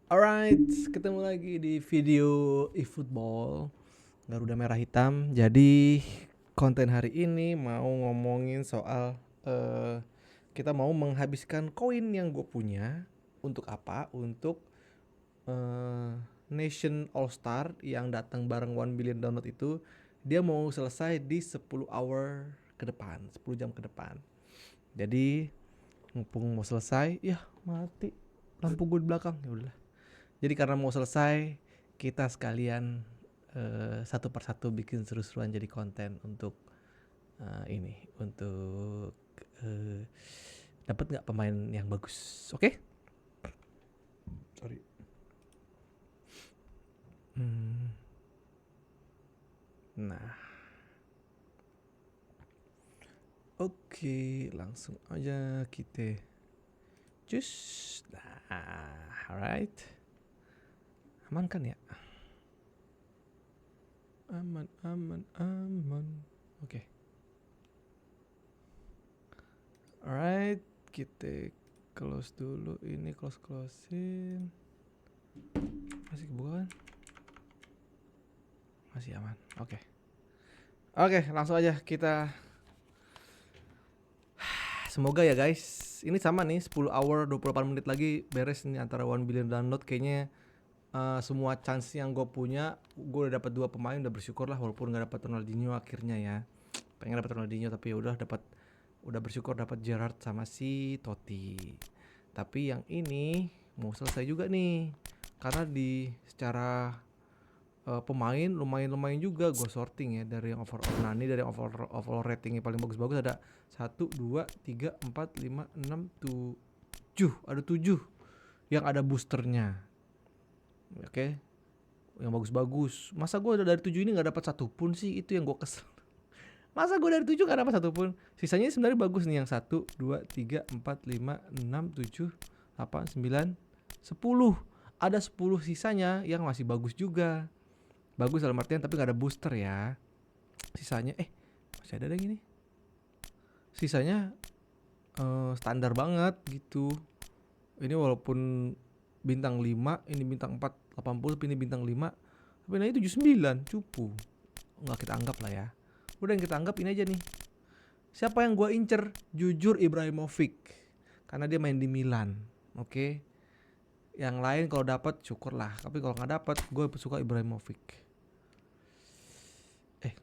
Alright, ketemu lagi di video Efootball Garuda Merah Hitam. Jadi konten hari ini mau ngomongin soal kita mau menghabiskan koin yang gue punya. Untuk apa? Untuk Nation All Star yang datang bareng 1 billion download itu. Dia mau selesai di 10 hour ke depan, 10 jam ke depan. Jadi mumpung mau selesai, ya mati lampu gue di belakang, ya udah. Jadi karena mau selesai, kita sekalian satu persatu bikin seru-seruan jadi konten untuk ini, untuk dapat nggak pemain yang bagus, oke? Sorry. Nah, oke, langsung aja kita cus. Nah, alright, aman kan ya? Aman. Oke. Alright, kita close dulu ini, closein. Masih kebuka kan? Masih aman. Oke, langsung aja kita. Semoga ya guys. Ini sama nih, 10 hour 28 menit lagi beres nih antara 1 billion download. Kayaknya semua chance yang gue punya, gue udah dapat 2 pemain, udah bersyukur lah walaupun nggak dapat Ronaldinho akhirnya ya. Pengen dapat Ronaldinho tapi udah bersyukur dapat Gerrard sama si Totti. Tapi yang ini mau selesai juga nih, karena di secara pemain lumayan juga gue sorting ya dari yang overall. Nah ini dari yang overall ratingnya paling bagus-bagus ada 1, 2, 3, 4, 5, 6, 7. Ada 7 yang ada boosternya. Oke, yang bagus-bagus. Masa gue dari 7 ini gak dapat satupun sih? Itu yang gue kesel. Masa gue dari 7 gak dapat satupun? Sisanya sebenarnya bagus nih, yang 1, 2, 3, 4, 5, 6, 7, 8, 9, 10. Ada 10 sisanya yang masih bagus juga. Bagus dalam artian tapi gak ada booster ya. Sisanya masih ada yang ini. Sisanya standar banget gitu. Ini walaupun bintang 5, ini bintang 4, 80, ini bintang 5. Tapi ini 79, cupu. Enggak kita anggap lah ya. Udah yang kita anggap ini aja nih. Siapa yang gue incer? Jujur Ibrahimovic. Karena dia main di Milan. Oke. Yang lain kalau dapat syukurlah. Tapi kalau nggak dapat, gue suka Ibrahimovic.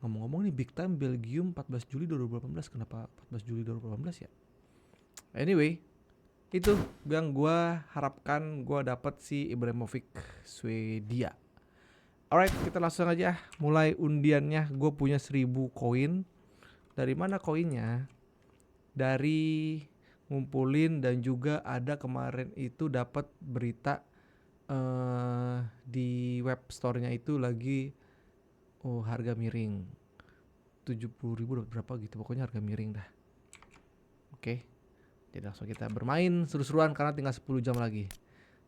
Ngomong-ngomong nih, big time Belgium 14 Juli 2018. Kenapa 14 Juli 2018 ya? Anyway, itu yang gue harapkan gue dapat si Ibrahimovic Swedia. Alright, kita langsung aja mulai undiannya. Gue punya 1000 koin. Dari mana koinnya? Dari ngumpulin, dan juga ada kemarin itu dapat berita di web store-nya itu lagi harga miring 70.000 dapat berapa gitu, pokoknya harga miring dah. Oke. Jadi langsung kita bermain seru-seruan karena tinggal 10 jam lagi.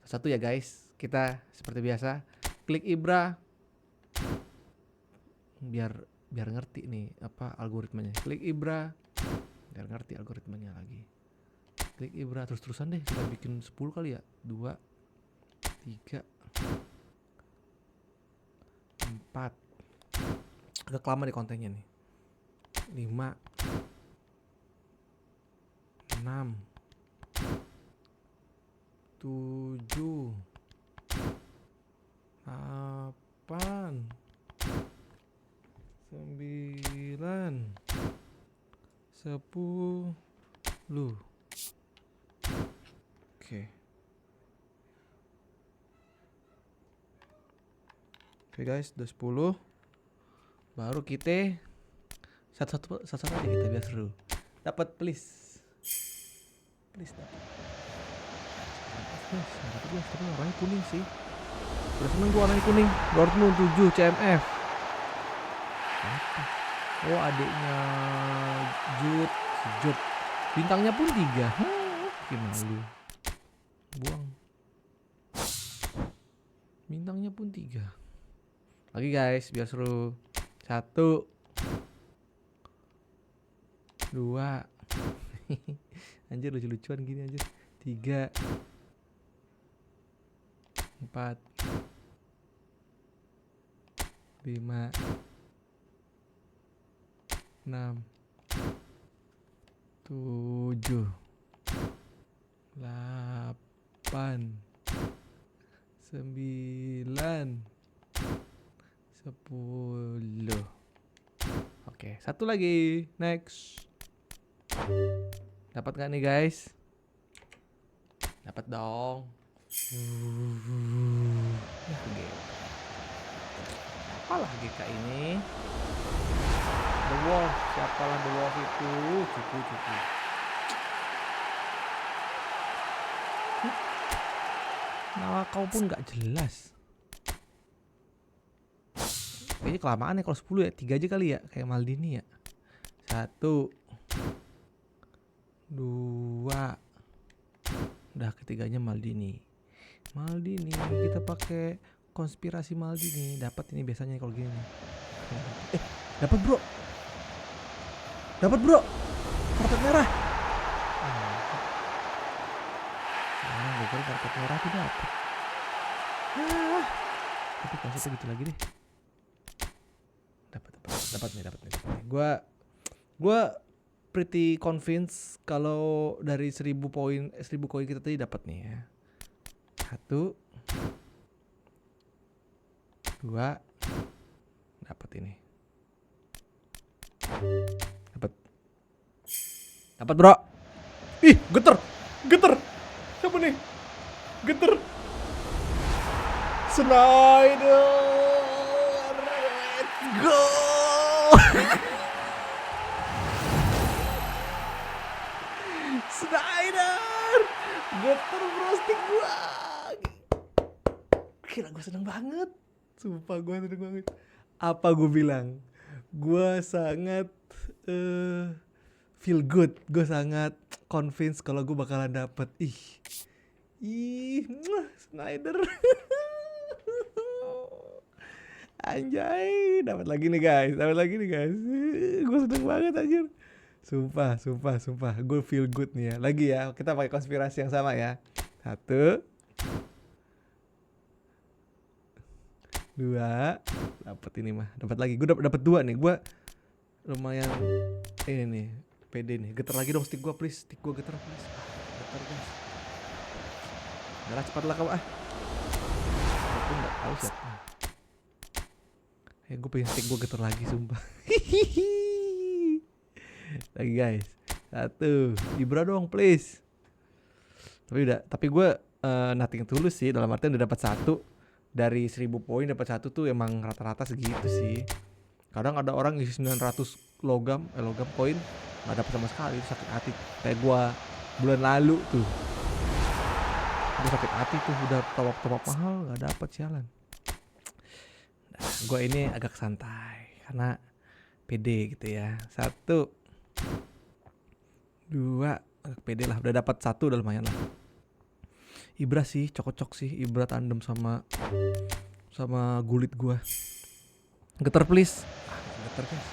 Satu ya guys, kita seperti biasa klik Ibra biar ngerti nih apa algoritmanya. Klik Ibra biar ngerti algoritmanya lagi. Klik Ibra terus-terusan deh, kita bikin 10 kali ya. 2, 3, 4. Agak lama di kontennya nih. 5, 6, 7, 8, 9, 10. Oke guys, udah 10. Baru kita satu-satu aja kita biar seru. Dapat please dapat. Tapi warnanya kuning sih. Udah seneng gua warnanya kuning. Dortmund 7 CMF. Apa? Oh, adiknya Jude. Bintangnya pun 3. Gimana lu? Buang. Bintangnya pun 3. Lagi guys, biar seru. 1, 2. Anjir lucu-lucuan gini anjir. 3, 4 5 6 7 8 9 10. Oke, satu lagi. Next. Dapat gak nih guys? Dapat dong. Ya, apalah GK ini? The Wolf, siapalah The Wolf itu? Cukup. Nama kau pun gak jelas. Kayaknya kelamaan ya kalau 10 ya. 3 aja kali ya, kayak Maldini ya. 1 2. Udah ketiganya Maldini. Kita pakai konspirasi Maldini. Dapat ini biasanya kalau gini. Dapat bro. Karpet merah. Gue kira karpet merah tuh dapat. Tapi konsepnya gitu lagi deh. Dapat nih. Gua pretty convinced kalau dari 1000 koin kita tadi dapat nih ya. 1 2 dapat ini. Dapat bro. Ih, geter. Siapa nih? Geter. Snyder. Let's go. Snyder. Geter bro, stick gua. Gila, gue seneng banget. Sumpah gue seneng banget. Apa gue bilang? Gue sangat feel good. Gue sangat convinced kalau gue bakalan dapet. Snyder. Anjay, dapat lagi nih guys. Gue seneng banget anjir. Sumpah. Gue feel good nih ya. Lagi ya, kita pakai konspirasi yang sama ya. 1 2. Dapat ini mah. Dapat lagi. Gue dapat 2 nih. Gue lumayan ini nih. Pede nih. Geter lagi dong stick gue please. Stick gue geter please. Geter guys. Udah cepatlah kau Aku nggak tahu siapa. Gue pengen stick gue geter lagi sumpah. Lagi guys. 1. Ibra dong please. Tapi gue nothing tulus sih. Dalam artian udah dapat 1. Dari 1000 poin dapat 1 tuh emang rata-rata segitu sih. Kadang ada orang isi 900 logam koin nggak dapat sama sekali, itu sakit hati. Kayak gua bulan lalu tuh, gua sakit hati tuh, udah top-top mahal nggak dapat, sialan. Nah, gua ini agak santai karena pede gitu ya. 1 2 agak pede lah, udah dapat 1 udah lumayan lah. Ibra sih, cocok sih. Ibra tandem sama gulit gua. Geter please. Geter guys.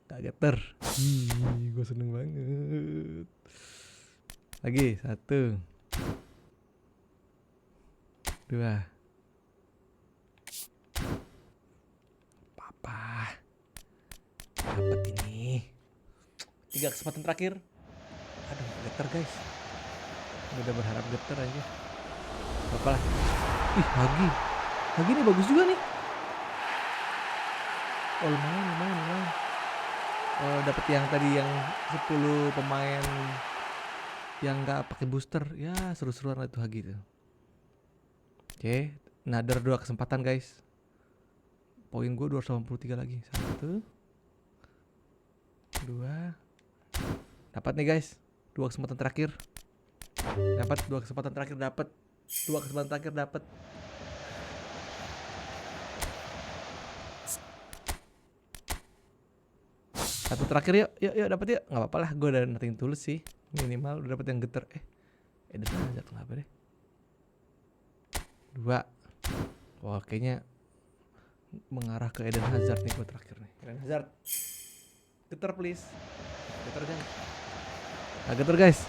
Tak geter. Gua seneng banget. Lagi 1 2. Papa. Dapat ini. 3 kesempatan terakhir. Aduh, geter guys. Udah berharap geter aja. Apa lah. Hagi ini bagus juga nih. Oh, lumayan. Dapat yang tadi yang 10 pemain yang nggak pakai booster. Ya, seru-seruan lah itu Hagi tuh. Oke, another 2 kesempatan guys. Poin gue 283 lagi. 1 2. Dapat nih guys, 2 kesempatan terakhir. Dapat 2 kesempatan terakhir dapat. 2 kesempatan terakhir dapat. Satu terakhir yuk dapat yuk. Enggak apa-apa lah, gue udah nothing tulus sih. Minimal udah dapat yang geter. Eden Hazard enggak apa deh. 2. Wah, kayaknya mengarah ke Eden Hazard nih gue terakhir nih. Eden Hazard. Geter please. Geter guys. Nah, geter guys.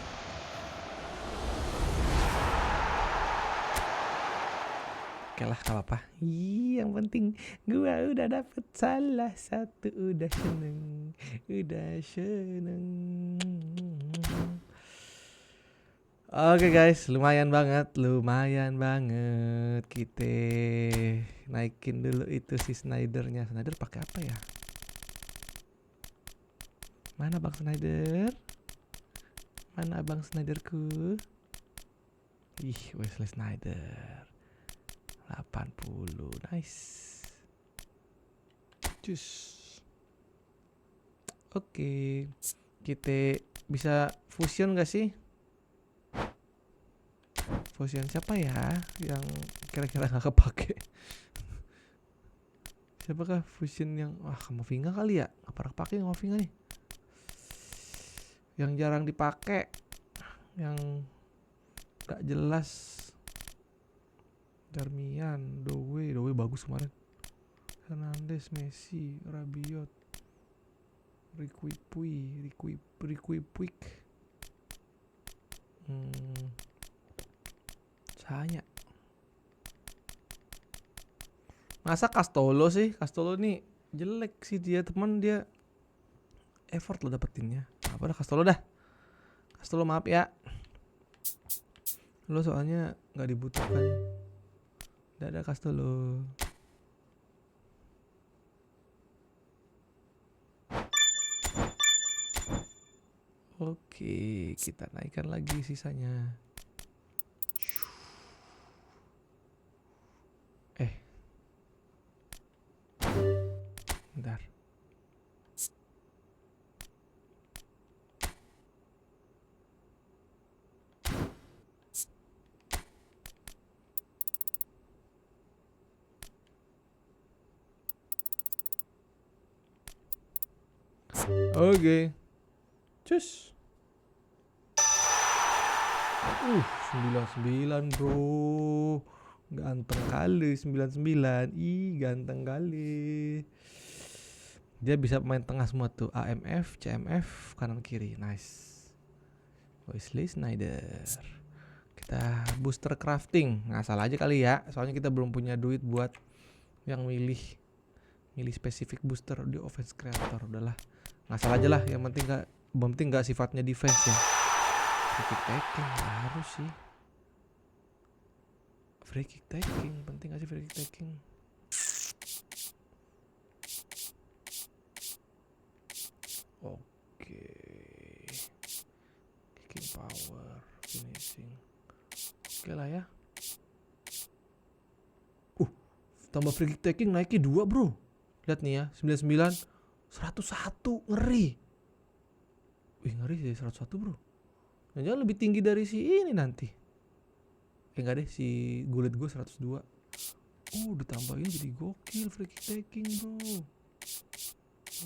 Oke lah, gak apa-apa. Yang penting gua udah dapet salah satu, udah seneng. Oke guys, lumayan banget kita naikin dulu itu si Snydernya. Snyder pakai apa ya? Mana Bang Snyder? Mana Abang Snyderku? Ih, Wesley Snyder 80, nice. Cus. Oke, kita bisa fusion gak sih? Fusion siapa ya yang kira-kira gak kepake? Siapakah fusion yang Kamavinga kali ya? Gak pernah kepake Kamavinga nih. Yang jarang dipakai, yang gak jelas. Darmian, Dowe bagus kemarin. Hernandez, Messi, Rabiot, Rikuipuik. Saya. Masa Castolo sih? Castolo nih jelek sih dia, teman dia effort lo dapetinnya. Apa dah Castolo dah. Castolo maaf ya. Lo soalnya nggak dibutuhkan. Dadah Castolo. Oke, kita naikkan lagi sisanya. Bentar. Oke. Cus. 99 bro. Ganteng kali 99. Ganteng kali. Dia bisa main tengah semua tuh. AMF, CMF, kanan kiri. Nice. Wesley Snyder. Kita booster crafting. Ngasal aja kali ya. Soalnya kita belum punya duit buat yang milih spesifik booster di offense creator. Udahlah. Ngasal aja lah. Yang penting gak sifatnya defense ya. Free kick taking harus sih. Free kick taking. Penting gak sih free kick taking? Oke. Kicking power, finishing. Oke lah ya. Tambah free kick taking naiknya 2 bro. Lihat nih ya, 99, 101, ngeri. Ngeri sih 101 bro. Jangan lebih tinggi dari si ini nanti. Enggak deh, si gulit gue 102. Ditambahin jadi gokil free kick taking bro.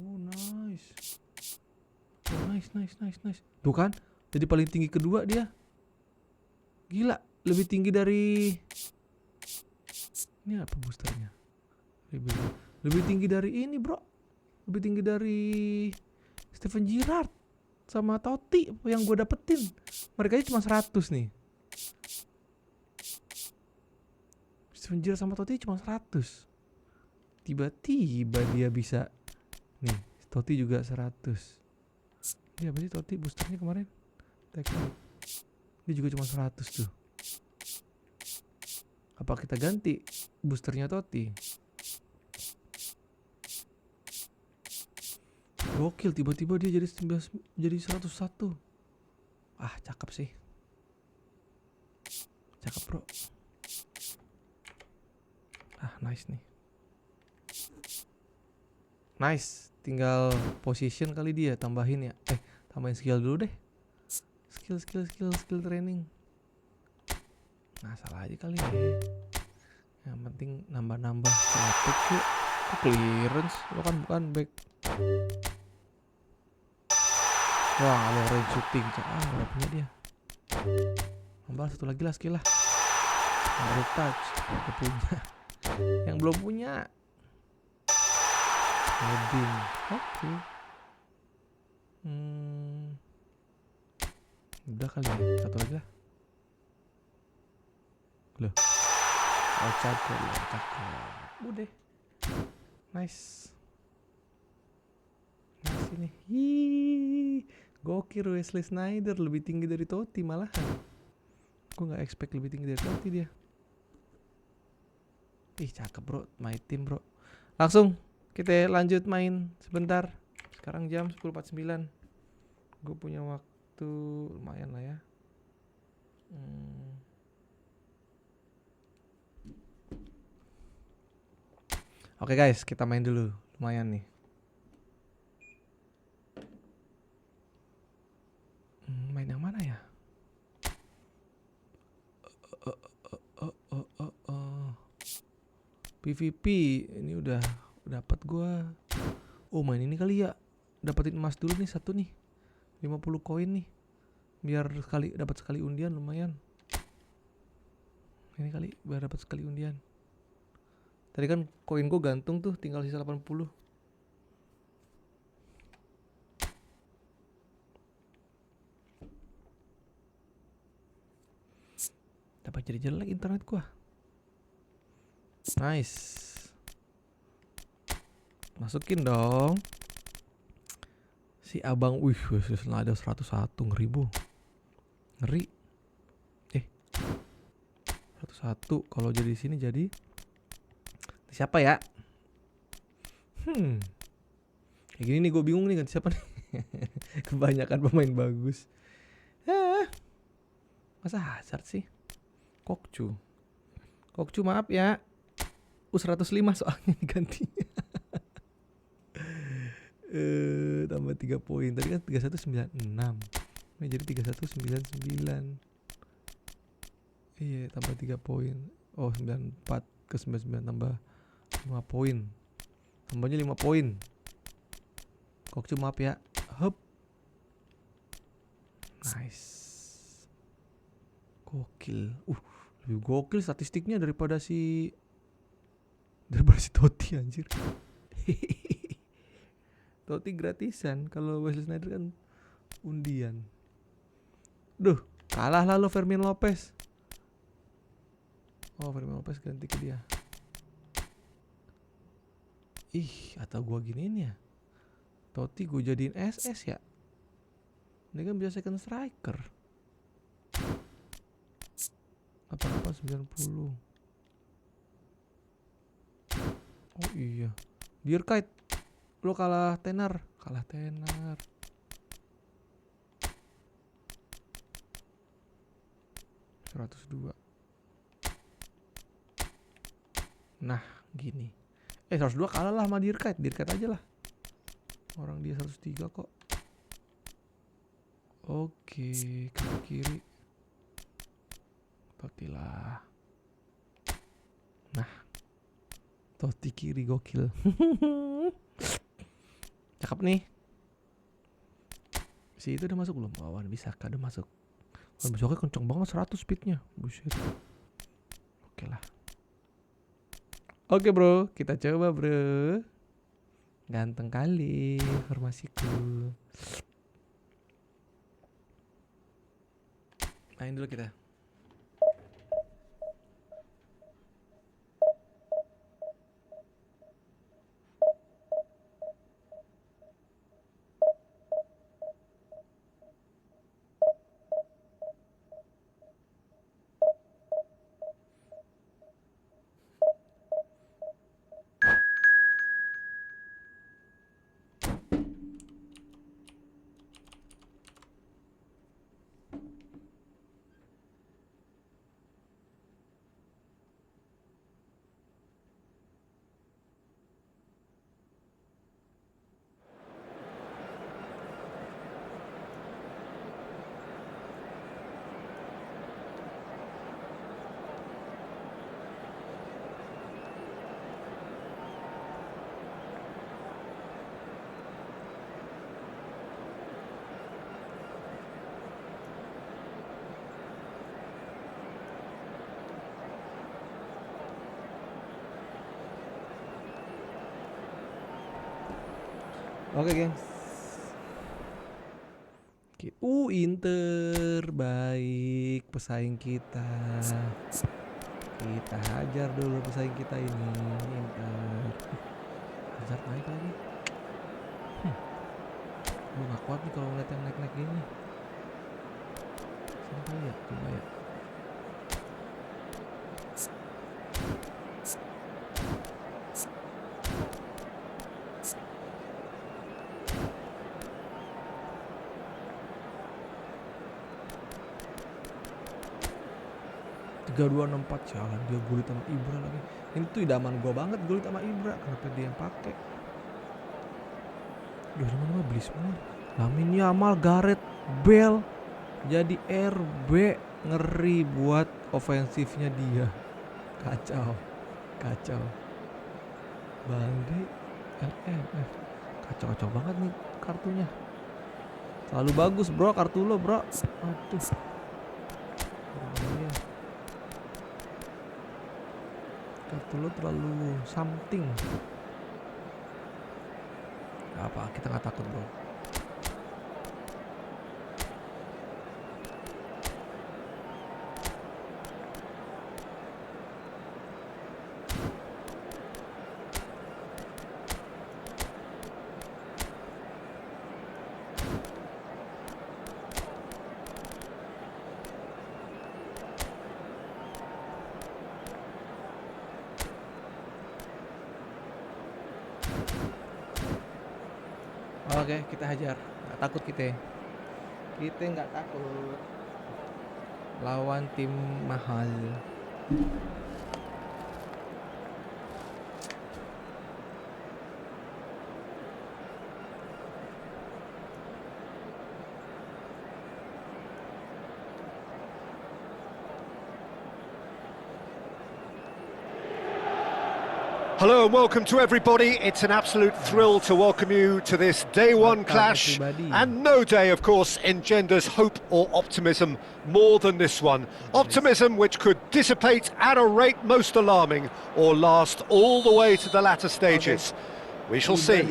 Nice. Nice. Tuh kan, jadi paling tinggi kedua dia. Gila, lebih tinggi dari... Ini apa boosternya? Lebih tinggi dari ini bro. Lebih tinggi dari Steven Gerrard sama Totti yang gue dapetin. Mereka aja cuma 100 nih. Steven Gerrard sama Totti cuma 100. Tiba-tiba dia bisa. Nih, Totti juga 100. Dia apa sih Totti boosternya kemarin? Teknik. Dia juga cuma 100 tuh. Apa kita ganti boosternya Totti? Gokil, tiba-tiba dia jadi 101. Cakep sih. Cakep bro. Nice nih. Nice. Tinggal position kali dia tambahin ya. Tambahin skill dulu deh. Skill training. Salah aja kali ya. Yang penting nambah attack yuk. Clearance. Lo kan bukan back. Lo range shooting. Udah punya dia. Nambah satu lagi lah skill lah. Baru touch. Udah punya. Yang belum punya. Heading. Oke. Udah kali ya. Satu lagi lah. Loh. Oh cakep. Udah. Nice. Nice ini. Gokil Wesley Sneijder lebih tinggi dari Totti malahan. Gue gak expect lebih tinggi dari Totti dia. Ih cakep bro, my team bro. Langsung kita lanjut main sebentar. Sekarang jam 10.49. Gue punya waktu lumayan lah ya. Oke guys, kita main dulu. Lumayan nih. Main yang mana ya? PVP ini udah dapat gua. Oh main ini kali ya. Dapetin emas dulu nih satu nih. 50 koin nih. Biar dapat sekali undian lumayan. Ini kali biar dapat sekali undian. Tadi kan koin gua gantung tuh, tinggal sisa 80. Dapat jadi jelek internet gua. Nice. Masukin dong. Si abang, ada 101, ngeri bu. Ngeri. 101 kalau jadi di sini jadi siapa ya? Kayak gini nih gue bingung nih ganti siapa nih. Kebanyakan pemain bagus. Masa Hazard sih? Kokcu maaf ya. 105 soalnya diganti. Tambah 3 poin. Tadi kan 3196. Ini jadi 3199. Iya, tambah 3 poin. Oh, 94 ke 99 tambah 5 poin. Tambahnya 5 poin. Kokcu maaf ya. Hup. Nice. Gokil. Lebih gokil statistiknya daripada si Totti anjir. Totti gratisan, kalau Wesley Sneijder kan undian. Duh, kalah lah lo Fermin Lopez. Oh, Fermin Lopez ganti ke dia. Atau gua giniin ya. Totti gua jadiin SS ya. Ini kan bisa second striker. 8890. Oh iya. Dear Kite, lo kalah tenar. 102. Nah, gini. 102 kalah lah sama Dear Kite aja lah. Orang dia 103 kok. Oke, ke kiri. Totti lah. Nah, Totti kiri gokil. Cakep nih. Si itu udah masuk belum? Wawan bisa kan udah masuk. Besoknya kenceng banget 100 speednya. Buset. Oke lah. Oke bro, kita coba bro. Ganteng kali formasiku. Main dulu kita. Oke gengs. Inter baik pesaing kita. Kita hajar dulu pesaing kita ini. Hazard naik lagi. Gue gak kuat nih kalau ngeliat yang naik-naik gini. Sampai ya, coba ya. Tiga, 2, 6, 4. Jalan dia gulit sama Ibra lagi. Ini tuh idaman gue banget gulit sama Ibra. Kenapa dia yang pakai? Duh, mana beli semua. Lamine Yamal, Gareth Bale jadi RB. Ngeri buat ofensifnya dia. Kacau. Balde, LMF. Kacau banget nih kartunya. Selalu bagus bro kartu lo bro. Aduh. Kartu lo terlalu something. Apa kita nggak takut bro. Oke, kita hajar. Nggak takut kita. Kita nggak takut. Lawan tim mahal. Hello and welcome to everybody. It's an absolute thrill to welcome you to this day one clash. And no day, of course, engenders hope or optimism more than this one. Optimism which could dissipate at a rate most alarming or last all the way to the latter stages. We shall see.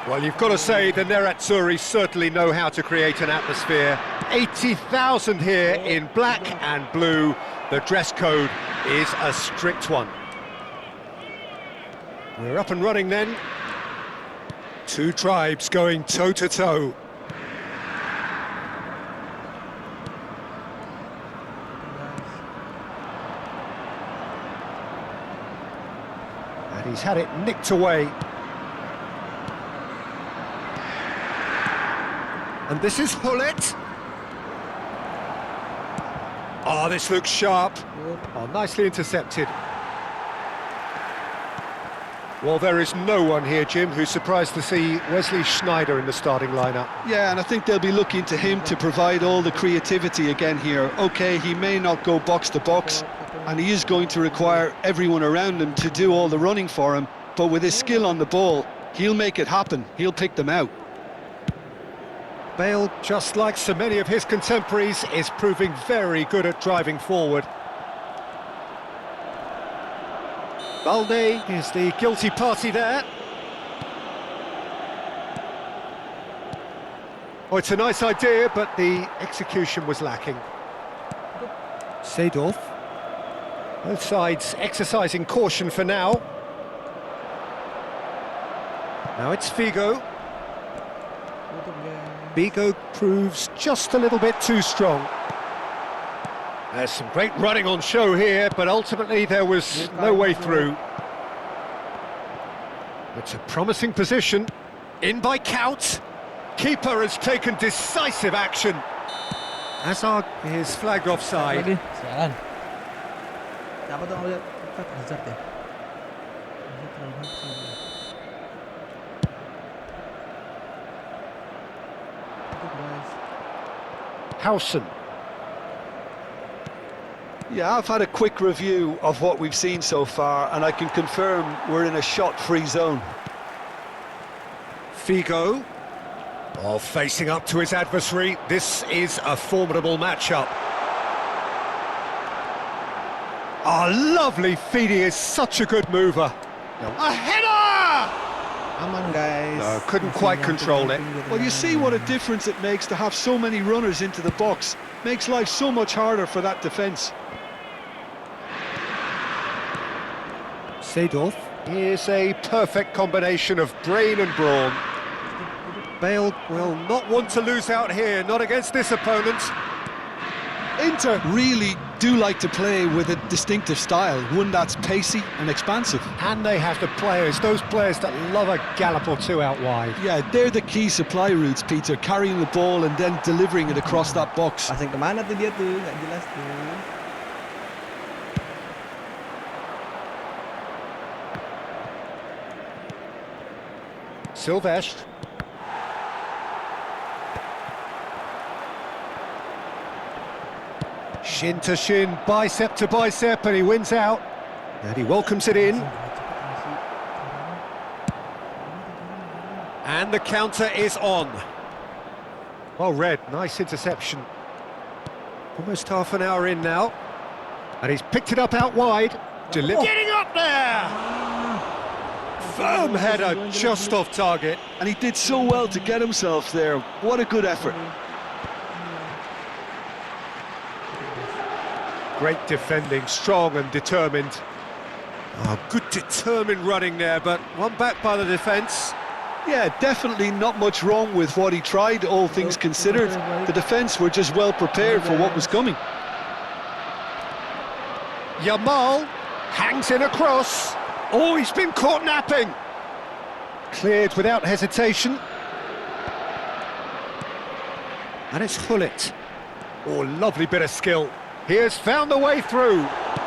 Well, you've got to say the Nerazzurri certainly know how to create an atmosphere. 80,000 here in black and blue. The dress code is a strict one. We're up and running then. Two tribes going toe-to-toe. And he's had it nicked away. And this is Hullet. Oh, this looks sharp. Oh, nicely intercepted. Well, there is no one here, Jim, who's surprised to see Wesley Sneijder in the starting lineup. Yeah, and I think they'll be looking to him to provide all the creativity again here. OK, he may not go box to box, and he is going to require everyone around him to do all the running for him, but with his skill on the ball, he'll make it happen. He'll pick them out. Bale, just like so many of his contemporaries, is proving very good at driving forward. Balde is the guilty party there. Oh, it's a nice idea, but the execution was lacking. Seedorf. Both sides exercising caution for now. Now it's Figo. Figo proves just a little bit too strong. There's some great running on show here, but ultimately there was no way through. It's a promising position. In by Kaut. Keeper has taken decisive action. Hazard is flagged offside. Sialan. Dapat dong lihat Hazard ya. Howson. Yeah, I've had a quick review of what we've seen so far, and I can confirm we're in a shot-free zone. Figo. Oh, facing up to his adversary. This is a formidable matchup. Oh, lovely feed. He is such a good mover. A header! Aman guys. No, couldn't quite control it. Well, you see what a difference it makes to have so many runners into the box. Makes life so much harder for that defence. Seedorf. Here's a perfect combination of brain and brawn. Bale will not want to lose out here, not against this opponent. Inter really do like to play with a distinctive style, one that's pacey and expansive. And they have the players, those players that love a gallop or two out wide. Yeah, they're the key supply routes, Peter, carrying the ball and then delivering it across that box. Passing kemana tuh dia tuh? Nggak jelas tuh. Silvestre. Shin to shin, bicep to bicep, and he wins out. And he welcomes it in. And the counter is on. Well read, nice interception. Almost half an hour in now. And he's picked it up out wide. Getting up there! Firm header, just off target. And he did so well to get himself there. What a good effort. Great defending, strong and determined. Oh, good determined running there, but one back by the defence. Yeah, definitely not much wrong with what he tried, all things considered. The defence were just well prepared for what was coming. Yamal hangs in a cross. Oh, he's been caught napping. Cleared without hesitation. And it's Hullet. Oh, lovely bit of skill. He has found the way through.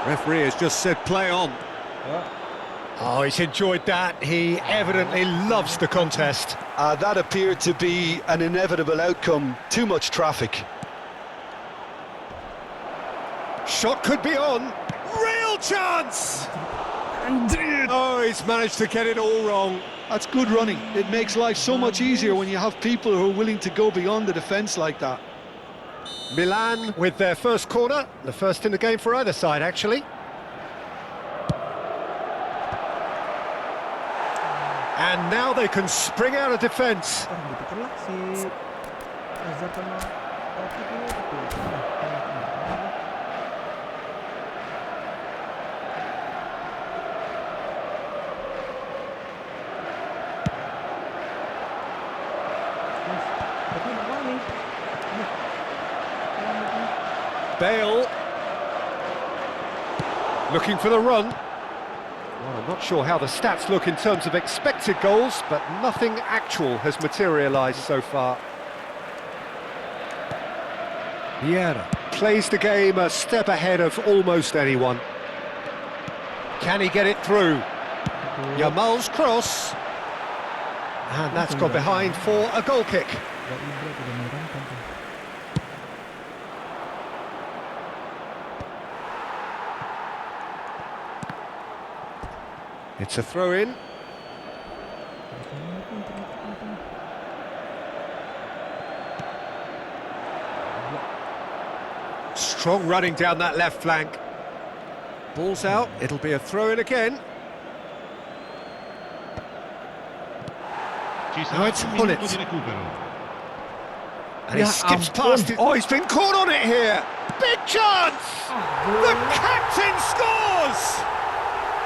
Referee has just said play on. Oh, he's enjoyed that. He evidently loves the contest. That appeared to be an inevitable outcome. Too much traffic. Shot could be on. Real chance! Oh, he's managed to get it all wrong. That's good running. It makes life so much easier when you have people who are willing to go beyond the defence like that. Milan with their first corner, the first in the game for either side, actually. And now they can spring out of defence. Bale looking for the run. Well, I'm not sure how the stats look in terms of expected goals, but nothing actual has materialised so far. Vieira plays the game a step ahead of almost anyone. Can he get it through? Yamal's cross. And that's gone behind for a goal kick. It's a throw-in. Strong running down that left flank. Ball's out, it'll be a throw-in again. Now it's Hullet. And he skips past it. Oh, he's been caught on it here. Big chance! The captain scores!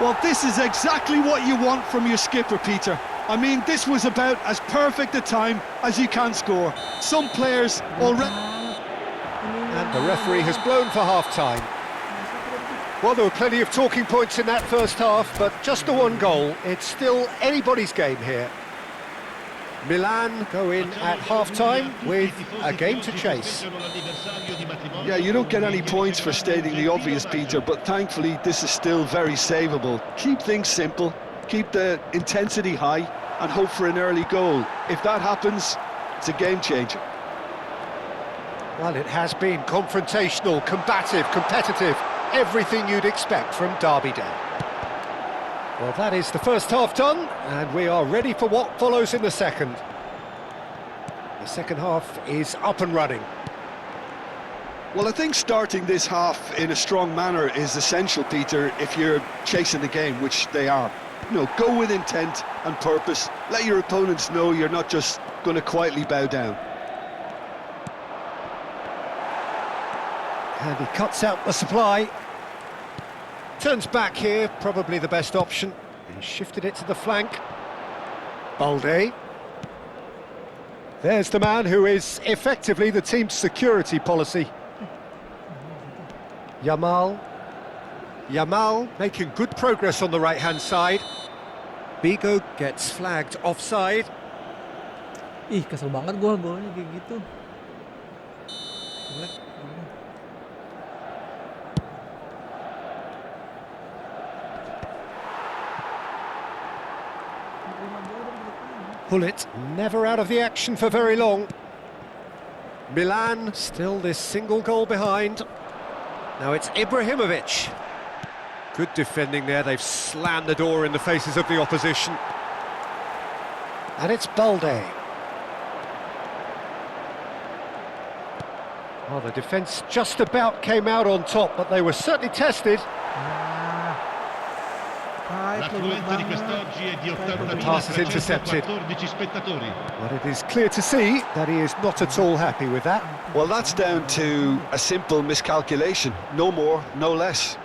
Well, this is exactly what you want from your skipper, Peter. I mean, this was about as perfect a time as you can score. Some players already... And the referee has blown for half-time. Well, there were plenty of talking points in that first half, but just the one goal. It's still anybody's game here. Milan go in at half-time with a game to chase. Yeah, you don't get any points for stating the obvious, Peter, but thankfully this is still very savable. Keep things simple, keep the intensity high, and hope for an early goal. If that happens, it's a game changer. Well, it has been confrontational, combative, competitive, everything you'd expect from Derby Day. Well, that is the first half done, and we are ready for what follows in the second. The second half is up and running. Well, I think starting this half in a strong manner is essential, Peter, if you're chasing the game, which they are. You know, go with intent and purpose. Let your opponents know you're not just going to quietly bow down. And he cuts out the supply. Turns back here, probably the best option. He shifted it to the flank. Balde. There's the man who is effectively the team's security policy. Yamal. Yamal making good progress on the right-hand side. Bigo gets flagged offside. Ih, kesel banget gua golnya kayak gitu. Jelek. Pullet never out of the action for very long. Milan still this single goal behind. Now it's Ibrahimovic. Good defending there, they've slammed the door in the faces of the opposition. And it's Balde. Well, the defence just about came out on top, but they were certainly tested. The pass is intercepted. But it is clear to see that he is not at all happy with that. Well, that's down to a simple miscalculation. No more, no less.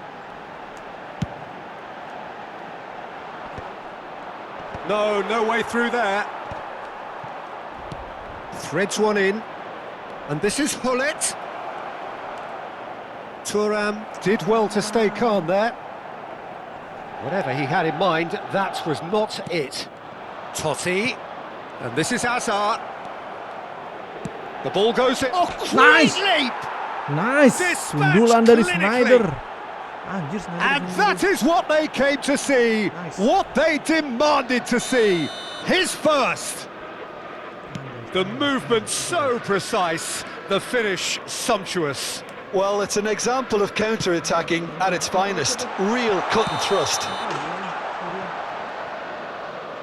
No way through there. Threads one in. And this is Hullet. Thuram did well to stay calm there. Whatever he had in mind, that was not it. Totti. And this is Hazard. The ball goes in. Oh, Nice. leap! Nice. Dispatched Sundulan dari clinically. Snyder. Anjir, Snyder. And that is what they came to see. Nice. What they demanded to see. His first. The movement so precise, the finish sumptuous. Well, it's an example of counter-attacking at its finest. Real cut and thrust.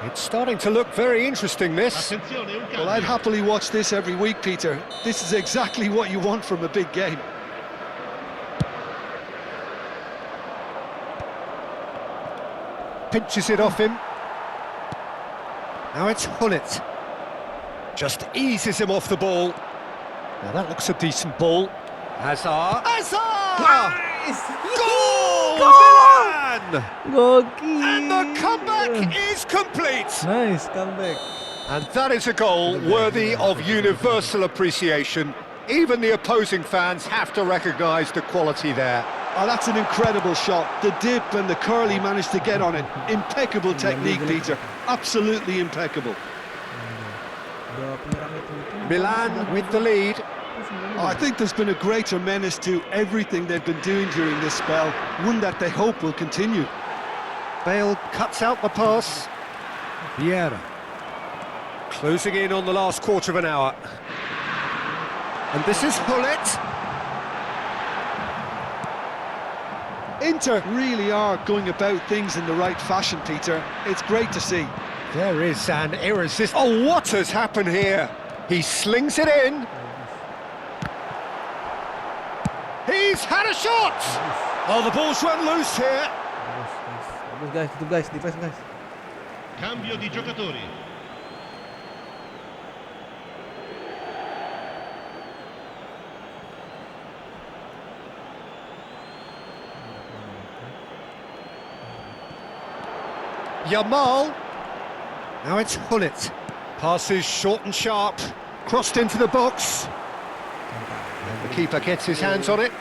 It's starting to look very interesting, this. Well, I'd happily watch this every week, Peter. This is exactly what you want from a big game. Pinches it off him. Now it's Hullet. Just eases him off the ball. Now that looks a decent ball. Hazard. Hazard! Nice. Goal! Goal! Milan! Gokil. And the comeback is complete. Nice comeback. And that is a goal worthy of universal appreciation. Even the opposing fans have to recognise the quality there. Oh, that's an incredible shot. The dip and the curl he managed to get on it. Impeccable technique, Peter. Absolutely impeccable. Milan with the lead. Oh, I think there's been a greater menace to everything they've been doing during this spell, one that they hope will continue. Bale cuts out the pass. Vieira. Closing in on the last quarter of an hour. And this is Hullet. Inter really are going about things in the right fashion, Peter. It's great to see. There is an irresistible... Oh, what has happened here? He slings it in. He's had a shot! Oh, the ball's run loose here. Bagus guys, itu guys, defense guys. Cambio di giocatori. Yamal. Now it's Hullet. Passes short and sharp. Crossed into the box. And the keeper gets his hands on it.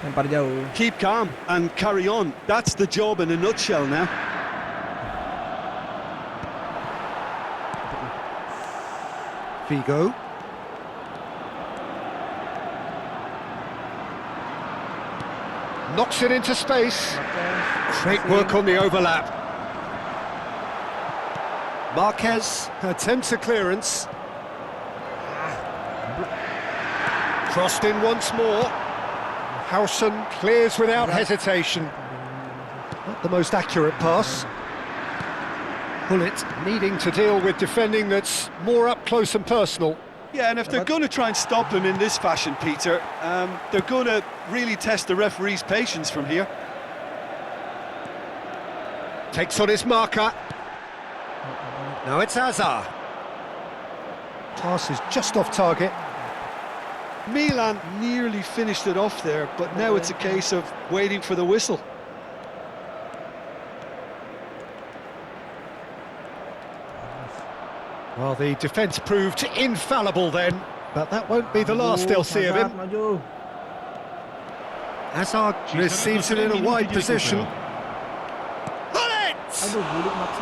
Lempar jauh. Keep calm and carry on. That's the job in a nutshell now. Figo. Knocks it into space. Great work on the overlap. Marquez attempts a clearance. Crossed in once more. Howson clears without hesitation. Not the most accurate pass. Hullet needing to deal with defending that's more up close and personal. Yeah, and if they're going to try and stop him in this fashion, Peter, they're going to really test the referee's patience from here. Takes on his marker. Now it's Hazard. Pass is just off target. Milan nearly finished it off there, but now it's a case of waiting for the whistle. Well, the defence proved infallible then, but that won't be the last they'll see of him. Maju. Hazard receives it in a wide position. On it! Aduh, bulik maksa.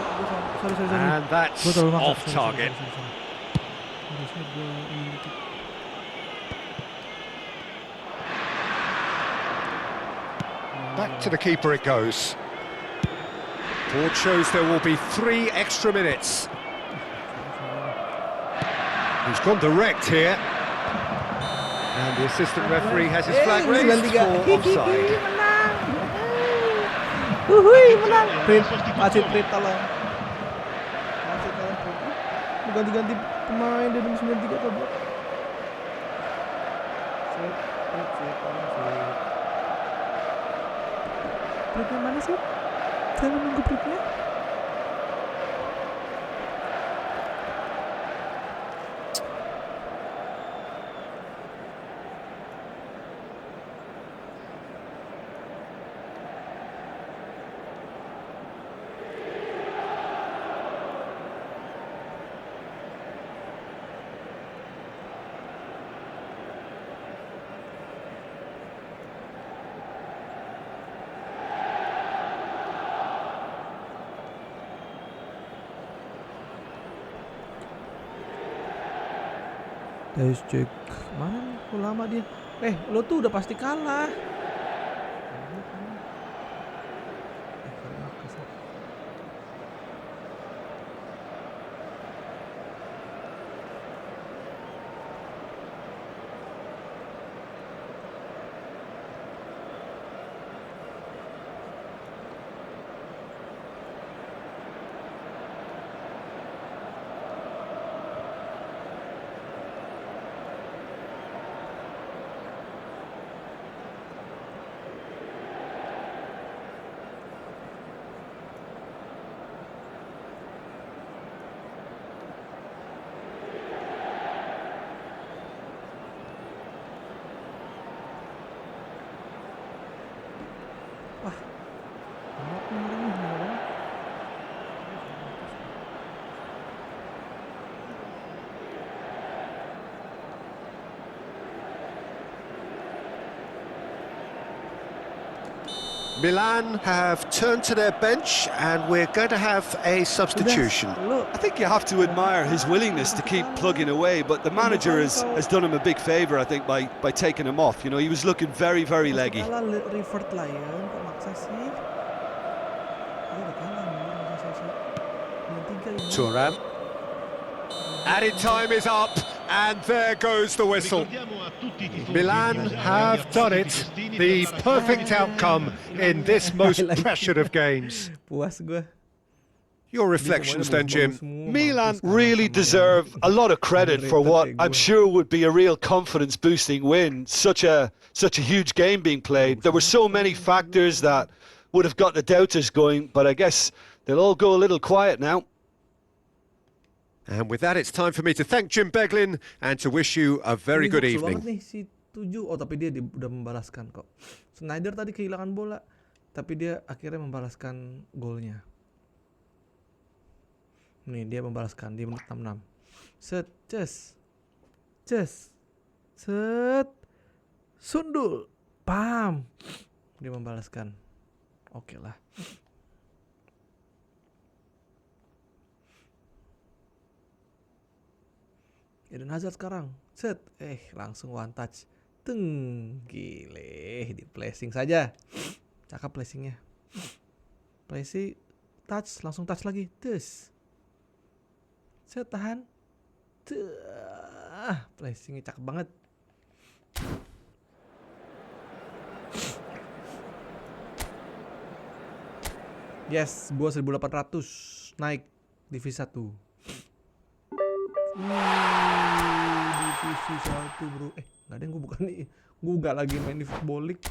Sorry. And that's Gua terlalu maksa. off target. Harusnya gua ini dikit. Back to the keeper it goes. Board shows there will be 3 extra minutes. He's gone direct here. And the assistant referee has his flag raised for offside. Menang. Wuhui, menang. Print, wasit print tolong. Wasit tolong print. Ganti-ganti pemain dari 93 coba. Set. Printnya mana sih? Saya menunggu printnya. Guys, cek mana nih? Kok lama dia? Lo tuh udah pasti kalah. Milan have turned to their bench and we're going to have a substitution. I think you have to admire his willingness to keep plugging away, but the manager has done him a big favour, I think, by taking him off. You know, he was looking very, very leggy. Revert Lion, kok maksa sih? Dia udah kalah, maksa sih. Thuram. Added time is up, and there goes the whistle. Milan have done it. The perfect outcome in this most pressured of games. Puas gue. Your reflections then, Jim. Milan really deserve a lot of credit for what I'm sure would be a real confidence-boosting win. Such a huge game being played. There were so many factors that would have got the doubters going, but I guess they'll all go a little quiet now. And with that, it's time for me to thank Jim Beglin and to wish you a very good evening. Nih, si 7. Oh, tapi dia udah membalaskan kok. Snyder tadi kehilangan bola, tapi dia akhirnya membalaskan golnya. Nih, dia membalaskan di menit 66. Set, set, sundul, pam. Dia membalaskan. Oke lah. Eden Hazard sekarang, set, langsung one touch, gile, di placing saja, cakep placingnya, placing, touch, langsung touch lagi, set tahan, placingnya cakep banget. Yes, gua 1800 naik divisi 1. Divisi 1 bro. Gak ada yang gue bukan nih. Gue gak lagi main di Efootball League.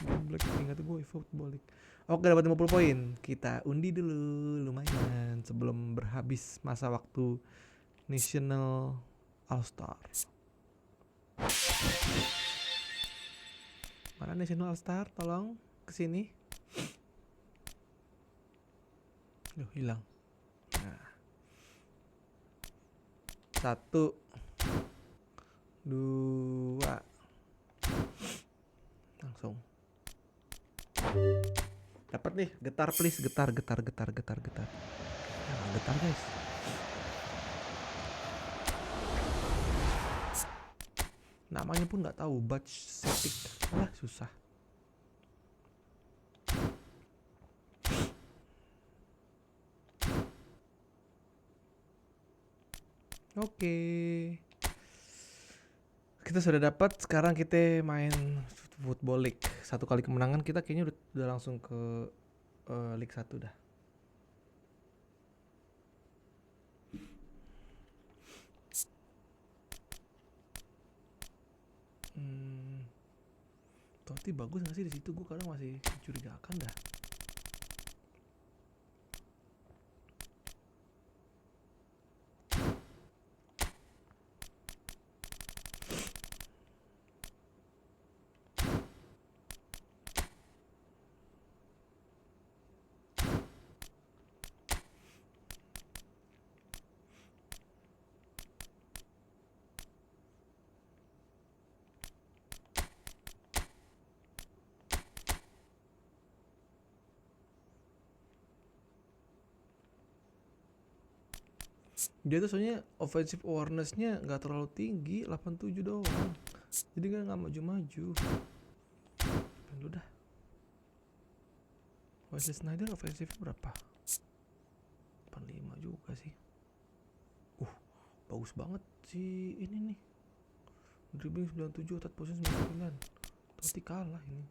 Ingat gue Efootball League. Oke, dapat 50 poin. Kita undi dulu, lumayan, sebelum berhabis masa waktu National All Star. Mana National All Star? Tolong kesini. Loh, hilang. Nah. 1, 2. Langsung. Dapat nih, getar please, getar. Nah, getar guys. Namanya pun nggak tahu, batch septic. Lah, susah. Oke. Kita sudah dapat, sekarang kita main Football League. 1 kali kemenangan kita kayaknya udah langsung ke League 1 dah. Totti bagus nggak sih di situ? Gue kadang masih mencurigakan dah. Dia tuh soalnya offensive awareness-nya nggak terlalu tinggi, 87 doang. Jadi nggak maju-maju. Lu dah. Wesley Sneijder offensive berapa? 85 juga sih. Bagus banget sih ini nih. Dribbling 97, attack position 99. Totti kalah ini.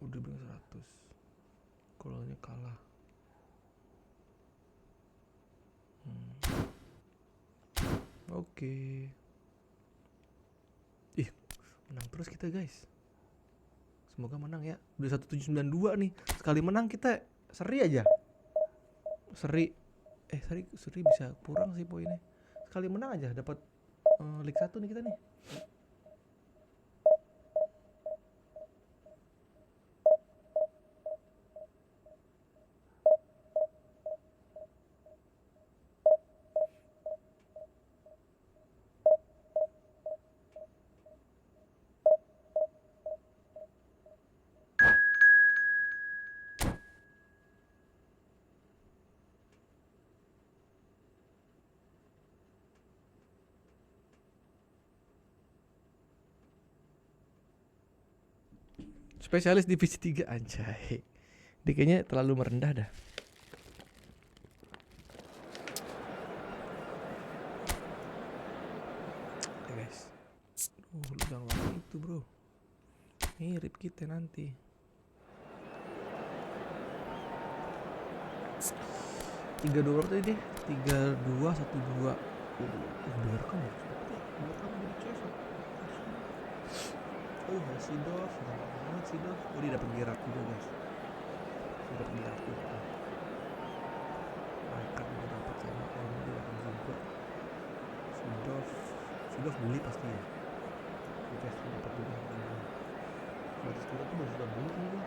Dribbling 100. Golnya kalah. Oke. Menang terus kita guys. Semoga menang ya. Udah 1792 nih. Sekali menang kita seri aja. Seri bisa kurang sih poinnya. Sekali menang aja dapat League 1 nih kita nih. Spesialis divisi 3 anjay. Dia kayaknya terlalu merendah dah. Oke guys. Lu jangan ngomong itu bro. Mirip kita nanti. 3-2 tadi deh. 3-2, 1-2. Biarkan ya. Biarkan jadi cewek. Sidov, banget Sidov. Dia dapat gerak juga guys. Dia dapat gerak juga. Angkat dia dapat sama orang dia dapat juga. Sidov beli pasti ya. Pasti dapat juga. Batas kita tuh baru sudah beli kan dia.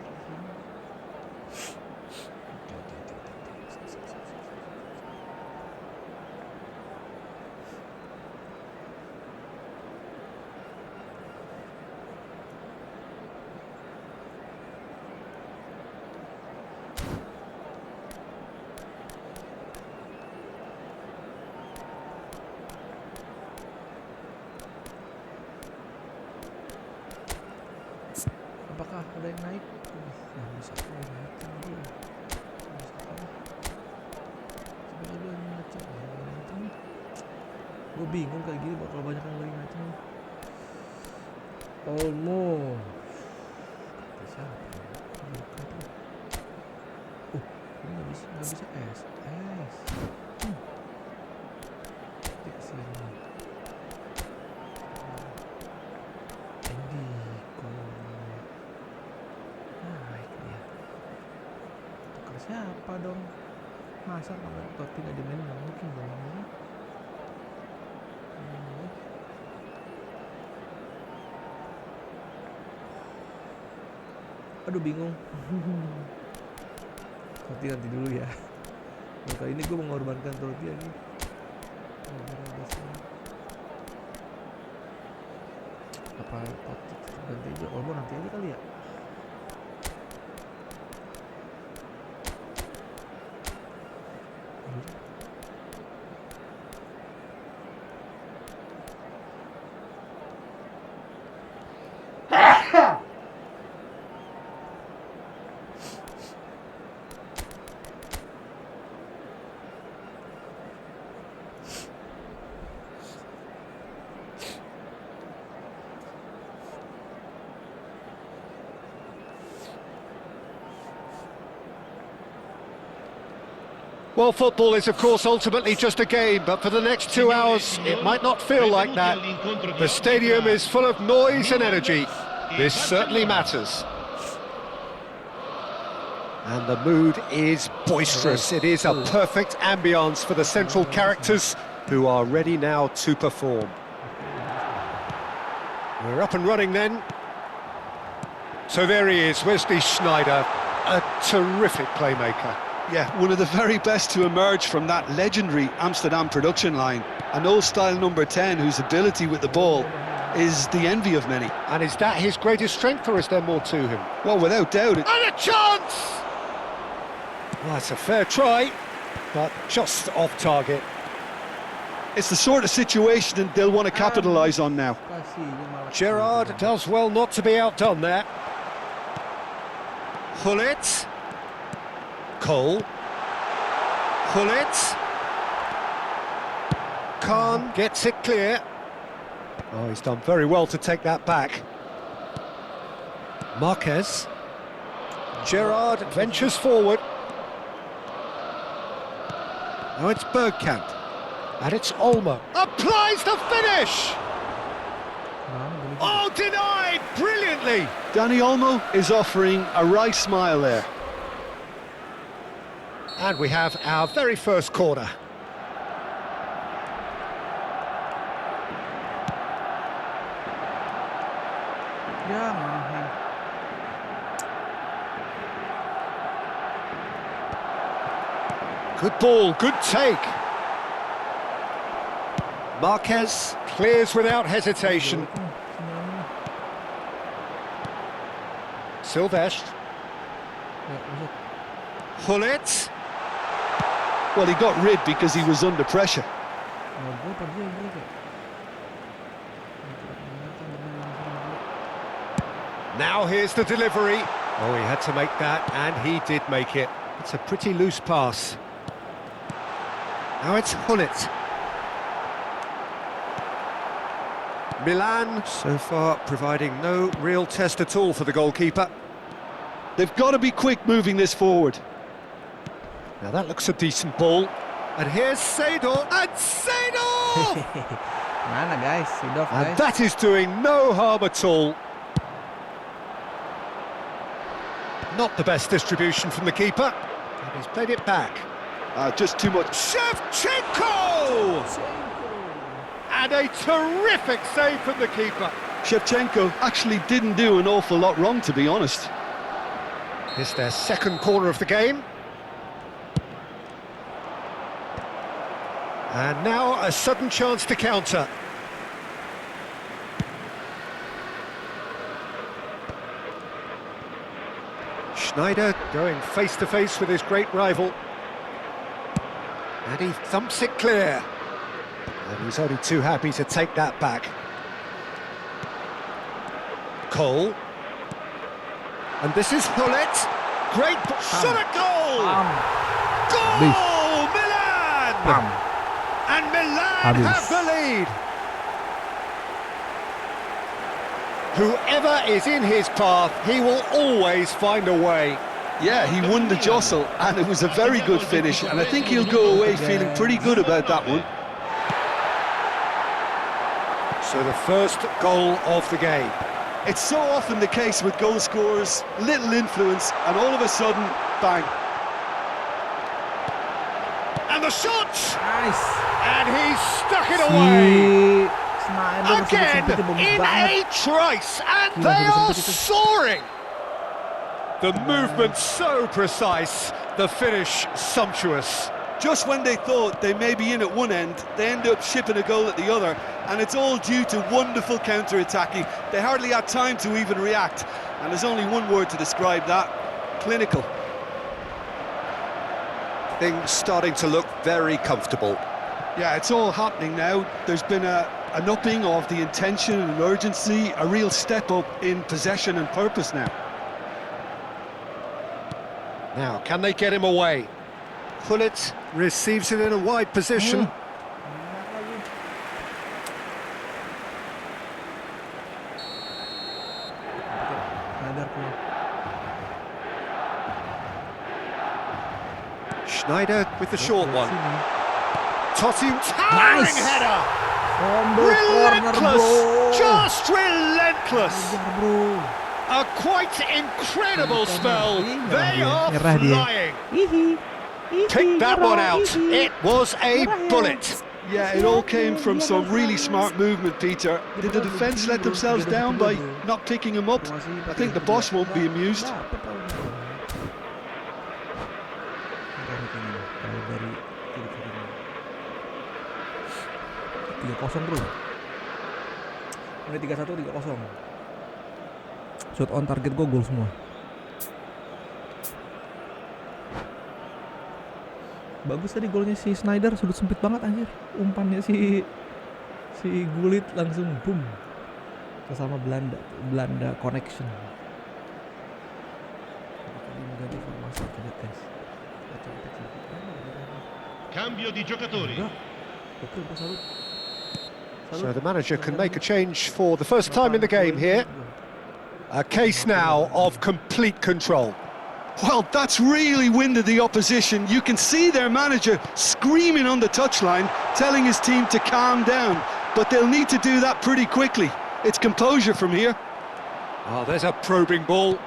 Apakah ada yang naik? Nah, bisa ada yang naik kan dulu. Sebenarnya ada yang ngacak. Gue bingung kayak gini bakal banyak yang lagi ngacak. Olmo. Kata siapa? Ini nggak bisa S. Di kesini. Siapa dong? Masa kalau Totti nggak dimainin nggak mungkin dong. Aduh bingung. Totti nanti dulu ya. Nah, kali ini gue mengorbankan Totti aja. Apa ganti aja Olmo nanti aja kali ya. Well, football is, of course, ultimately just a game, but for the next 2 hours, it might not feel like that. The stadium is full of noise and energy. This certainly matters. And the mood is boisterous. It is a perfect ambience for the central characters who are ready now to perform. We're up and running then. So there he is, Wesley Sneijder, a terrific playmaker. Yeah, one of the very best to emerge from that legendary Amsterdam production line. An old-style number 10 whose ability with the ball is the envy of many. And is that his greatest strength, or is there more to him? Well, without doubt. And a chance! Well, that's a fair try, but just off target. It's the sort of situation that they'll want to capitalise on now. Gerrard does well not to be outdone there. Gullit. Cole. Gullit. Khan gets it clear. Oh, he's done very well to take that back. Marquez. Gerrard ventures forward. Now it's Bergkamp. And it's Olmo. Applies the finish! Oh, denied brilliantly! Danny Olmo is offering a right smile there. And we have our very first corner. Good ball, good take. Marquez clears without hesitation. Silvestre. Gullit. Well, he got rid because he was under pressure. Now here's the delivery. Oh, he had to make that, and he did make it. It's a pretty loose pass. Now it's Gullit. Milan, so far, providing no real test at all for the goalkeeper. They've got to be quick moving this forward. Now that looks a decent ball. And here's Seedorf, and Seedorf! Mana guys, Seedorf guys. And that is doing no harm at all. Not the best distribution from the keeper. And he's played it back. Just too much. Shevchenko! And a terrific save from the keeper. Shevchenko actually didn't do an awful lot wrong, to be honest. It's their second corner of the game. And now a sudden chance to counter. Sneijder going face to face with his great rival. And he thumps it clear. And he's only too happy to take that back. Cole. And this is Gullit. Great shot at goal! Goal! Milan! And Milan have the lead. Whoever is in his path, he will always find a way. Yeah, he won the jostle, and it was a very good finish, and I think he'll go away feeling pretty good about that one. So the first goal of the game. It's so often the case with goal scorers, little influence, and all of a sudden, bang. And the shot! Nice. And he's stuck it away! Sneijder Again, in a trice, and they are soaring! The movement so precise, the finish sumptuous. Just when they thought they may be in at one end, they end up shipping a goal at the other, and it's all due to wonderful counter-attacking. They hardly had time to even react, and there's only one word to describe that: clinical. Things starting to look very comfortable. Yeah, it's all happening now. There's been an upping of the intention and urgency, a real step up in possession and purpose now. Now, can they get him away? Pullet receives it in a wide position. Schneider with the short one. Totti, towering Nice. header! From the corner, bro. Relentless! Just relentless! Kejar, bro. A quite incredible spell. They are Nyerah dia. flying. Hihi. Pick that one out. Hihi. It was a bullet. Yeah, it all came from some really smart movement, Peter. Did the defence let themselves down by not picking him up? I think the boss won't be amused. Tiga kosong bro. Menit 31 3-0. Shot on target gue gol semua. Bagus tadi golnya si Schneider, sudut sempit banget anjir. Umpannya si Gullit langsung boom ke sama Belanda connection. Ganti formasi lihat guys. Cambio di giocatori. Oke, salut. So the manager can make a change for the first time in the game here. A case now of complete control. Well, that's really winded the opposition. You can see their manager screaming on the touchline, telling his team to calm down. But they'll need to do that pretty quickly. It's composure from here. Oh, there's a probing ball.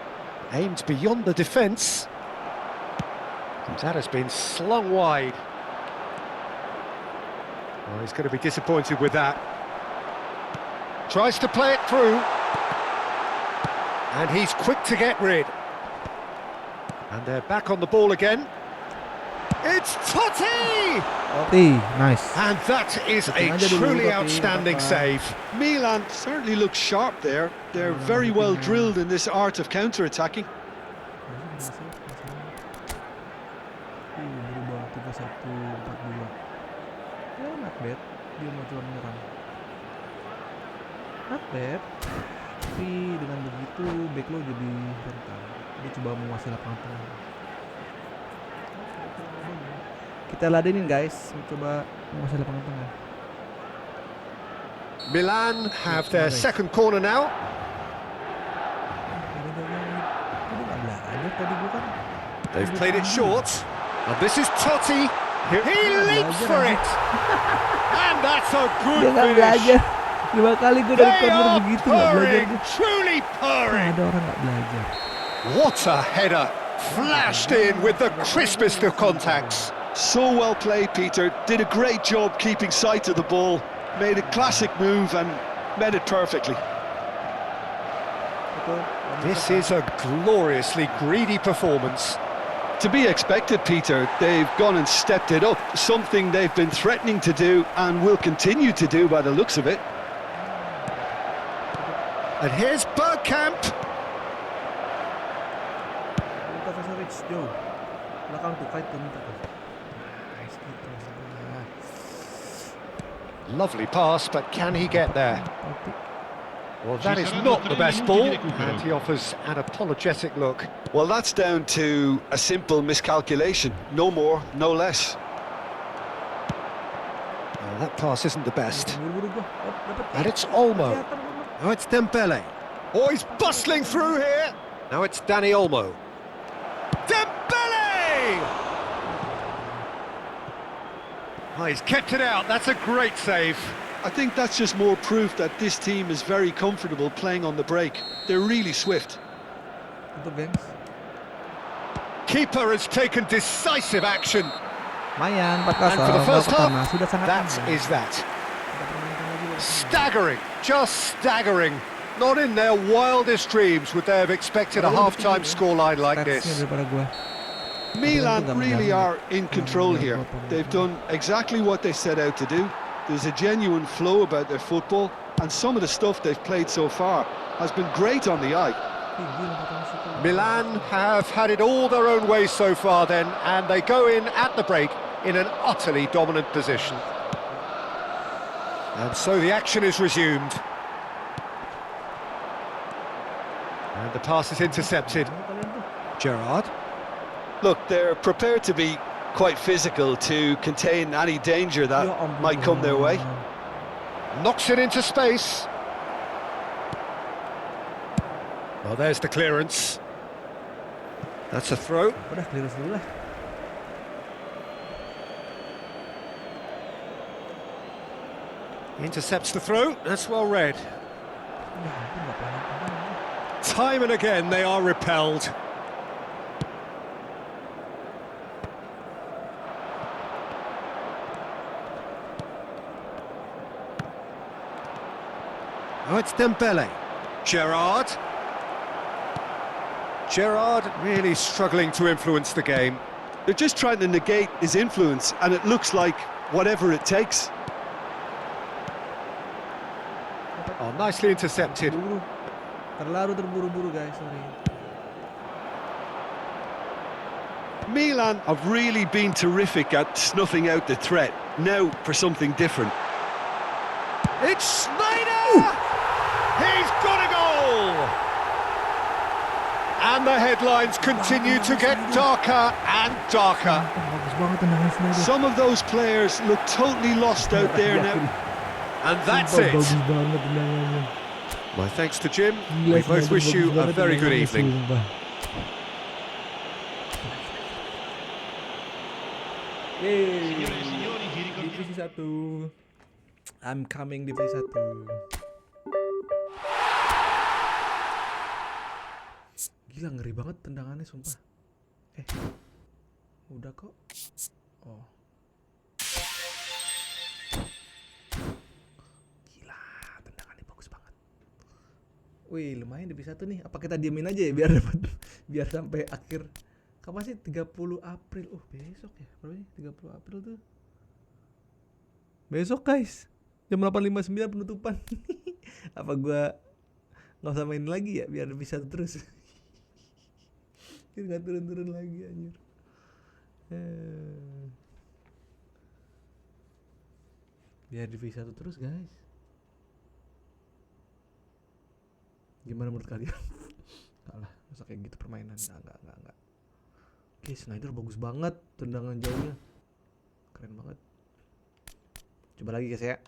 Aimed beyond the defence. That has been slung wide. Oh, he's going to be disappointed with that. Tries to play it through. And he's quick to get rid. And they're back on the ball again. It's Totti! Totti, nice. And that is a truly outstanding save. Milan certainly looks sharp there. They're very well drilled in this art of counter-attacking. Berubah 3-1-4-2. Ya, not bad. Dia maju menyerang. Not bad. Tapi dengan begitu back lo jadi rentan. Dia coba menguasai lapangan tengah. Kita ladenin guys, mencoba menguasai lapangan tengah. Milan have their second corner now. They've played it short. And this is Totti. He leaps for it. And that's a good finish. 5 kali gue dari They corner are begitu nggak belajar purring, gue. truly purring. Ada orang nggak belajar. What a header. Flashed in with the crispest of contacts. So well played, Peter. Did a great job keeping sight of the ball. Made a classic move and met it perfectly. This is a gloriously greedy performance. To be expected, Peter. They've gone and stepped it up. Something they've been threatening to do and will continue to do by the looks of it. And here's Bergkamp. Jauh. Belakang tuh, fight tuh, minta tuh. Nice gitu. Lovely pass, but can he get there? Well, that is not the best ball, and he offers an apologetic look. Well, that's down to a simple miscalculation. No more, no less. Well, that pass isn't the best. And it's Olmo. Now it's Dembele. Oh, he's bustling through here. Now it's Dani Olmo. Dembele! Oh, he's kept it out. That's a great save. I think that's just more proof that this team is very comfortable playing on the break. They're really swift. Keeper has taken decisive action. Mayan, 4-0. And for the first half, sudah sangat that is that. Staggering, just staggering. Not in their wildest dreams would they have expected a half-time scoreline like this. Milan really are in control here. They've done exactly what they set out to do. There's a genuine flow about their football, and some of the stuff they've played so far has been great on the eye. Milan have had it all their own way so far then, and they go in at the break in an utterly dominant position. And so the action is resumed. And the pass is intercepted. Gerrard. Look, they're prepared to be quite physical to contain any danger that might come their way. Knocks it into space. Well, there's the clearance. That's a throw. Udah clearance dulu lah. Intercepts the throw. That's well read. Ya ampun, nggak pelan-pelan. Time and again they are repelled. Oh, it's Dembele. Gerrard. Gerrard really struggling to influence the game. They're just trying to negate his influence, and it looks like whatever it takes. Oh, nicely intercepted. Terlalu terburu-buru guys, sorry. Milan have really been terrific at snuffing out the threat. Now for something different. It's Snyder! He's got a goal! And the headlines continue to get darker and darker. Bagus banget tendangan Snyder. Some of those players look totally lost out there now. And that's it. Bagus banget tendangannya. My thanks to Jim. Gila, We both Snyder wish you bagus a banget very good tendangannya, evening. sumpah. Yeay. Signore e signori, vi ricordiamo... Divisi 1. I'm coming divisi 1. Gila, ngeri banget tendangannya sumpah. Udah kok. Oh. Gila, tendangannya bagus banget. Wih, lumayan divisi 1 nih. Apa kita diemin aja ya biar dapat biar sampai akhir. Kapan sih? 30 April. Oh, besok ya. Berapa sih? 30 April tuh. Besok, guys. Jam 8.59 penutupan. Apa gua nggak usah main lagi ya biar bisa terus. Biar nggak turun-turun lagi anjir. Biar divisi 1 terus, guys. Gimana menurut kalian? Kalah, masa kayak gitu permainan? Enggak. Oke, Snyder bagus banget tendangan jauhnya. Keren banget. Coba lagi guys ya.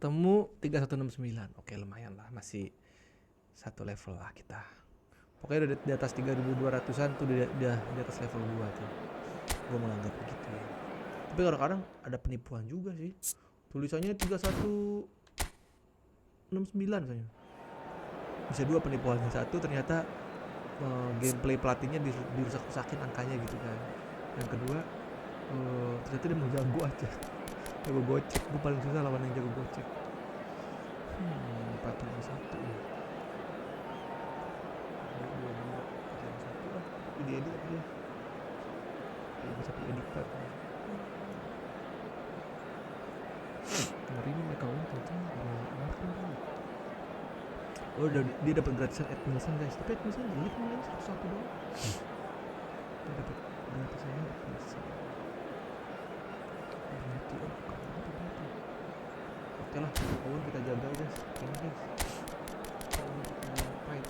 Ketemu 3169. Oke, lumayan lah, masih satu level lah kita. Pokoknya udah di atas 3200-an tuh di atas level 2 tuh. Gue menganggap begitu ya. Tapi kadang-kadang ada penipuan juga sih. Tulisannya 3169 misalnya. Bisa dua penipuannya. Satu ternyata gameplay pelatihnya dirusak-rusakin angkanya gitu kan. Yang kedua ternyata dia mau jago aja. Jago gocek, gue paling susah lawan yang jago gocek. 4-1 ya. Ini edit aja. Bisa edit pak. Hari ini mereka ternyata oh, dia dapat gratisan Ed Wilson guys. Tapi Ed Wilson jelek nih 1-1 doang. dapat gratisannya bisa. Berarti berarti. Oke lah, Owen kita jaga guys. Ini guys. Owen kita fight.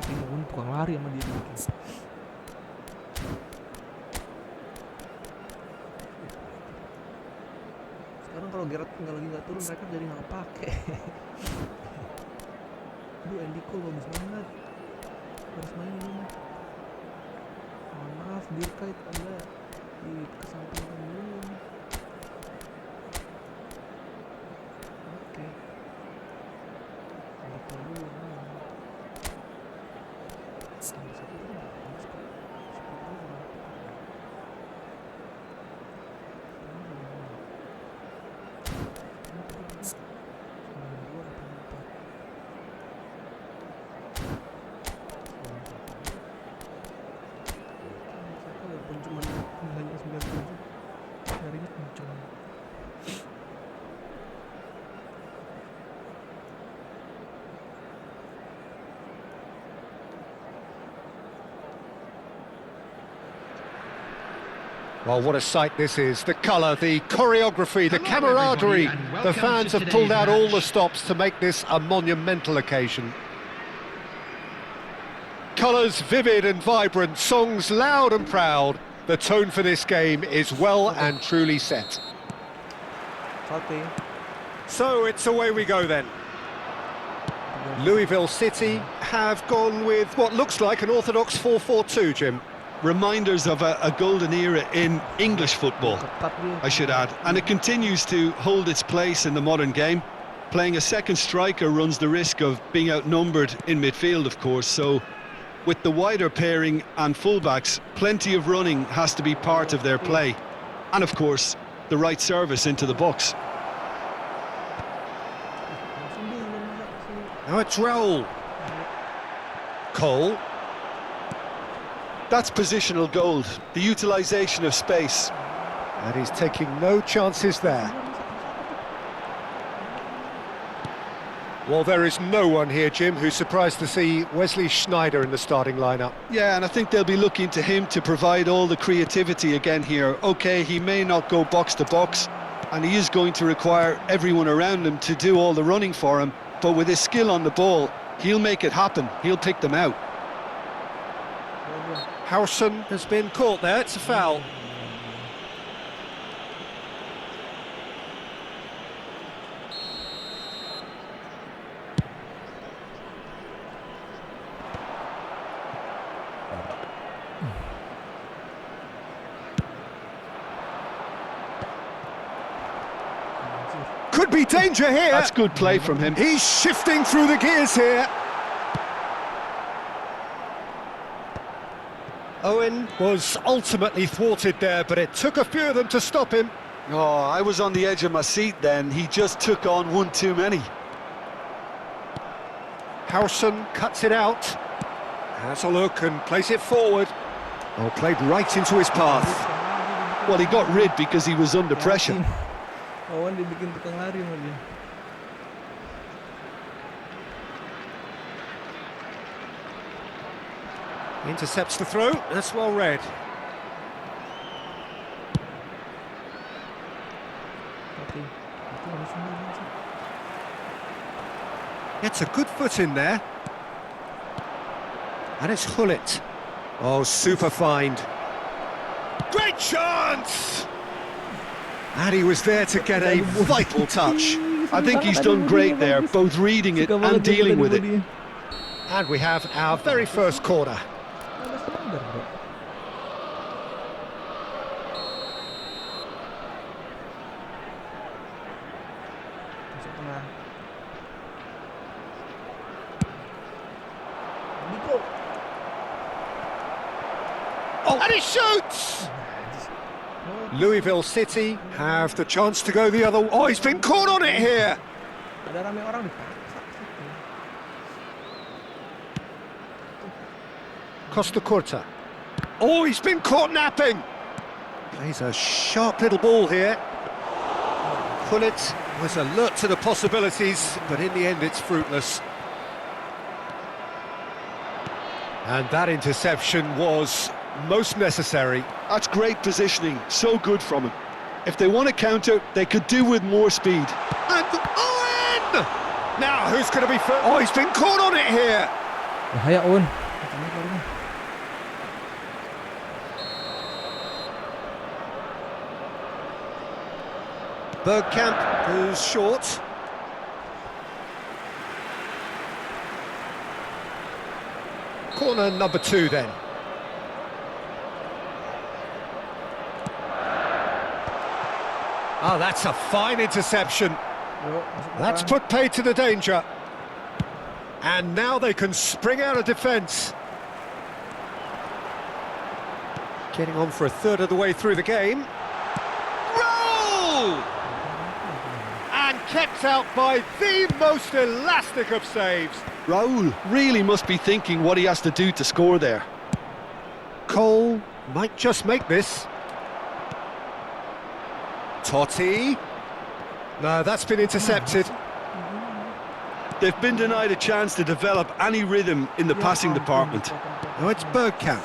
Ini Owen tukang lari sama dia mungkin. Sekarang kalau Gerrard lagi nggak turun, mereka jadi nggak kepake. Aduh, Andy Cole bagus banget. Harus main ini mah. Mohon maaf, Dirkait Anda di kesampingkan dulu. Oke. Andy Cole dulu. Sampai satu itu nggak bagus kok. Well, what a sight this is. The colour, the choreography, the camaraderie. The fans have pulled out all the stops to make this a monumental occasion. Colours vivid and vibrant, songs loud and proud. The tone for this game is well and truly set. So it's away we go then. Louisville City have gone with what looks like an orthodox 4-4-2, Jim. Reminders of a golden era in English football, I should add, and it continues to hold its place in the modern game. Playing a second striker runs the risk of being outnumbered in midfield, of course, so with the wider pairing and fullbacks, plenty of running has to be part of their play, and of course the right service into the box. Now it's Raul. Cole. That's positional gold, the utilisation of space. And he's taking no chances there. Well, there is no one here, Jim, who's surprised to see Wesley Sneijder in the starting lineup. Yeah, and I think they'll be looking to him to provide all the creativity again here. OK, he may not go box to box, and he is going to require everyone around him to do all the running for him, but with his skill on the ball, he'll make it happen, he'll pick them out. Howson has been caught there, it's a foul. Could be danger here. That's good play from him. He's shifting through the gears here. Owen was ultimately thwarted there, but it took a few of them to stop him. Oh, I was on the edge of my seat then. He just took on one too many. Howson cuts it out. Has a look and plays it forward. Oh, played right into his path. Well, he got rid because he was under pressure. Owen dibikin tukang lari sama dia. Intercepts the throw, that's well read. Gets a good foot in there. And it's Hullet. Oh, super find. Great chance! And he was there to get a vital touch. I think he's done great there, both reading it and dealing with it. And we have our very first corner. Oh, and he shoots! Louisville City have the chance to go the other way. Oh, he's been caught on it here! Ada rame orang dipaksa. Costa Curta. Oh, he's been caught napping! Plays a sharp little ball here. Hullet was alert to the possibilities, but in the end it's fruitless. And that interception was most necessary. That's great positioning, so good from him. If they want to counter, they could do with more speed. And Owen! Now, who's going to be first? Oh, he's been caught on it here. Bahaya Owen. Bergkamp goes short. Corner number 2 then. Oh, that's a fine interception. That's put paid to the danger. And now they can spring out of defence. Getting on for a third of the way through the game. Roll! And kept out by the most elastic of saves. Raul really must be thinking what he has to do to score there. Cole might just make this. Totti. No, that's been intercepted. They've been denied a chance to develop any rhythm in the passing department. Now it's Bergkamp.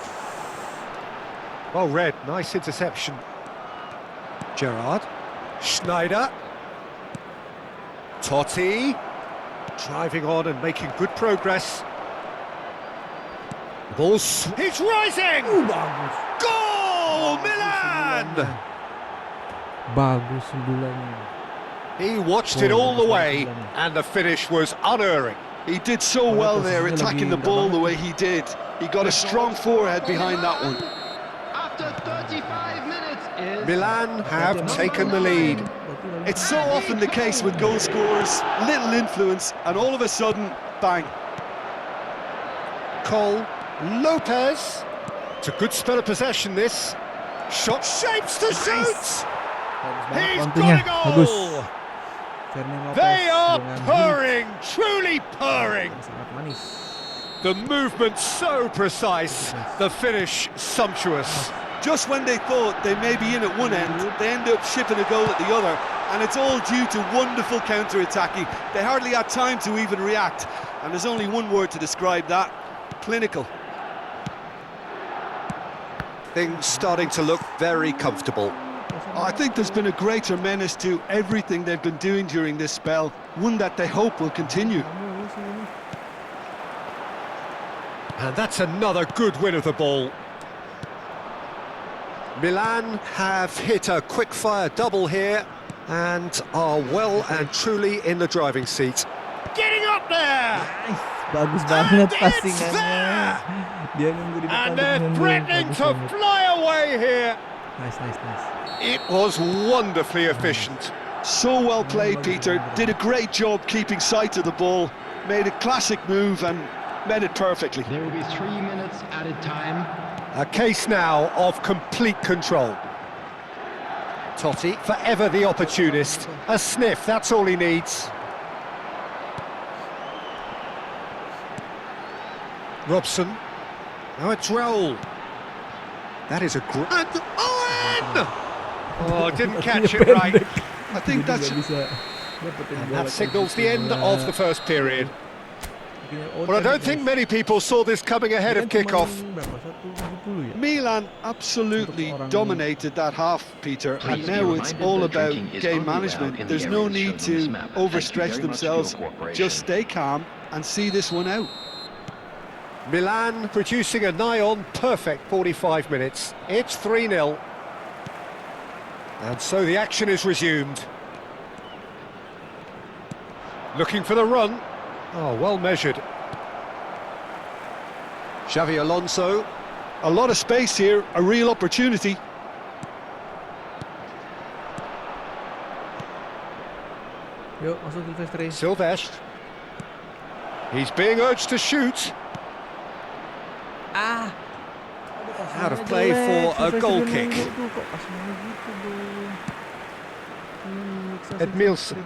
Well read, nice interception. Gerrard. Schneider. Totti. Driving on and making good progress. Ball's... He's rising! Goal! Milan! Bagus sundulannya. He watched it all the way, and the finish was unerring. He did so well there, attacking the ball the way he did. He got a strong forehead behind that one. After 35 minutes is Milan have taken the lead. It's so often the case with goal scorers, little influence, and all of a sudden, bang. Cole, Lopez. It's a good spell of possession, this. Shot shapes to shoot! He's got a goal! They are purring, truly purring. The movement so precise, the finish sumptuous. Just when they thought they may be in at one end, they end up shipping a goal at the other, and it's all due to wonderful counter-attacking. They hardly had time to even react, and there's only one word to describe that: clinical. Things starting to look very comfortable. I think there's been a greater menace to everything they've been doing during this spell, one that they hope will continue. And that's another good win of the ball. Milan have hit a quick-fire double here and are well and truly in the driving seat. Getting up there! Bagus banget And passingannya. it's there! Dia nunggu di depan And untuk they're nendang. threatening Bagus to banget. fly away here. Nice. It was wonderfully efficient. So well played, Peter. Did a great job keeping sight of the ball, made a classic move and met it perfectly. there will be 3 minutes added time. A case now of complete control. Totti, forever the opportunist. A sniff, that's all he needs. Robson. Now it's Raul. That is a great... And Owen! Oh, didn't catch it right. I think that's... And that signals the end of the first period. Well, I don't think many people saw this coming ahead of kickoff. Milan absolutely dominated that half, Peter, and now it's all about game management. There's no need to overstretch themselves. Just stay calm and see this one out. Milan producing a nigh-on perfect 45 minutes. It's 3-0. And so the action is resumed. Looking for the run. Oh, well measured. Xavi Alonso. A lot of space here, a real opportunity. Yuk, masuk Silvestri. Silvestre. He's being urged to shoot. Out of play for a goal kick. Edmilson.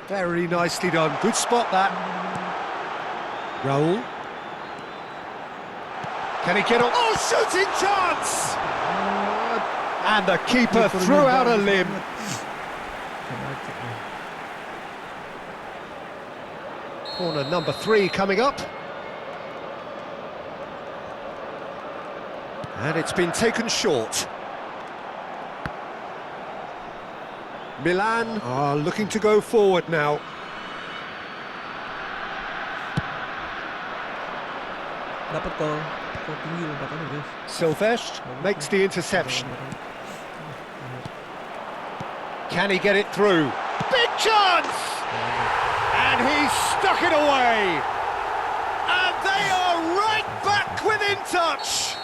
Very nicely done. Good spot, that. Raul. Can he get on? Oh, shooting chance! And the keeper threw out a limb. Corner number 3 coming up. And it's been taken short. Milan are looking to go forward now. Dapat gol tinggi lompatannya guys. Silvestre makes the interception. Can he get it through? Big chance! And he's stuck it away. And they are right back within touch.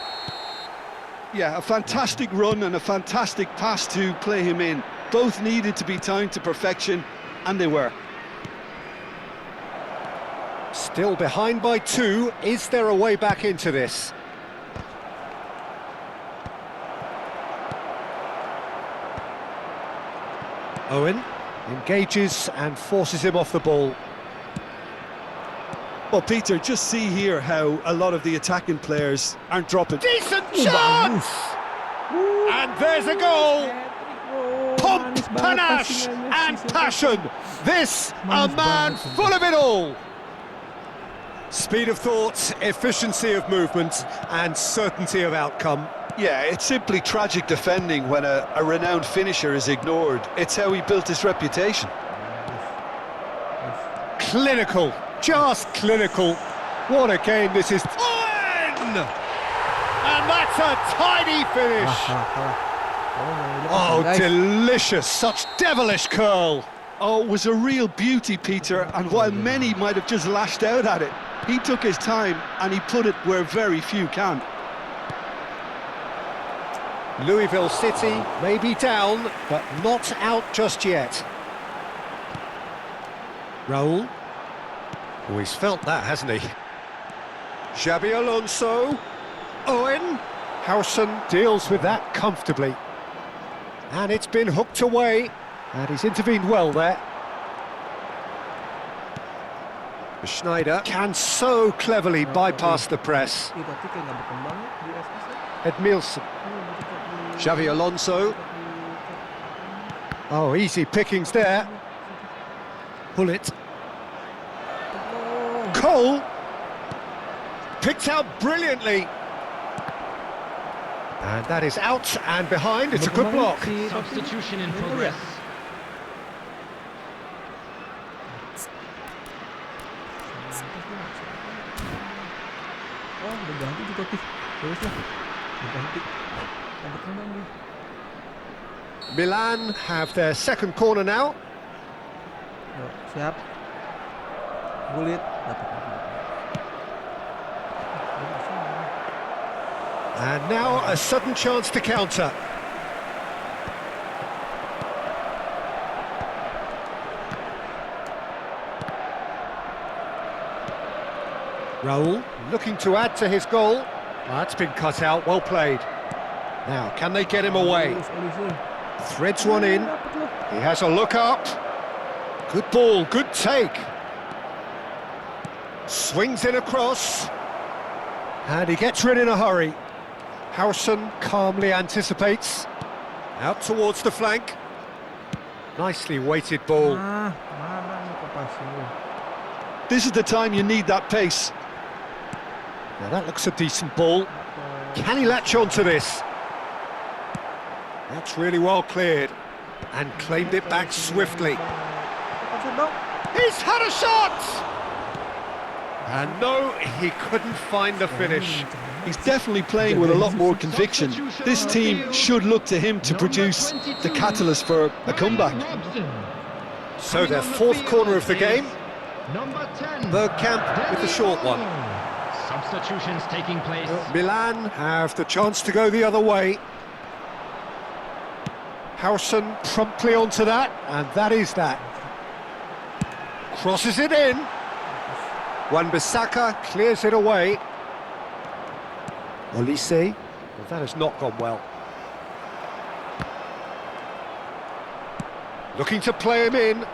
Yeah, a fantastic run and a fantastic pass to play him in. Both needed to be timed to perfection, and they were. Still behind by 2. Is there a way back into this? Owen engages and forces him off the ball. Well, Peter, just see here how a lot of the attacking players aren't dropping. Decent chance! And there's a goal! Pomp, panache and passion! This, a man full of it all! Speed of thought, efficiency of movement and certainty of outcome. Yeah, it's simply tragic defending when a renowned finisher is ignored. It's how he built his reputation. Clinical, just clinical. What a game this is. Owen! And that's a tidy finish. Oh, delicious, such devilish curl. Oh, it was a real beauty, Peter, and while many might have just lashed out at it, he took his time and he put it where very few can. Louisville City may be down, but not out just yet. Raul. Oh, he's felt that, hasn't he? Xabi Alonso. Owen. Howson deals with that comfortably. And it's been hooked away. And he's intervened well there. Schneider can so cleverly bypass the press. Edmilson. Xavi Alonso. Oh, easy pickings there. Pull it. Cole. Picked out brilliantly. And that is out and behind. It's a good block. Substitution in progress. Oh, udah ganti tuh Totti. Terus lah. Udah ganti. Milan have their second corner now. Yo, siap. Bulit dapat. And now a sudden chance to counter. Raul looking to add to his goal. That's been cut out, well played. Now, can they get him away? Threads one in. He has a look up. Good ball, good take. Swings in across. And he gets rid in a hurry. Howson calmly anticipates. Out towards the flank. Nicely weighted ball. This is the time you need that pace. Now that looks a decent ball. Can he latch onto this? That's really well cleared. And claimed it back swiftly. He's had a shot! And no, he couldn't find the finish. He's definitely playing with a lot more conviction. This team should look to him to produce the catalyst for a comeback. So their fourth corner of the game. Number 10. Bergkamp with the short one. Substitutions taking place. Milan have the chance to go the other way. Howson promptly onto that, and that is that. Crosses it in. Wan-Bissaka clears it away. Olise, well, that has not gone well. Looking to play him in.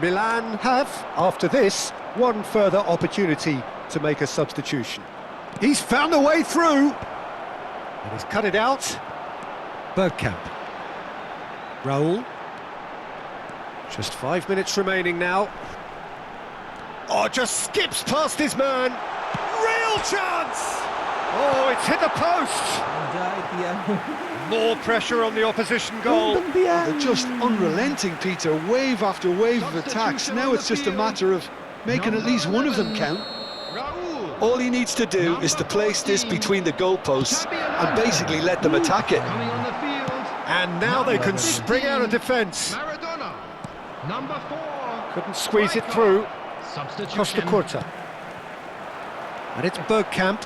Milan have, after this, one further opportunity to make a substitution. He's found a way through. And he's cut it out. Bergkamp. Raul. Just 5 minutes remaining now. Oh, just skips past his man. Real chance! Oh, it's hit the post! Anjay, Tiang. More pressure on the opposition goal. Untung, Tiang. They're just unrelenting, Peter. Wave after wave of attacks. Now it's just a matter of making at least one of them count. Raul. All he needs to do is to place this between the goalposts and basically let them attack it. Coming on the field. And now they can spring out of defence. Maradona. Number 4. Couldn't squeeze it through. Substitution. Costa Curta. And it's Bergkamp.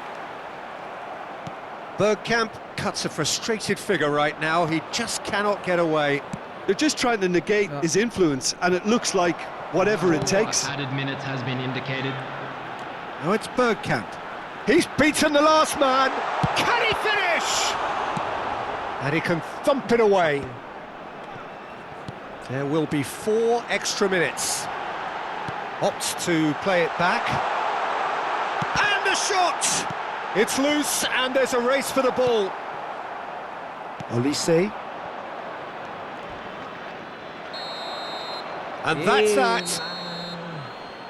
Bergkamp cuts a frustrated figure right now. He just cannot get away. They're just trying to negate his influence, and it looks like whatever it takes. Added minutes has been indicated. Now it's Bergkamp. He's beaten the last man. Can he finish? And he can thump it away. There will be 4 extra minutes. Opts to play it back. And a shot! It's loose and there's a race for the ball. Olise. And that's that.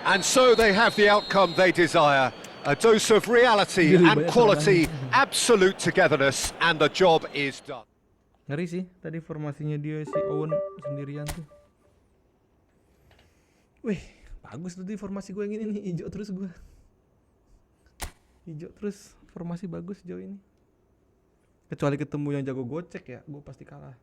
And so they have the outcome they desire. A dose of reality and quality, absolute togetherness, and the job is done. Ngeri sih, tadi formasinya dia si Owen sendirian tuh. Wih, bagus tadi formasi gue yang ini nih, hijau terus gue. Hijau terus, formasi bagus sejauh ini. Kecuali ketemu yang jago gocek ya, gue pasti kalah.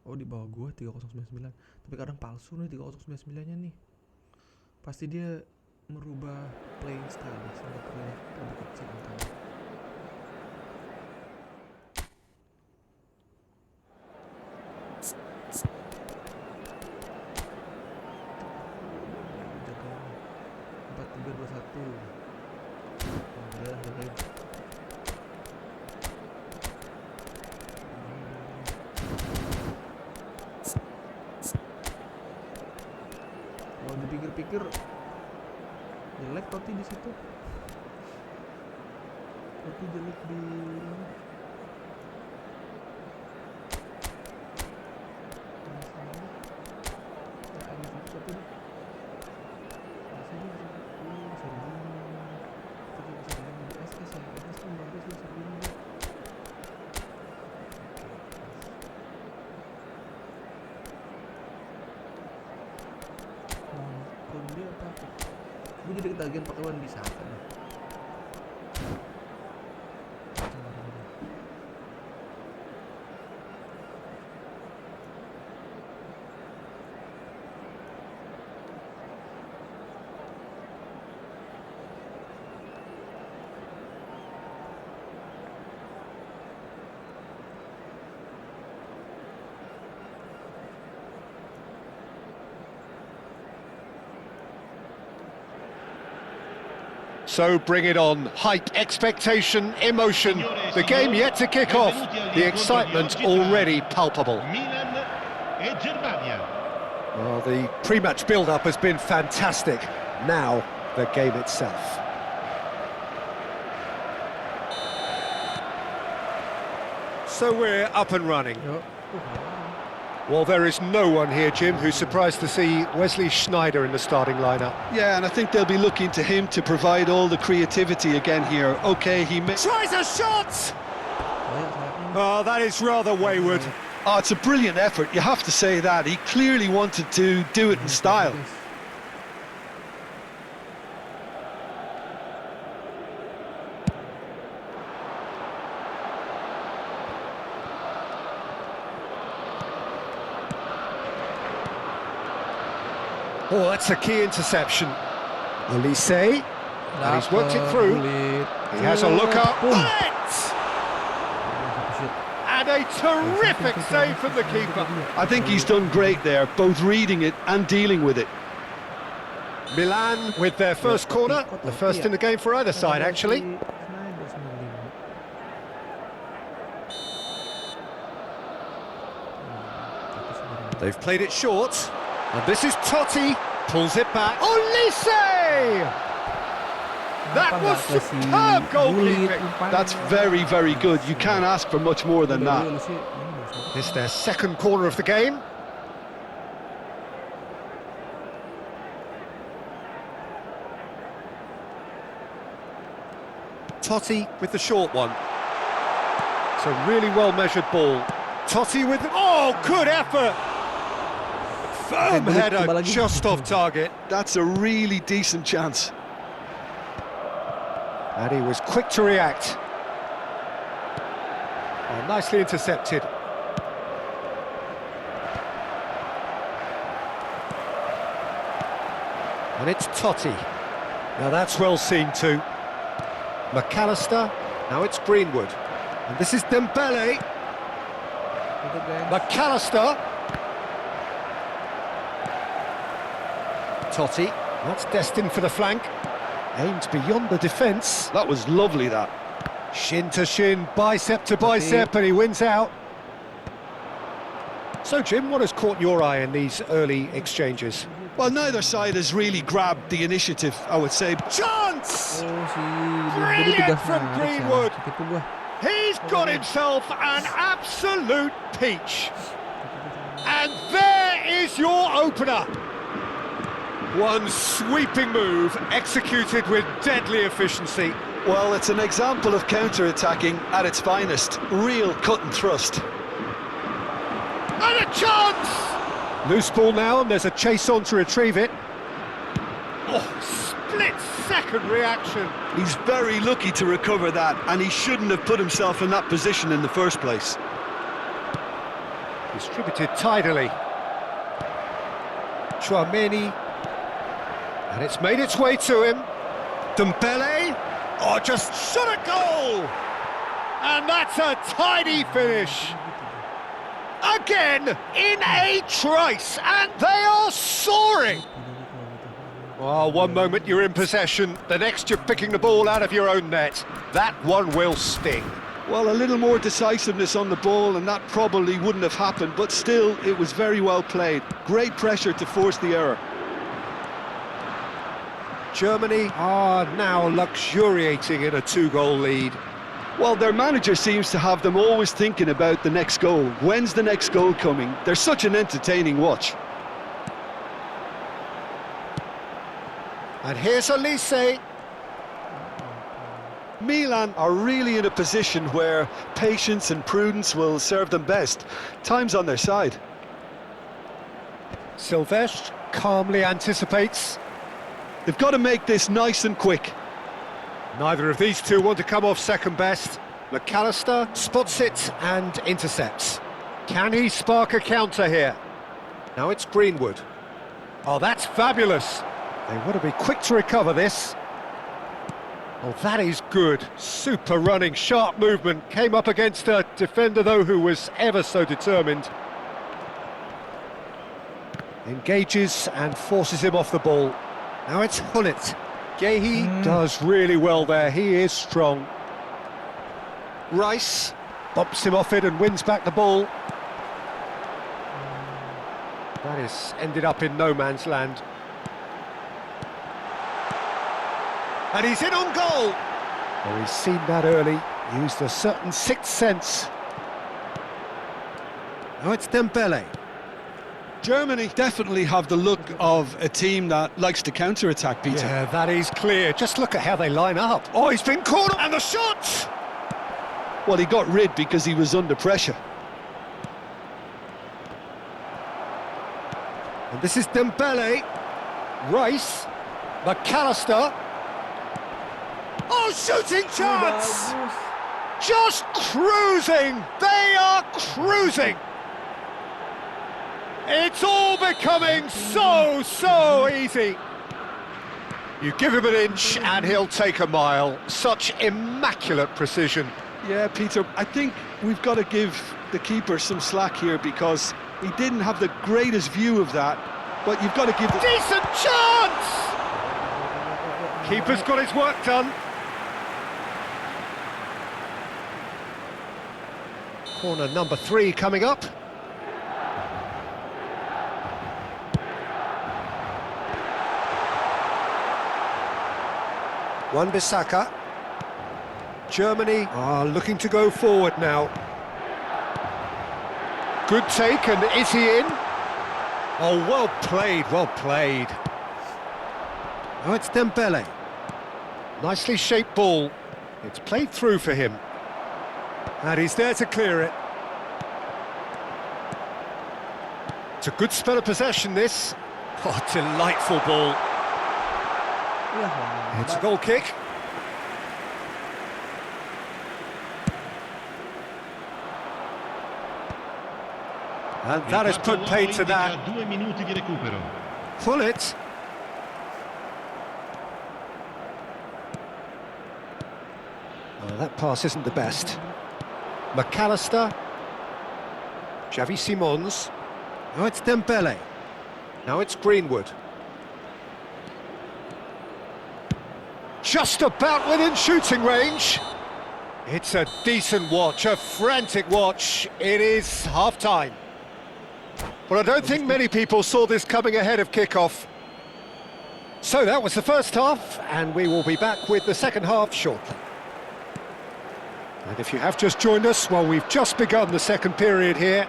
Oh di bawah gua 3099. Tapi kadang palsu nih 3099-nya nih. Pasti dia merubah playing style sehingga terlihat lebih kecil angkanya. Jaga 4-3-2-1. Jagain. Kalau dipikir-pikir jelek Totti di situ. Totti jelek di gue jadi ketagihan pakai Wan bisa kan. So bring it on. Hype, expectation, emotion. The game yet to kick off. The excitement already palpable. Milan e Germania. Well, the pre-match build-up has been fantastic. Now, the game itself. So we're up and running. Well, there is no one here, Jim, who's surprised to see Wesley Sneijder in the starting lineup. Yeah, and I think they'll be looking to him to provide all the creativity again here. Okay, he tries a shot! Oh, that is rather wayward. Oh, it's a brilliant effort, you have to say that. He clearly wanted to do it in style. Oh, that's a key interception. Olise, and he's worked it through. He has a look up. Bullet! And a terrific save from the keeper. I think he's done great there, both reading it and dealing with it. Milan with their first corner, the first in the game for either side, actually. They've played it short, and this is Totti, pulls it back. Olise! That Kenapa was nggak ke si superb Gullit goalkeeping. umpannya? That's very, very good. You can't ask for much more than Udah that. dulu sih, ini bagus banget. It's their second corner of the game. Totti with the short one. It's a really well-measured ball. Totti with... Oh, good effort! Firm Gullit header, coba lagi. just off target. That's a really decent chance. And he was quick to react. Oh, nicely intercepted. And it's Totti. Now that's well seen too. McAllister. Now it's Greenwood. And this is Dembele. Tutup, guys. McAllister. Totti. That's destined for the flank. Aimed beyond the defence. That was lovely, that. Shin to shin, bicep to bicep, and he wins out. So, Jim, what has caught your eye in these early exchanges? Well, neither side has really grabbed the initiative, I would say. Chance! Oh, si Brilliant Gullit udah from narik, Greenwood. salah. Ketipu gua. He's got himself an absolute peach. And there is your opener. One sweeping move, executed with deadly efficiency. Well, it's an example of counter-attacking at its finest. Real cut and thrust. And a chance! Loose ball now, and there's a chase on to retrieve it. Oh, split-second reaction. He's very lucky to recover that, and he shouldn't have put himself in that position in the first place. Distributed tidily. Chouameni. And it's made its way to him. Dembele. Oh, just shot a goal! And that's a tidy finish. Again, in a trice, and they are soaring. Oh, one moment you're in possession, the next you're picking the ball out of your own net. That one will sting. Well, a little more decisiveness on the ball, and that probably wouldn't have happened, but still, it was very well played. Great pressure to force the error. Germany are now luxuriating in a 2-goal lead. Well, their manager seems to have them always thinking about the next goal. When's the next goal coming? They're such an entertaining watch. And here's Olise. Milan are really in a position where patience and prudence will serve them best. Time's on their side. Silvestre calmly anticipates. They've got to make this nice and quick. Neither of these two want to come off second best. McAllister spots it and intercepts. Can he spark a counter here? Now it's Greenwood. Oh, that's fabulous. They want to be quick to recover this. Oh, that is good. Super running, sharp movement. Came up against a defender, though, who was ever so determined. Engages and forces him off the ball. Now it's Hullet. Gehi does really well there. He is strong. Rice bumps him off it and wins back the ball. That is ended up in no man's land. And he's in on goal. Oh, he's seen that early. Used a certain sixth sense. Now it's Dembele. Germany definitely have the look of a team that likes to counter-attack, Peter. Yeah, that is clear. Just look at how they line up. Oh, he's been caught, and the shot! Well, he got rid because he was under pressure. And this is Dembele. Rice. McAllister. Oh, shooting chance! Just cruising! They are cruising! It's all becoming so easy. You give him an inch and he'll take a mile. Such immaculate precision. Yeah, Peter, I think we've got to give the keeper some slack here because he didn't have the greatest view of that, but you've got to give the... Decent chance! Keeper's got his work done. Corner number 3 coming up. Wan-Bissaka. Germany are looking to go forward now. Good take, and is he in? Oh, well played, well played. Now it's Dembele. Nicely shaped ball. It's played through for him. And he's there to clear it. It's a good spell of possession, this. Oh, delightful ball. It's a goal kick. And that has put paid to that. 2 minuti di recupero. Pull it. Oh, that pass isn't the best. McAllister. Xavi Simons. Now it's Dembele. Now it's Greenwood. Just about within shooting range. It's a decent watch, a frantic watch. It is half-time. But I don't think many people saw this coming ahead of kick-off. So that was the first half, and we will be back with the second half shortly. And if you have just joined us, well, we've just begun the second period here.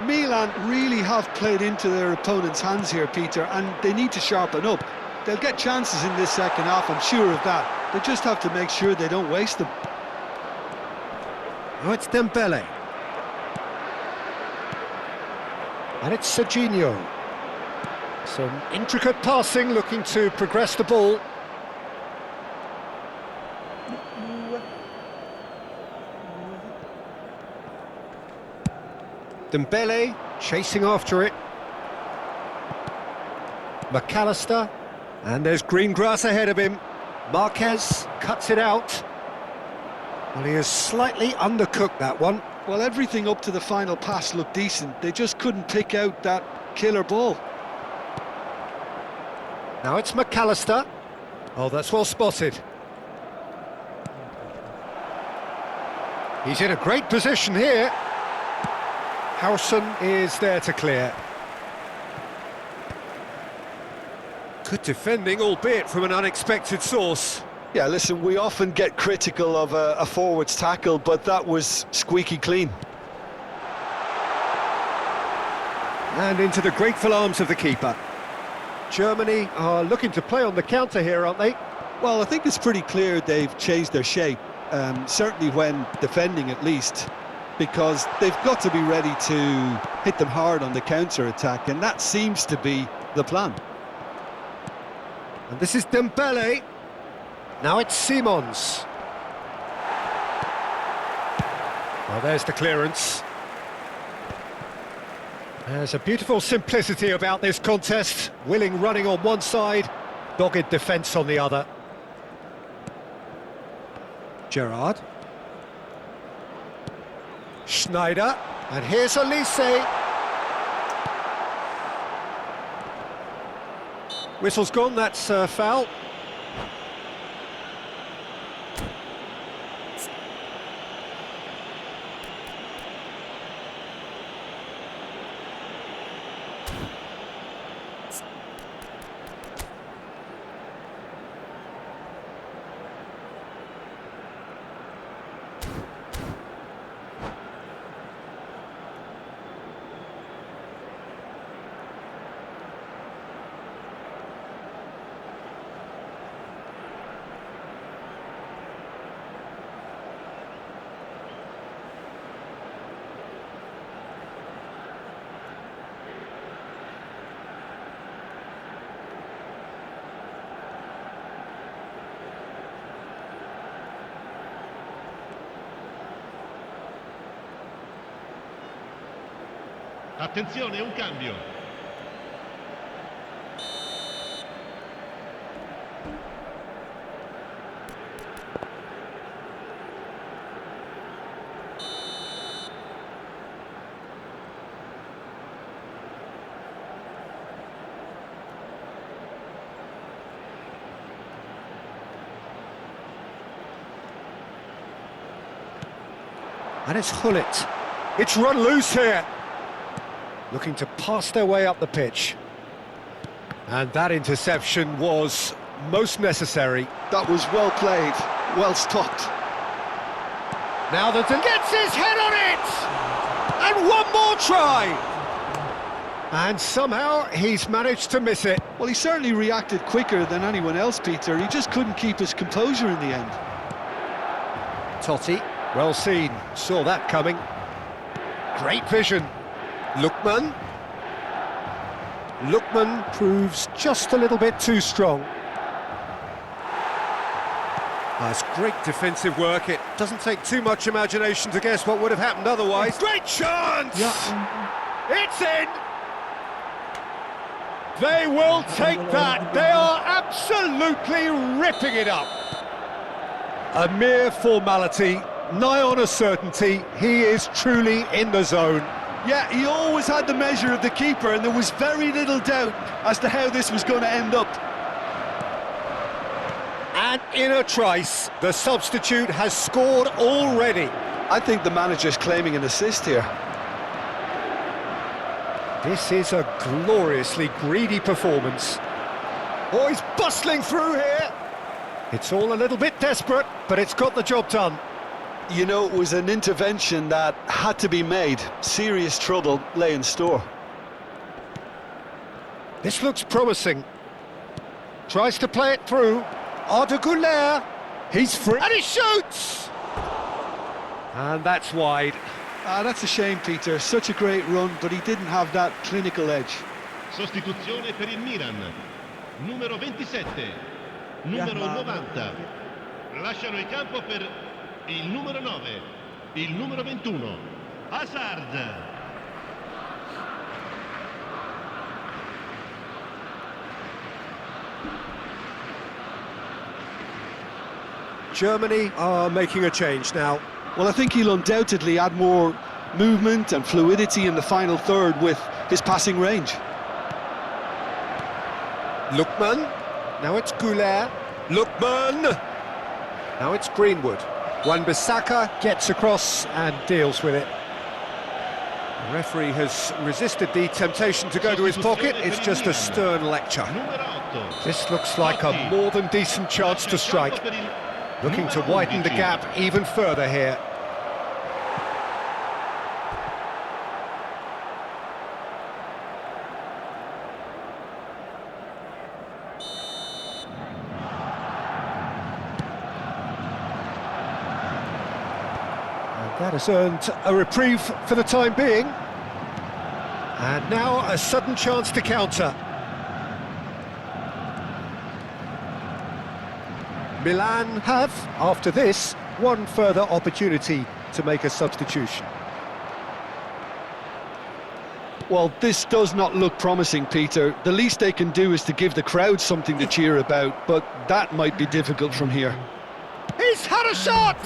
Milan really have played into their opponent's hands here, Peter, and they need to sharpen up. They'll get chances in this second half, I'm sure of that. They just have to make sure they don't waste them. Now it's Dembele. And it's Serginho. Some intricate passing, looking to progress the ball. Dembele chasing after it. McAllister. And there's green grass ahead of him. Marquez cuts it out. Well, he has slightly undercooked that one. Well, everything up to the final pass looked decent. They just couldn't pick out that killer ball. Now it's McAllister. Oh, that's well spotted. He's in a great position here. Howson is there to clear. Good defending, albeit from an unexpected source. Yeah, listen, we often get critical of a forward's tackle, but that was squeaky clean. And into the grateful arms of the keeper. Germany are looking to play on the counter here, aren't they? Well, I think it's pretty clear they've changed their shape, certainly when defending at least, because they've got to be ready to hit them hard on the counter-attack, and that seems to be the plan. And this is Dembele. Now it's Simons. Well, there's the clearance. There's a beautiful simplicity about this contest. Willing running on one side, dogged defence on the other. Gerrard. Schneider. And here's Elise. Whistle's gone, that's foul. Attenzione, un cambio. And it's Hullet. It's run loose here. Looking to pass their way up the pitch. And that interception was most necessary. That was well played, well stopped. Now that gets his head on it! And one more try! And somehow he's managed to miss it. Well, he certainly reacted quicker than anyone else, Peter. He just couldn't keep his composure in the end. Totti, well seen, saw that coming. Great vision. Lookman. Lookman proves just a little bit too strong. That's great defensive work. It doesn't take too much imagination to guess what would have happened otherwise. Great chance! It's in! They will take that. They are absolutely ripping it up. A mere formality, nigh on a certainty. He is truly in the zone. Yeah, he always had the measure of the keeper, and there was very little doubt as to how this was going to end up. And in a trice, the substitute has scored already. I think the manager's claiming an assist here. This is a gloriously greedy performance. Oh, he's bustling through here. It's all a little bit desperate, but it's got the job done. You know, it was an intervention that had to be made. Serious trouble lay in store. This looks promising. Tries to play it through. Arda Güler. He's free. And he shoots! And that's wide. That's a shame, Peter. Such a great run, but he didn't have that clinical edge. Sostituzione per il Milan. Numero 27. Numero 90. Lasciano il campo per il numero 9. Il numero 21. Hazard. Germany are making a change now. Well, I think he'll undoubtedly add more movement and fluidity in the final third with his passing range. Lookman. Now it's Güler. Lookman. Now it's Greenwood. Wan-Bissaka gets across and deals with it. The referee has resisted the temptation to go to his pocket. It's just a stern lecture. This looks like a more than decent chance to strike. Looking to widen the gap even further here. And that has earned a reprieve for the time being. And now a sudden chance to counter. Milan have, after this, one further opportunity to make a substitution. Well, this does not look promising, Peter. The least they can do is to give the crowd something to cheer about, but that might be difficult from here. He's had a shot!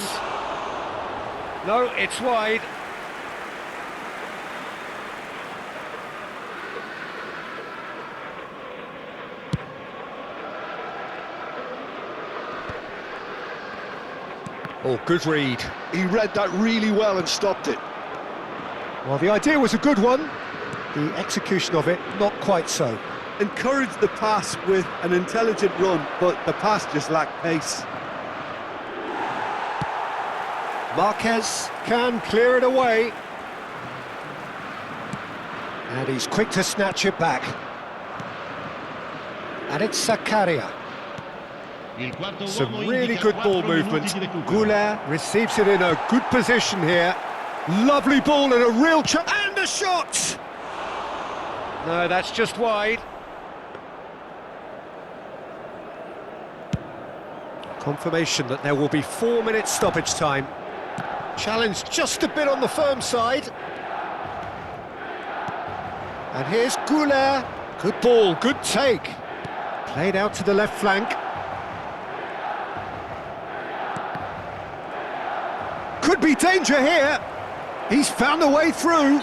No, it's wide. Oh, good read. He read that really well and stopped it. Well, the idea was a good one. The execution of it, not quite so. Encouraged the pass with an intelligent run, but the pass just lacked pace. Marquez can clear it away. And he's quick to snatch it back. And it's Zakaria. Some really good ball movement. Güler receives it in a good position here. Lovely ball and a real chance. And a shot! No, that's just wide. Confirmation that there will be 4 minutes stoppage time. Challenge just a bit on the firm side. And here's Güler. Good ball, good take. Played out to the left flank. Could be danger here. He's found a way through.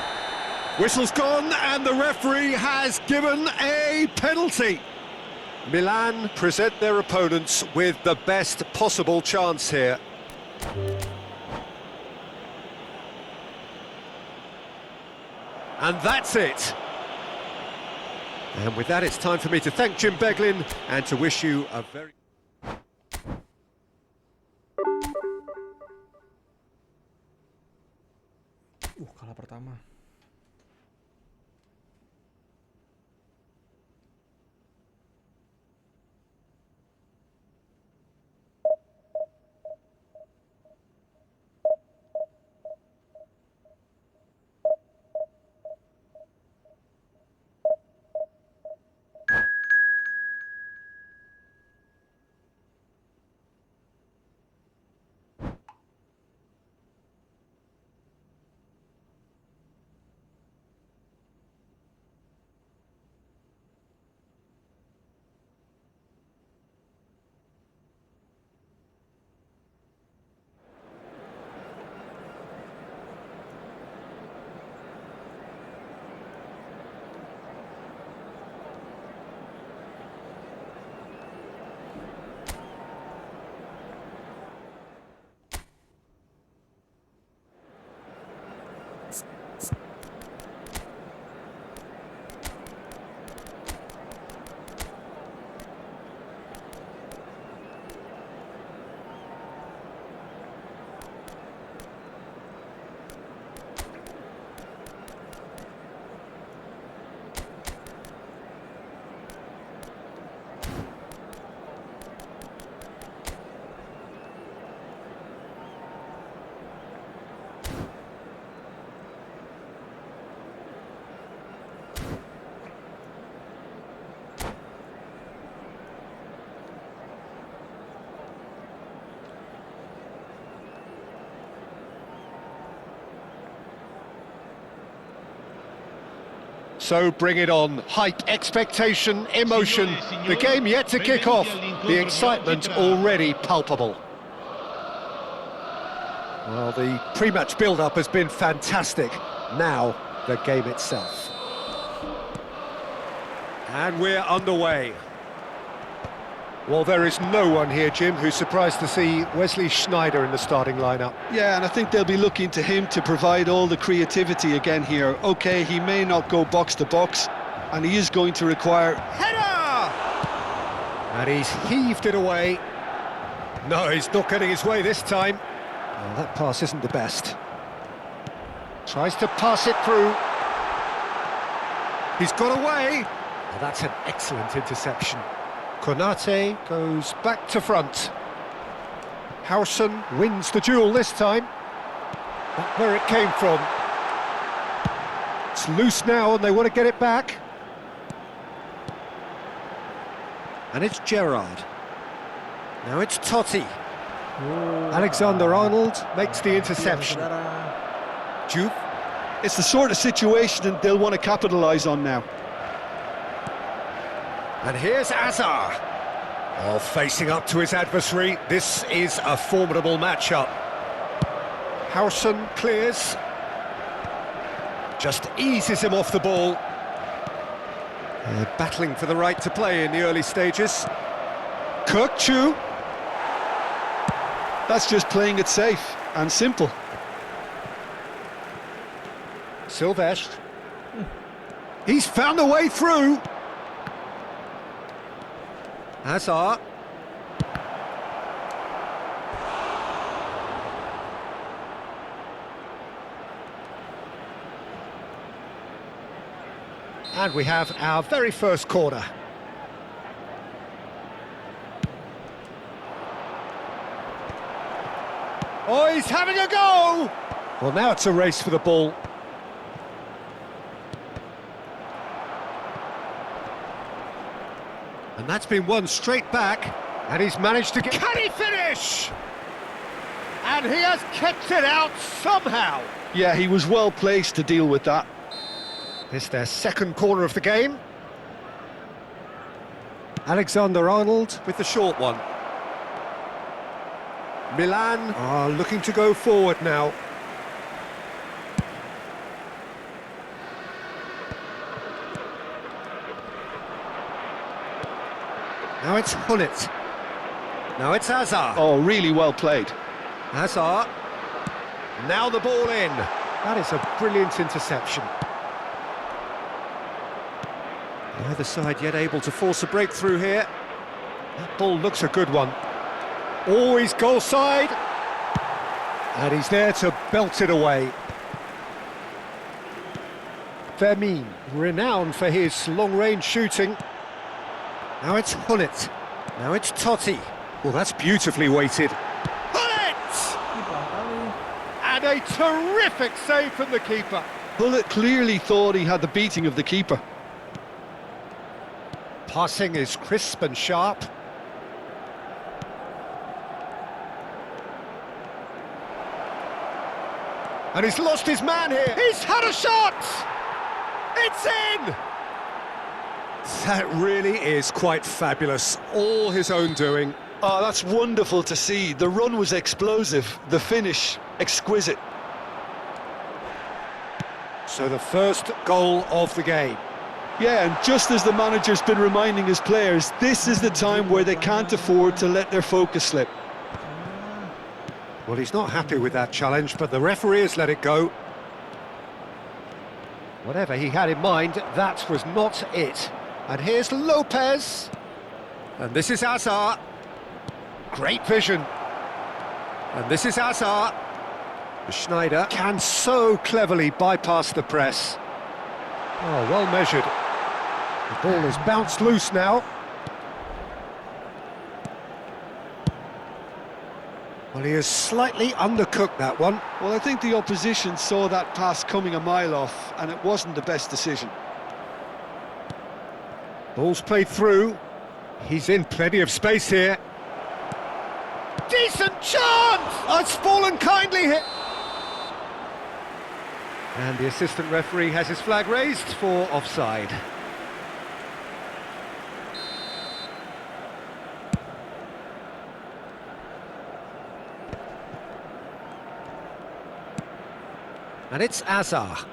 Whistle's gone and the referee has given a penalty. Milan present their opponents with the best possible chance here. And that's it. And with that, it's time for me to thank Jim Beglin and to wish you a very... Kalah pertama. So bring it on. Hype, expectation, emotion. The game yet to kick off. The excitement already palpable. Well, the pre-match build-up has been fantastic. Now, the game itself. And we're underway. Well, there is no one here, Jim, who's surprised to see Wesley Sneijder in the starting lineup. Yeah, and I think they'll be looking to him to provide all the creativity again here. OK, he may not go box to box, and he is going to require... Header! And he's heaved it away. No, he's not getting his way this time. Well, that pass isn't the best. Tries to pass it through. He's got away. Oh, that's an excellent interception. Konate goes back to front. Howson wins the duel this time. Not where it came from. It's loose now and they want to get it back. And it's Gerrard. Now it's Totti. Alexander-Arnold makes the interception. Juve. It's the sort of situation that they'll want to capitalise on now. And here's Azar. Oh, facing up to his adversary. This is a formidable matchup. Howson clears. Just eases him off the ball. Battling for the right to play in the early stages. Kirkchu. That's just playing it safe and simple. Silvestre. He's found a way through. Hazard. And we have our very first corner. Oh, he's having a go! Well, now it's a race for the ball. And that's been won straight back, and he's managed to get... Can he finish? And he has kept it out somehow. Yeah, he was well placed to deal with that. It's their second corner of the game. Alexander-Arnold with the short one. Milan are looking to go forward now. Now it's Hullet. Now it's Hazard. Oh, really well played. Hazard. Now the ball in. That is a brilliant interception. Neither side yet able to force a breakthrough here. That ball looks a good one. Always goal side. And he's there to belt it away. Vermin, renowned for his long-range shooting. Now it's Hullet. Now it's Totti. Well, that's beautifully weighted. Hullet! And a terrific save from the keeper. Bullet clearly thought he had the beating of the keeper. Passing is crisp and sharp. And he's lost his man here. He's had a shot! It's in! That really is quite fabulous. All his own doing. Oh, that's wonderful to see. The run was explosive, the finish exquisite. So the first goal of the game. Yeah, and just as the manager's been reminding his players, this is the time where they can't afford to let their focus slip. Well, he's not happy with that challenge, but the referee has let it go. Whatever he had in mind, that was not it. And here's Lopez. And this is Hazard. Great vision. And this is Hazard. Schneider can so cleverly bypass the press. Oh, well measured. The ball has bounced loose now. Well, he has slightly undercooked that one. Well, I think the opposition saw that pass coming a mile off, and it wasn't the best decision. Ball's played through. He's in plenty of space here. Decent chance! Oh, it's fallen kindly here. And the assistant referee has his flag raised for offside. And it's Hazard.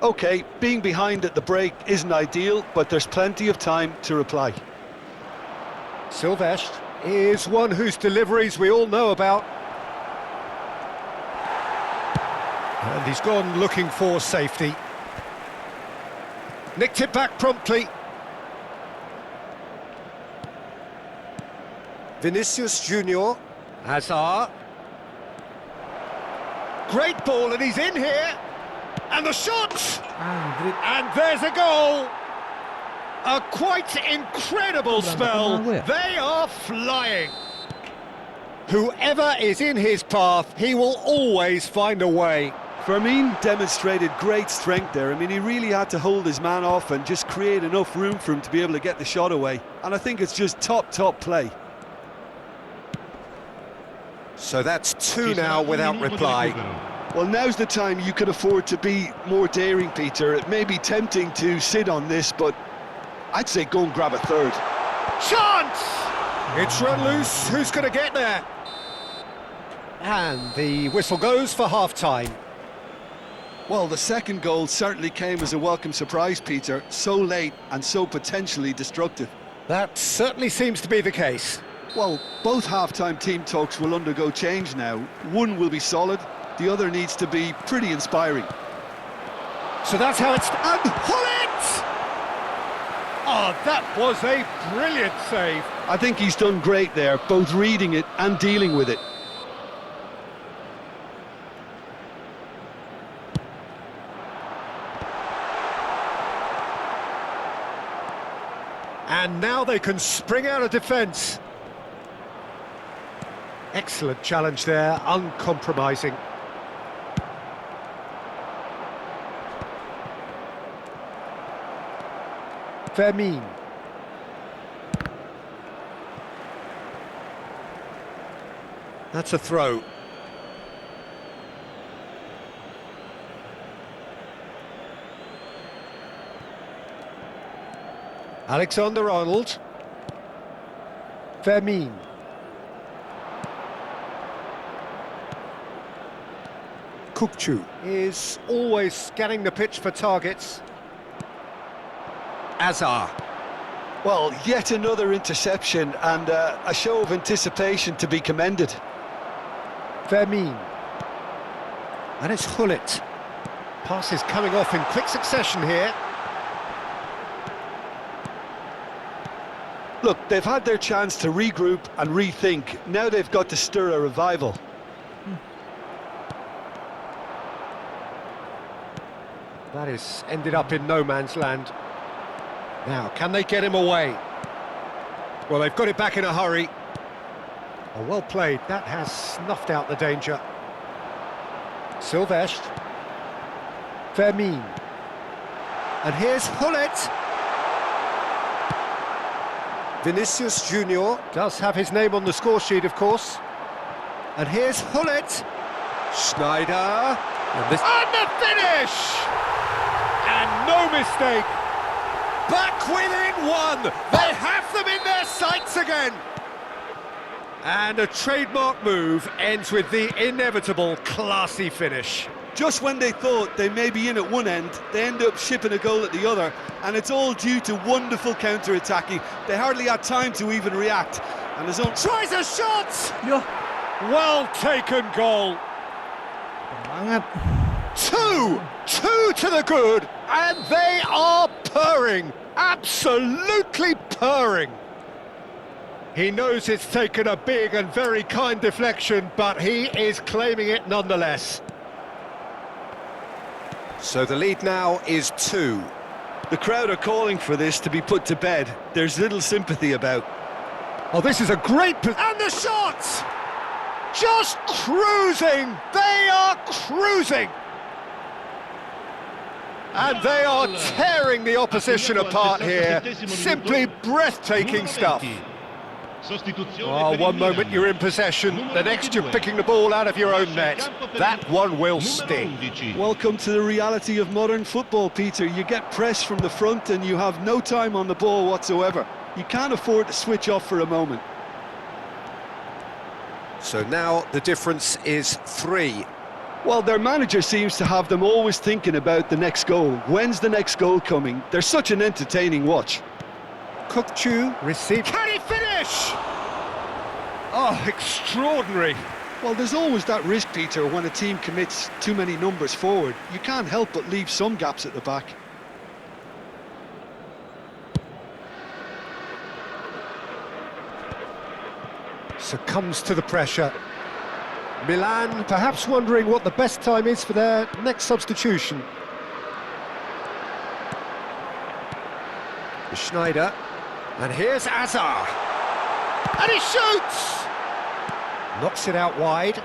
OK, being behind at the break isn't ideal, but there's plenty of time to reply. Silvestre is one whose deliveries we all know about. And he's gone looking for safety. Nicked it back promptly. Vinicius Junior. Hazard. Great ball, and he's in here. And the shot! And there's a goal! A quite incredible spell. They are flying. Whoever is in his path, he will always find a way. Fermin demonstrated great strength there. I mean, he really had to hold his man off and just create enough room for him to be able to get the shot away. And I think it's just top play. So that's two now without reply. Well, now's the time you could afford to be more daring, Peter. It may be tempting to sit on this, but I'd say go and grab a third. Chance! It's run loose. Who's going to get there? And the whistle goes for half-time. Well, the second goal certainly came as a welcome surprise, Peter. So late and so potentially destructive. That certainly seems to be the case. Well, both half-time team talks will undergo change now. One will be solid, the other needs to be pretty inspiring. So that's how it's... And Hullet! Oh, that was a brilliant save. I think he's done great there, both reading it and dealing with it. And now they can spring out of defence. Excellent challenge there, uncompromising. Vermin. That's a throw. Alexander-Arnold. Vermin. Kukçu is always scanning the pitch for targets. Hazard. Well, yet another interception and a show of anticipation to be commended. Vermin. And it's Hullet. Passes coming off in quick succession here. Look, they've had their chance to regroup and rethink. Now they've got to stir a revival. That is ended up in no man's land. Now, can they get him away? Well, they've got it back in a hurry. Oh, well played. That has snuffed out the danger. Silvestre. Fermin. And here's Hullet. Vinicius Junior does have his name on the score sheet, of course. And here's Hullet. Schneider. And the finish! And no mistake. Back within one. They have them in their sights again. And a trademark move ends with the inevitable classy finish. Just when they thought they may be in at one end, they end up shipping a goal at the other, and it's all due to wonderful counter-attacking. They hardly had time to even react, and his own Tries a shot! Yo, Well taken goal. banget. Two to the good, and they are purring, absolutely purring. He knows it's taken a big and very kind deflection, but he is claiming it nonetheless. So the lead now is 2. The crowd are calling for this to be put to bed. There's little sympathy about. Oh, this is a great... And the shot! Just cruising! They are cruising! And they are tearing the opposition apart here. Simply breathtaking stuff. Oh, one moment you're in possession, the next you're picking the ball out of your own net. That one will sting. Welcome to the reality of modern football, Peter. You get pressed from the front and you have no time on the ball whatsoever. You can't afford to switch off for a moment. So now the difference is 3. Well, their manager seems to have them always thinking about the next goal. When's the next goal coming? They're such an entertaining watch. Kukçu received. Can he finish? Oh, extraordinary. Well, there's always that risk, Peter, when a team commits too many numbers forward. You can't help but leave some gaps at the back. Succumbs to the pressure. Milan perhaps wondering what the best time is for their next substitution. Schneider. And here's Azar. And he shoots! Knocks it out wide.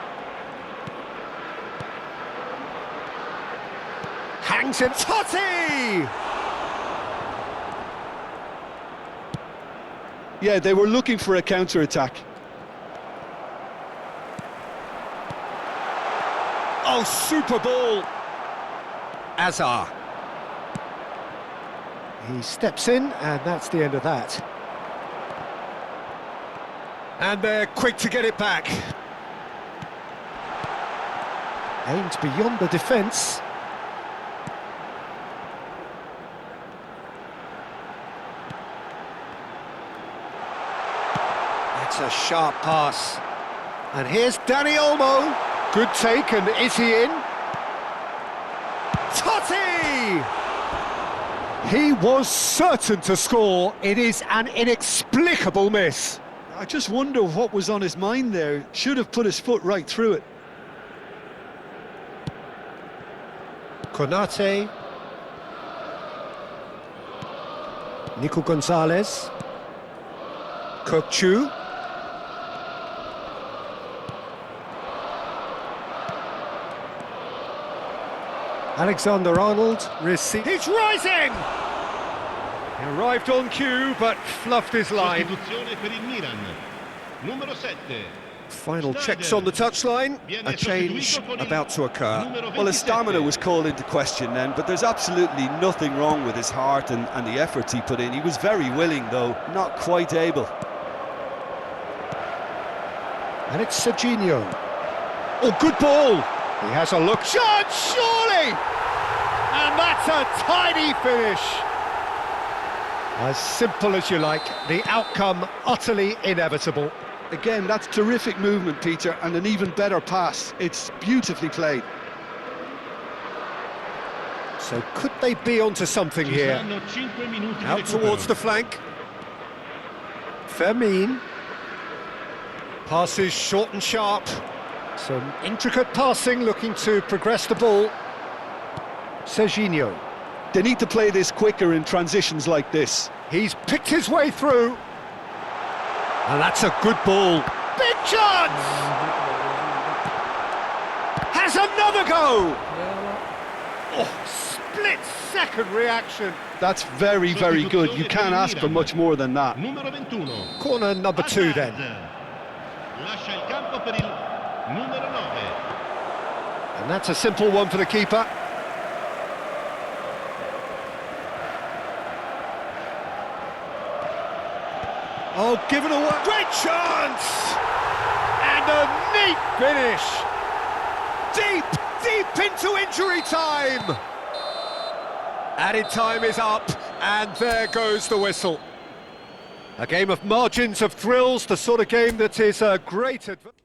Hangs it. Totti! Yeah, they were looking for a counter-attack. Oh, super ball! Azar. He steps in, and that's the end of that. And they're quick to get it back. Aimed beyond the defence. That's a sharp pass. And here's Dani Olmo. Good take, and is he in? Totti! He was certain to score. It is an inexplicable miss. I just wonder what was on his mind there. Should have put his foot right through it. Konate. Nico Gonzalez. Kukçu. Alexander-Arnold receives. He's rising! He arrived on cue, but fluffed his line. Sostituzione per il Milan. Numero 7. Final checks on the touchline. A change about to occur. Well, his stamina was called into question then, but there's absolutely nothing wrong with his heart and the efforts he put in. He was very willing, though, not quite able. And it's Serginho. Oh, good ball! He has a look. Shot, surely! And that's a tidy finish. As simple as you like, the outcome utterly inevitable. Again, that's terrific movement, Peter, and an even better pass. It's beautifully played. So could they be onto something here? Out towards the flank. Fermin. Passes short and sharp. Some intricate passing, looking to progress the ball. Serginho. They need to play this quicker in transitions like this. He's picked his way through. And that's a good ball. Big chance! Has another go! Oh, split-second reaction. That's very, very good. You can't ask for much more than that. Numero 21. Corner number 2 then. Lascia il campo per il numero 9. And that's a simple one for the keeper. Oh, given away. Great chance! And a neat finish. Deep into injury time. Added time is up, and there goes the whistle. A game of margins of thrills, the sort of game that is a great advantage.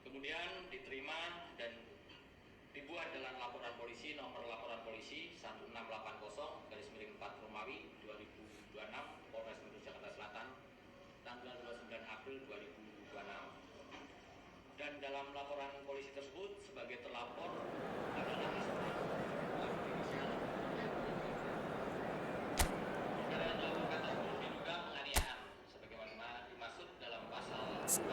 Kemudian diterima dan dibuat dalam laporan polisi nomor laporan polisi 1680/4 Romawi 2026 Polres Metro Jakarta Selatan tanggal 29 April 2026. Dan dalam laporan polisi tersebut sebagai terlapor adalah inisial perkara yang dilaporkan tersebut diduga penganiayaan sebagaimana dimaksud dalam pasal 6.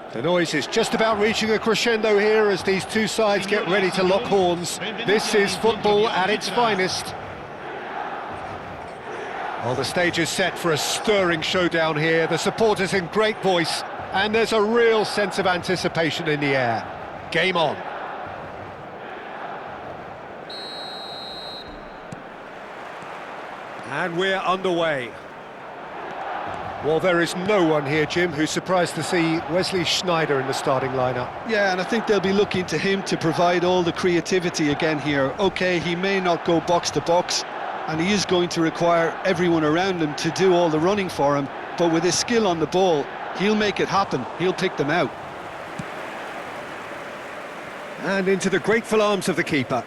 The noise is just about reaching a crescendo here as these two sides get ready to lock horns. This is football at its finest. Well, the stage is set for a stirring showdown here. The supporters in great voice, and there's a real sense of anticipation in the air. Game on. And we're underway. Well, there is no one here, Jim, who's surprised to see Wesley Sneijder in the starting lineup. Yeah, and I think they'll be looking to him to provide all the creativity again here. OK, he may not go box to box, and he is going to require everyone around him to do all the running for him, but with his skill on the ball, he'll make it happen. He'll pick them out. And into the grateful arms of the keeper.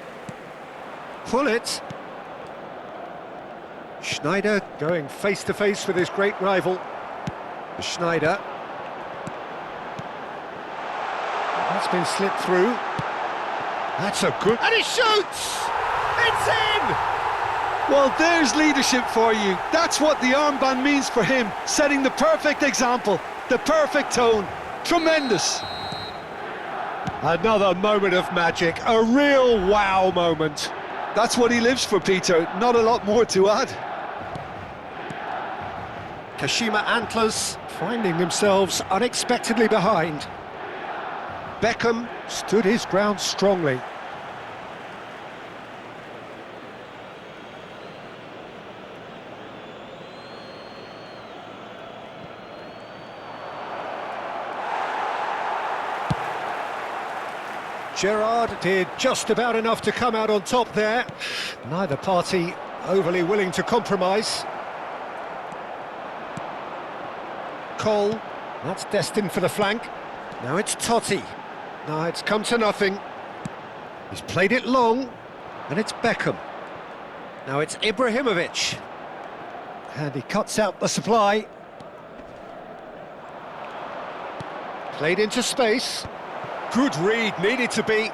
Pull it. Sneijder going face-to-face with his great rival. Sneijder. That's been slipped through. That's a good... And he shoots! It's in! Well, there's leadership for you. That's what the armband means for him, setting the perfect example. the perfect tone. Tremendous. Another moment of magic, a real wow moment. That's what he lives for, Peter. Not a lot more to add. Kashima Antlers finding themselves unexpectedly behind. Beckham stood his ground strongly. Gerrard did just about enough to come out on top there. Neither party overly willing to compromise. Cole, that's destined for the flank. Now it's Totti. No, it's come to nothing. He's played it long, and it's Beckham. Now it's Ibrahimovic. And he cuts out the supply. Played into space. Good read, needed to be.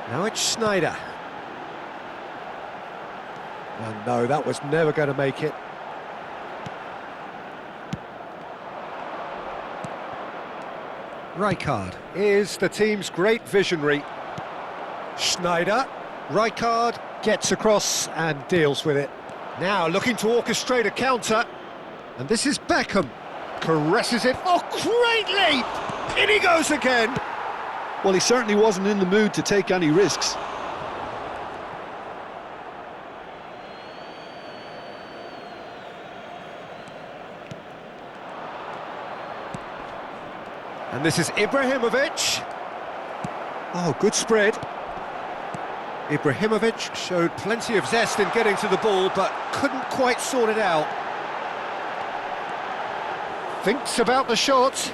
Now it's Schneider. And no, that was never going to make it. Rijkaard is the team's great visionary. Schneider, Rijkaard gets across and deals with it. Now looking to orchestrate a counter. And this is Beckham. Caresses it. Oh, great leap! In he goes again. Well, he certainly wasn't in the mood to take any risks. And this is Ibrahimovic. Oh, good spread. Ibrahimovic showed plenty of zest in getting to the ball, but couldn't quite sort it out. Thinks about the shot.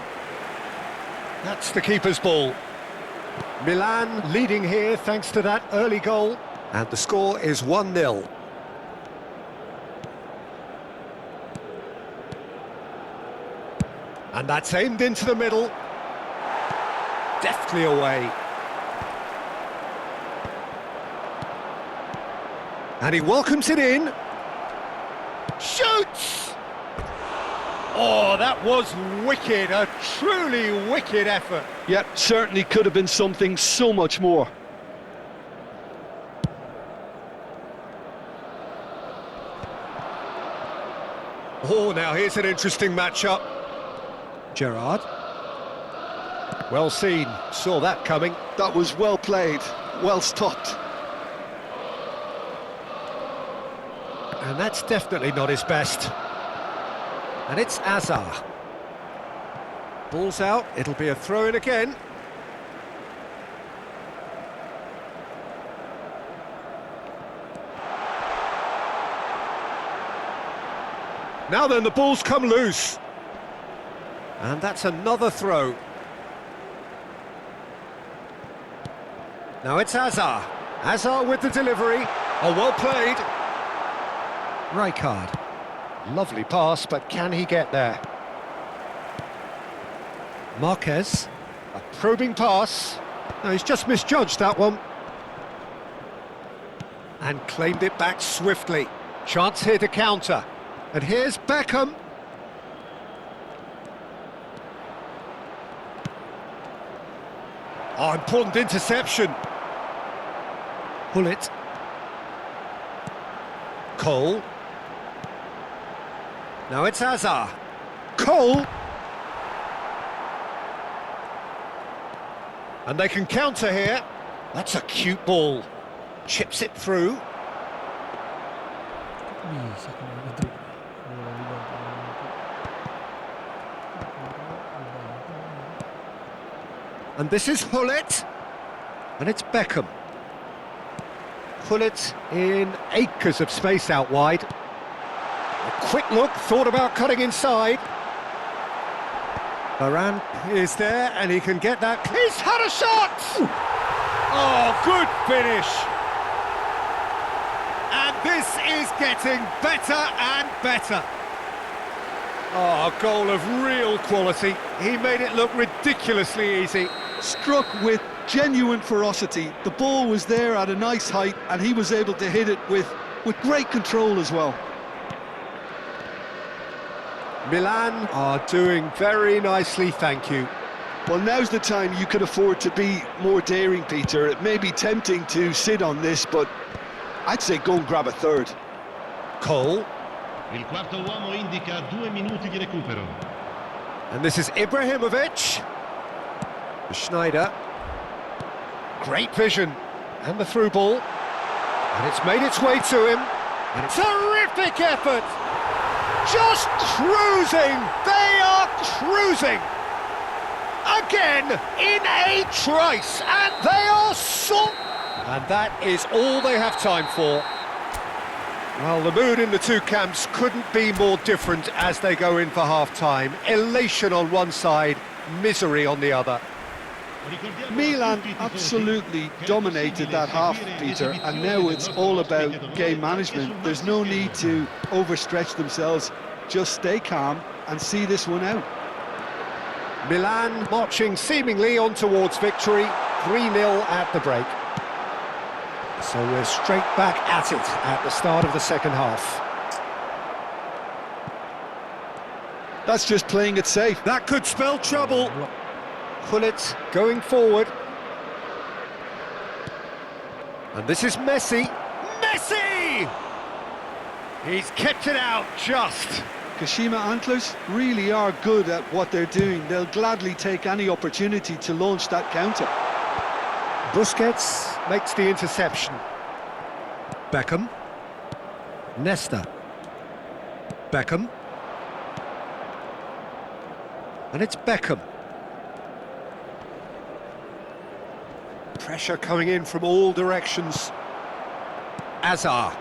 That's the keeper's ball. Milan leading here thanks to that early goal. And the score is 1-0. And that's aimed into the middle. Deftly away. And he welcomes it in. Shoots! Oh, that was wicked, a truly wicked effort. Yeah, certainly could have been something so much more. Oh, now here's an interesting matchup. Gerrard. Well seen, saw that coming. That was well played, well stopped. And that's definitely not his best. And it's Azar. Ball's out, it'll be a throw-in again. Now then, the ball's come loose. And that's another throw. Now it's Azar. Azar with the delivery. Oh, well played. Rijkaard. Lovely pass, but can he get there? Marquez. A probing pass. No, he's just misjudged that one. And claimed it back swiftly. Chance here to counter. And here's Beckham. Oh, important interception. Hullet. Cole. Now it's Azar. Cole. And they can counter here. That's a cute ball. Chips it through. Bisa kena gitu. And this is Hullet. And it's Beckham. Hullet in acres of space out wide. A quick look, thought about cutting inside. Varane is there, and he can get that. He's had a shot! Oh, good finish! And this is getting better and better. Oh, a goal of real quality. He made it look ridiculously easy. Struck with genuine ferocity. The ball was there at a nice height, and he was able to hit it with great control as well. Milan are doing very nicely, thank you. Well, now's the time you can afford to be more daring, Peter. It may be tempting to sit on this, but I'd say go and grab a third. Cole. Il quarto uomo indica 2 minuti di recupero. And this is Ibrahimovic. Schneider. Great vision. And the through ball. And it's made its way to him. And it's terrific effort. Just cruising. They are cruising. Again in a trice. And they are so... And that is all they have time for. Well, the mood in the two camps couldn't be more different as they go in for half-time. Elation on one side, misery on the other. Milan absolutely dominated that half, Peter, and now it's all about game management. There's no need to overstretch themselves. Just stay calm and see this one out. Milan marching seemingly on towards victory, 3-0 at the break. So we're straight back at it at the start of the second half. That's just playing it safe. That could spell trouble. Gullit going forward. And this is Messi. Messi! He's kept it out just. Kashima Antlers really are good at what they're doing. They'll gladly take any opportunity to launch that counter. Busquets makes the interception. Beckham. Nesta. Beckham. And it's Beckham. Pressure coming in from all directions. Azar.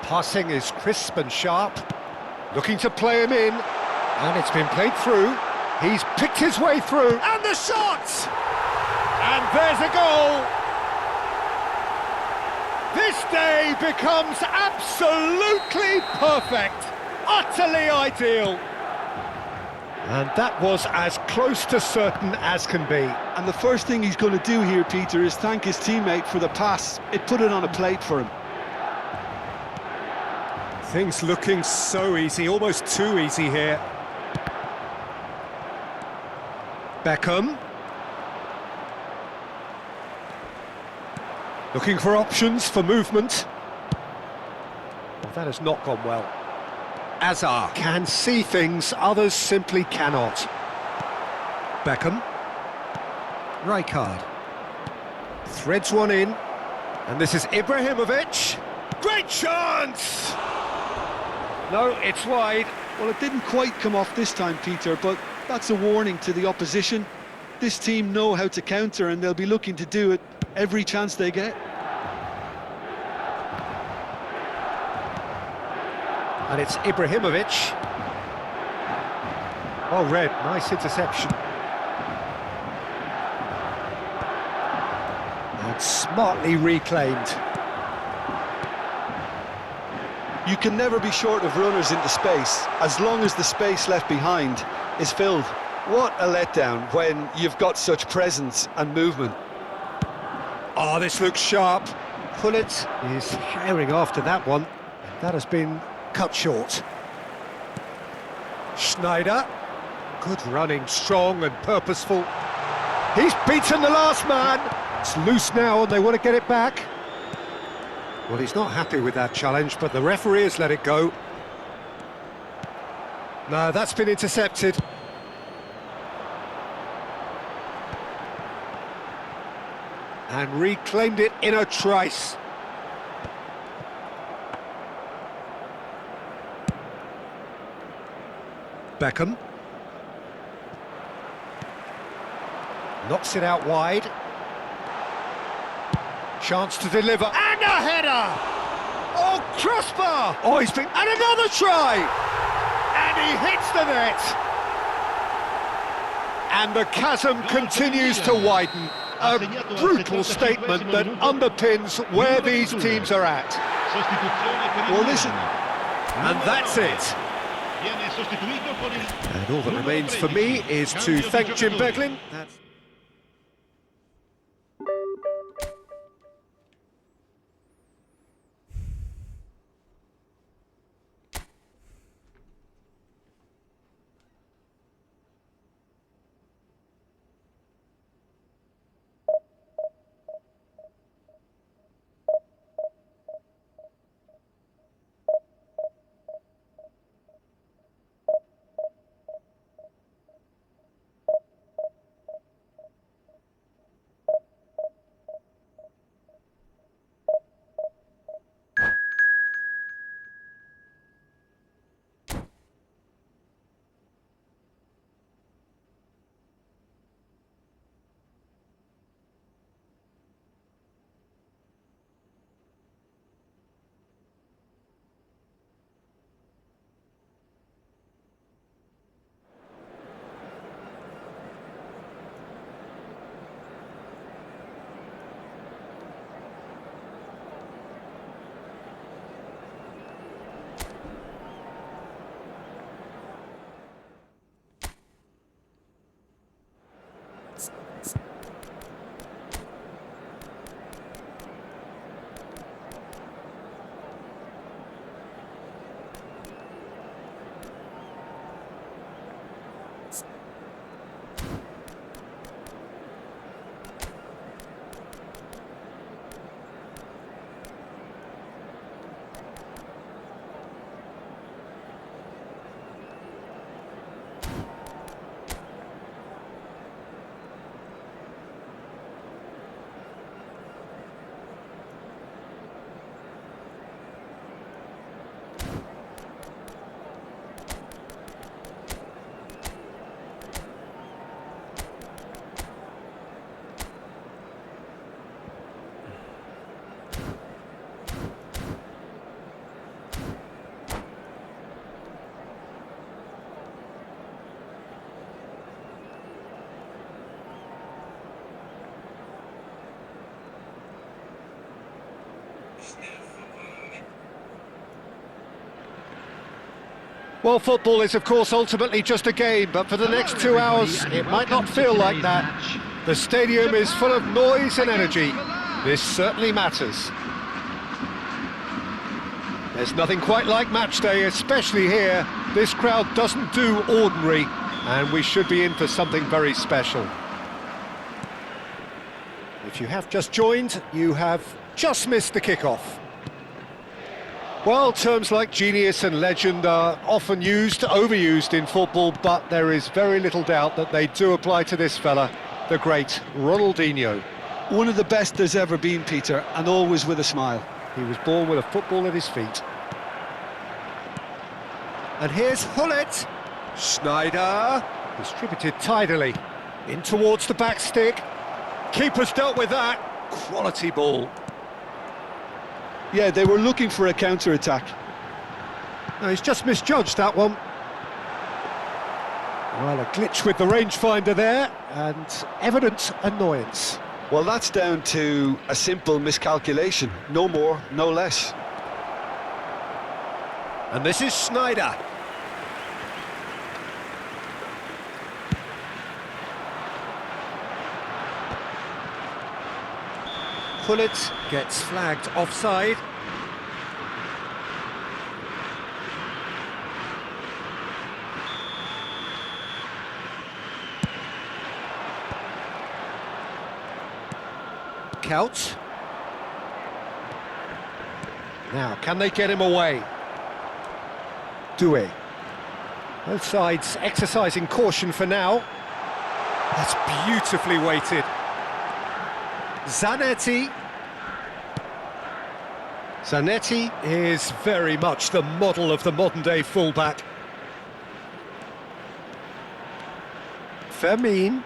Passing is crisp and sharp. Looking to play him in. And it's been played through. He's picked his way through. And the shot! And there's a goal! This day becomes absolutely perfect, utterly ideal. And that was as close to certain as can be. And the first thing he's going to do here, Peter, is thank his teammate for the pass. It put it on a plate for him. Things looking so easy, almost too easy here. Beckham. Looking for options for movement. Well, that has not gone well. Azar can see things others simply cannot. Beckham. Rijkaard. Threads one in. And this is Ibrahimovic. Great chance! No, it's wide. Well, it didn't quite come off this time, Peter, but that's a warning to the opposition. This team know how to counter and they'll be looking to do it every chance they get. And it's Ibrahimovic. Oh, Red, nice interception. And smartly reclaimed. You can never be short of runners into space, as long as the space left behind is filled. What a letdown when you've got such presence and movement. Oh, this looks sharp. Gullit is herring after that one. That has been cut short. Schneider. Good running, strong and purposeful. He's beaten the last man. It's loose now and they want to get it back. Well, he's not happy with that challenge, but the referee has let it go. No, that's been intercepted. And reclaimed it in a trice. Beckham. Knocks it out wide. Chance to deliver. And a header! Oh, crossbar! Oh, he's been... And another try! And he hits the net! And the chasm continues to widen. A brutal statement that underpins where these teams are at. Well, listen. And that's it. And all that remains for me is to thank Jim Beglin. Well, football is, of course, ultimately just a game, but for the next 2 hours, it might not feel like that. The stadium is full of noise and energy. This certainly matters. There's nothing quite like match day, especially here. This crowd doesn't do ordinary, and we should be in for something very special. If you have just joined, you have just missed the kickoff. Well, terms like genius and legend are often overused in football, but there is very little doubt that they do apply to this fella, the great Ronaldinho. One of the best there's ever been, Peter, and always with a smile. He was born with a football at his feet. And here's Hullet. Schneider, distributed tidily. In towards the back stick. Keeper's dealt with that. Quality ball. Yeah, they were looking for a counter-attack. No, he's just misjudged that one. Well, a glitch with the rangefinder there, and evident annoyance. Well, that's down to a simple miscalculation. No more, no less. And this is Schneider. Hullet gets flagged offside. Couch. Now, can they get him away? Doué. Both sides exercising caution for now. That's beautifully weighted. Zanetti. Zanetti is very much the model of the modern-day fullback. Fermin.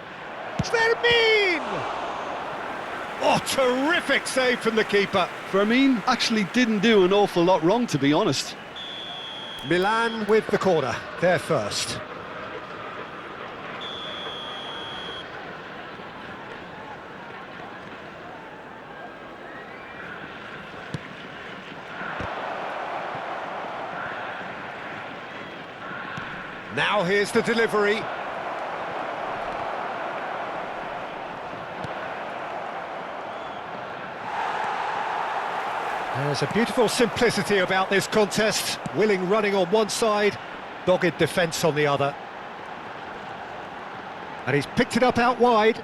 Oh, terrific save from the keeper. Fermin actually didn't do an awful lot wrong, to be honest. Milan with the corner, they're first. Now here's the delivery. There's a beautiful simplicity about this contest. Willing running on one side, dogged defence on the other. And he's picked it up out wide.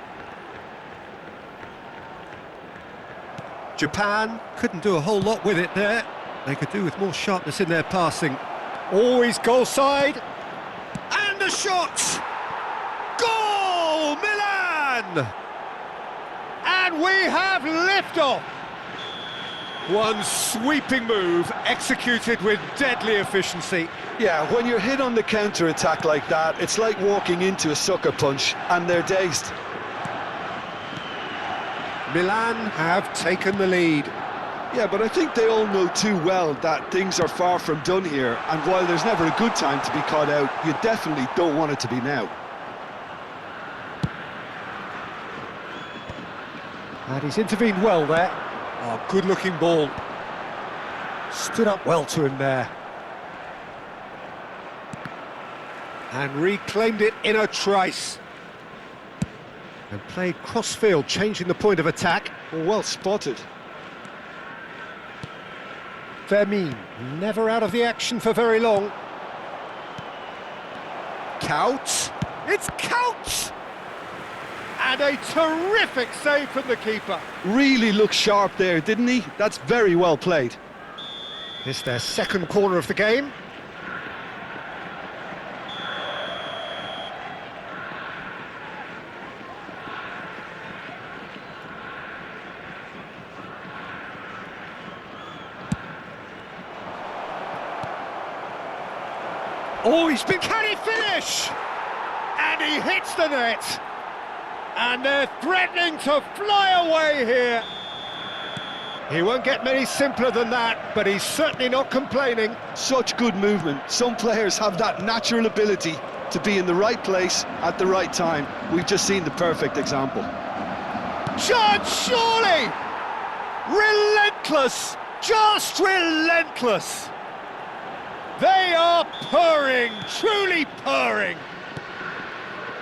Japan couldn't do a whole lot with it there. They could do with more sharpness in their passing. Always goal side. And a shot! Goal! Milan! And we have liftoff! One sweeping move, executed with deadly efficiency. Yeah, when you're hit on the counter-attack like that, it's like walking into a sucker punch, and they're dazed. Milan have taken the lead. Yeah, but I think they all know too well that things are far from done here, and while there's never a good time to be caught out, you definitely don't want it to be now. And he's intervened well there. Oh, good-looking ball. Stood up well to him there. And reclaimed it in a trice. And played cross-field, changing the point of attack. Well spotted. Fermin, never out of the action for very long. Couch. It's Couch! And a terrific save from the keeper. Really looked sharp there, didn't he? That's very well played. It's their second corner of the game. Oh, can he finish? And he hits the net. And they're threatening to fly away here. He won't get many simpler than that, but he's certainly not complaining. Such good movement. Some players have that natural ability to be in the right place at the right time. We've just seen the perfect example. John, surely! Relentless! Just relentless! They are purring, truly purring.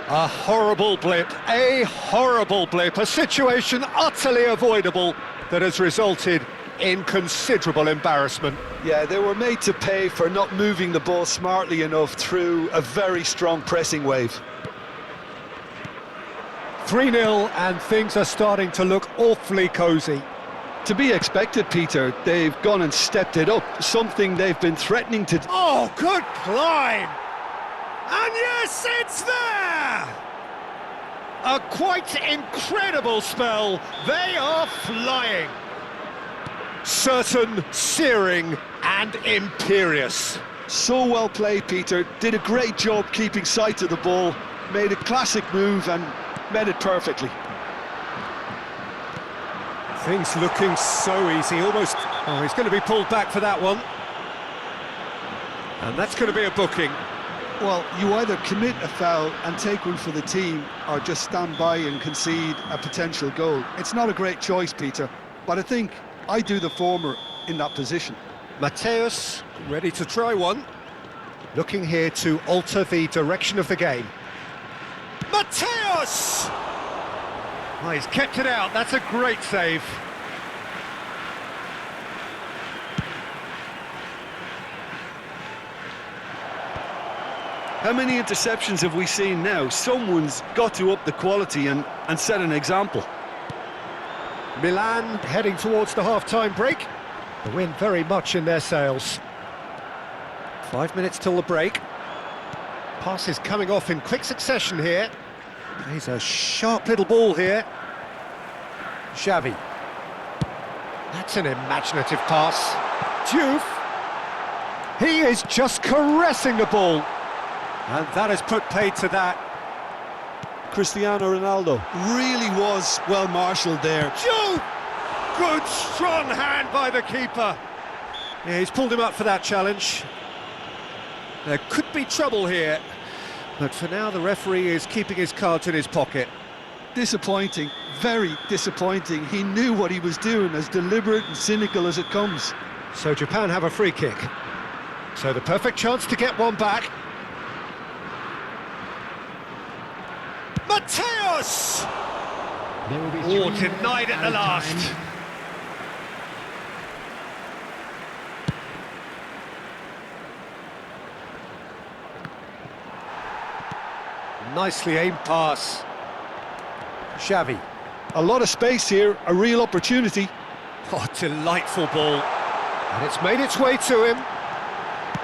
A horrible blip, a situation utterly avoidable that has resulted in considerable embarrassment. Yeah, they were made to pay for not moving the ball smartly enough through a very strong pressing wave. 3-0 and things are starting to look awfully cosy. To be expected, Peter, they've gone and stepped it up, something they've been threatening to do. Oh, good climb! And yes, it's there! A quite incredible spell. They are flying. Certain, searing and imperious. So well played, Peter. Did a great job keeping sight of the ball, made a classic move and met it perfectly. Things looking so easy, almost... Oh, he's going to be pulled back for that one. And that's going to be a booking. Well, you either commit a foul and take one for the team, or just stand by and concede a potential goal. It's not a great choice, Peter, but I think I do the former in that position. Mateus, ready to try one. Looking here to alter the direction of the game. Mateus! Oh, he's kept it out, that's a great save. How many interceptions have we seen now? Someone's got to up the quality and set an example. Milan heading towards the half-time break. The wind very much in their sails. 5 minutes till the break. Passes coming off in quick succession here. He's a sharp little ball here. Xavi. That's an imaginative pass. Diouf. He is just caressing the ball. And that has put paid to that. Cristiano Ronaldo really was well marshalled there. Diouf! Good strong hand by the keeper. Yeah, he's pulled him up for that challenge. There could be trouble here. But for now, the referee is keeping his cards in his pocket. Disappointing, very disappointing. He knew what he was doing, as deliberate and cynical as it comes. So Japan have a free kick. So the perfect chance to get one back. Mateus! There will be Oh, three denied at the last. time. Nicely aimed pass. Xavi. A lot of space here, a real opportunity. Oh, delightful ball. And it's made its way to him.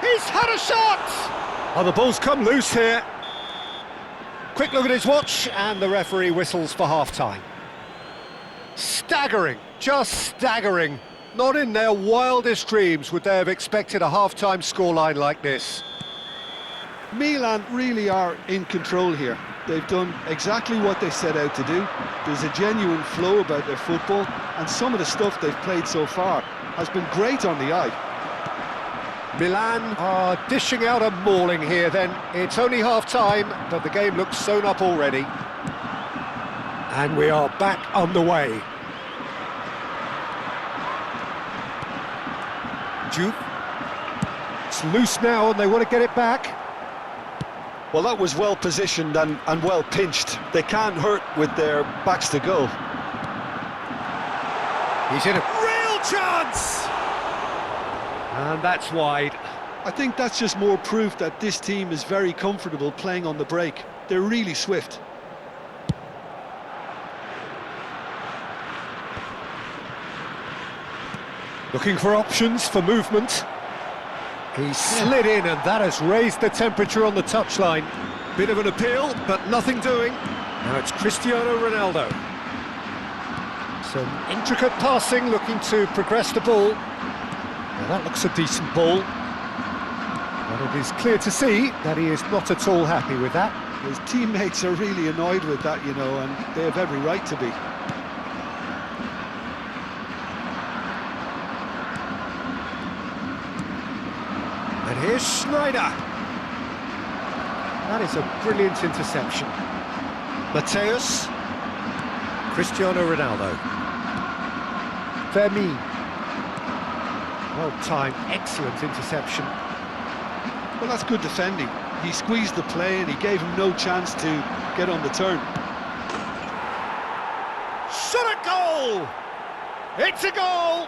He's had a shot! Oh, the ball's come loose here. Quick look at his watch, and the referee whistles for half-time. Staggering, just staggering. Not in their wildest dreams would they have expected a half-time scoreline like this. Milan really are in control here. They've done exactly what they set out to do. There's a genuine flow about their football, and some of the stuff they've played so far has been great on the eye. Milan are dishing out a mauling here then. It's only half-time, but the game looks sewn up already. And we are back underway. Diouf. It's loose now and they want to get it back. Well, that was well positioned and well pinched. They can't hurt with their backs to goal. He's in a real chance! And that's wide. I think that's just more proof that this team is very comfortable playing on the break. They're really swift. Looking for options for movement. He slid in and that has raised the temperature on the touchline. Bit of an appeal, but nothing doing. Now it's Cristiano Ronaldo. Some intricate passing, looking to progress the ball. Now that looks a decent ball. But it is clear to see that he is not at all happy with that. His teammates are really annoyed with that, you know, and they have every right to be. And here's Schneider. That is a brilliant interception. Mateus. Cristiano Ronaldo. Vermi. Well timed, excellent interception. Well, that's good defending. He squeezed the play and he gave him no chance to get on the turn. Shot at goal! It's a goal!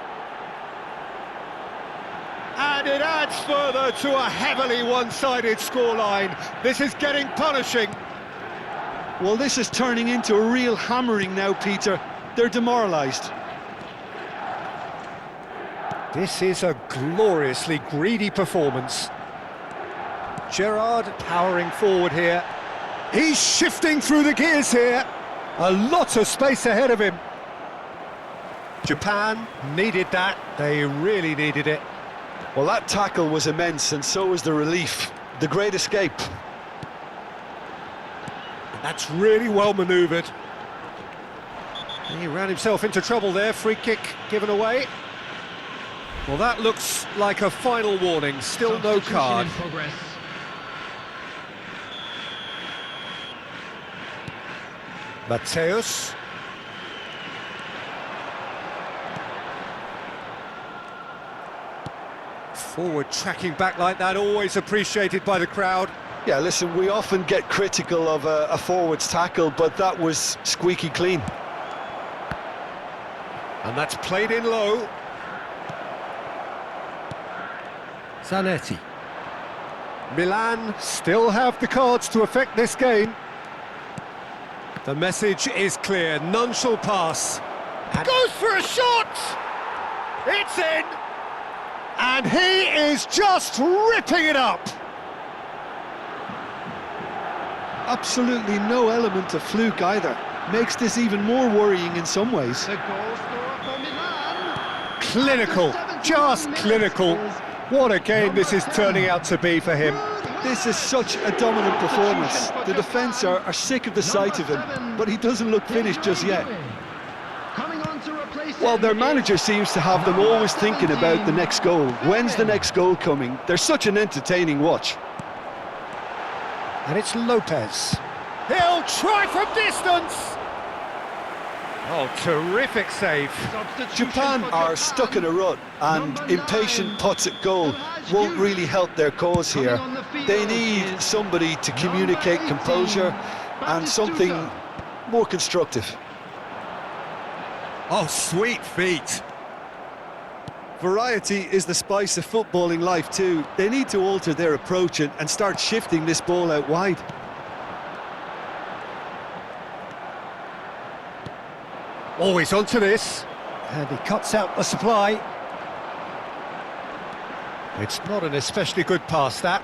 And it adds further to a heavily one-sided scoreline. This is getting punishing. Well, this is turning into a real hammering now, Peter. They're demoralised. This is a gloriously greedy performance. Gerrard powering forward here. He's shifting through the gears here. A lot of space ahead of him. Japan needed that. They really needed it. Well, that tackle was immense, and so was the relief. The great escape. That's really well manoeuvred. He ran himself into trouble there. Free kick given away. Well, that looks like a final warning. Still no Substitution card. in progress. Mateus. Forward tracking back like that, always appreciated by the crowd. Yeah, listen, we often get critical of a forward's tackle, but that was squeaky clean. And that's played in low. Zanetti. Milan still have the cards to affect this game. The message is clear, none shall pass. And goes for a shot! It's in! And he is just ripping it up! Absolutely no element of fluke either. Makes this even more worrying in some ways. The goal scorer for Milan. Clinical, just clinical. What a game this is turning out to be for him. This is such a dominant performance. The defence are sick of the sight of him, but he doesn't look finished just yet. Coming on to replace Well, their him manager is seems to have them always thinking about the next goal. When's the next goal coming? They're such an entertaining watch. And it's Lopez. He'll try from distance! Oh, terrific save. substitution Japan for are Japan. stuck in a rut, and Number impatient 9, putts at goal won't really help their cause here. Coming on the field They need is somebody to number communicate 18, composure and something Batistuta. more constructive. Oh, sweet feet. Variety is the spice of footballing life too. They need to alter their approach and start shifting this ball out wide. Always onto this. And he cuts out the supply. It's not an especially good pass, that.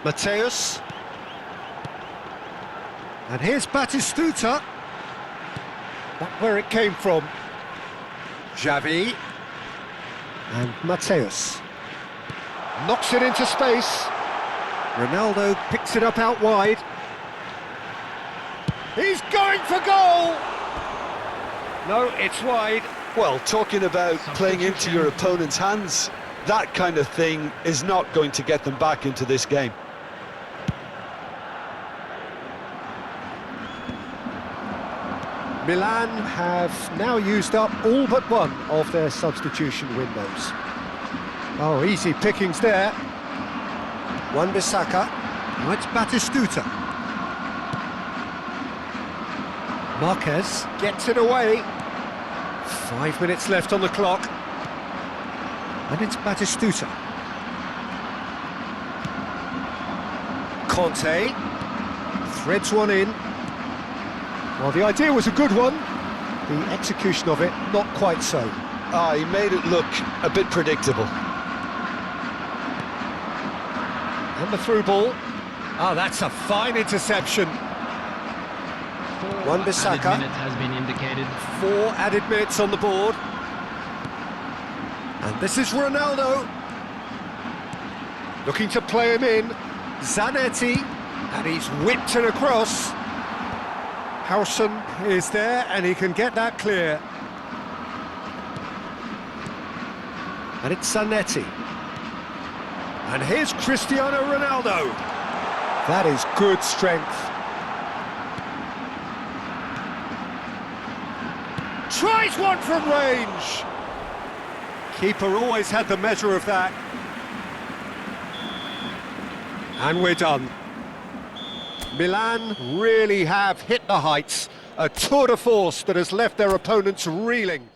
Mateus. And here's Batistuta. Back where it came from. Xavi. And Mateus. Knocks it into space. Ronaldo picks it up out wide. He's going for goal! No, it's wide. Well, talking about playing into your opponent's hands, that kind of thing is not going to get them back into this game. Milan have now used up all but one of their substitution windows. Oh, easy pickings there. Wan-Bissaka. Now it's Batistuta. Marquez gets it away. 5 minutes left on the clock. And it's Batistuta. Conte threads one in. Well, the idea was a good one. The execution of it, not quite so. Ah, he made it look a bit predictable. And the through ball. Oh, that's a fine interception. Wan-Bissaka. Added minute has been indicated. 4 added minutes on the board. And this is Ronaldo. Looking to play him in. Zanetti. And he's whipped it across. Howson is there and he can get that clear. And it's Zanetti. And here's Cristiano Ronaldo. That is good strength. Tries one from range. Keeper always had the measure of that. And we're done. Milan really have hit the heights. A tour de force that has left their opponents reeling.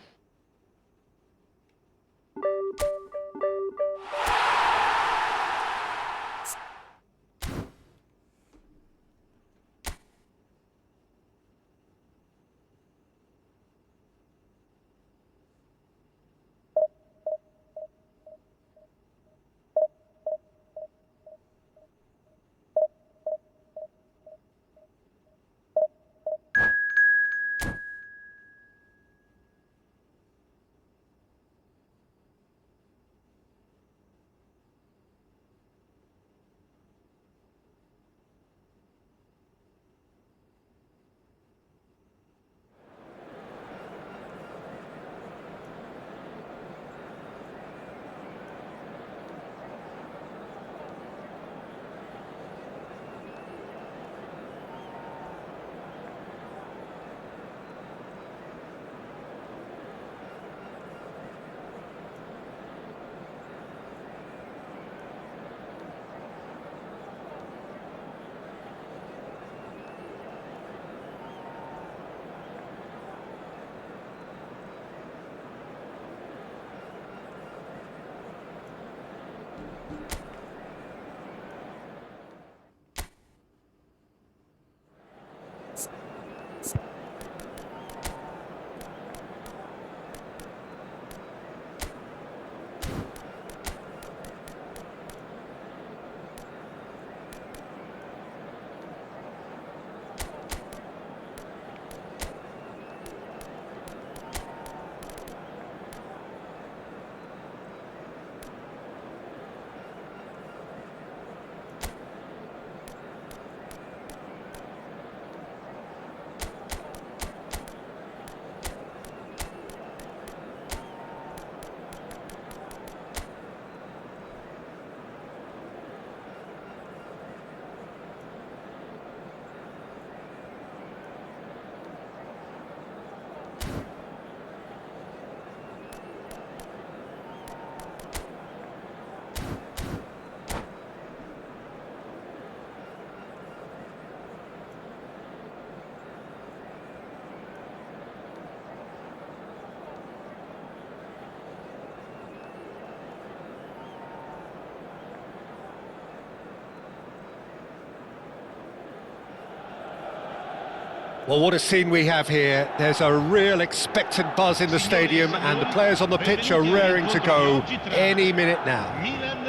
Well, what a scene we have here. There's a real expectant buzz in the stadium and the players on the pitch are raring to go any minute now. Milan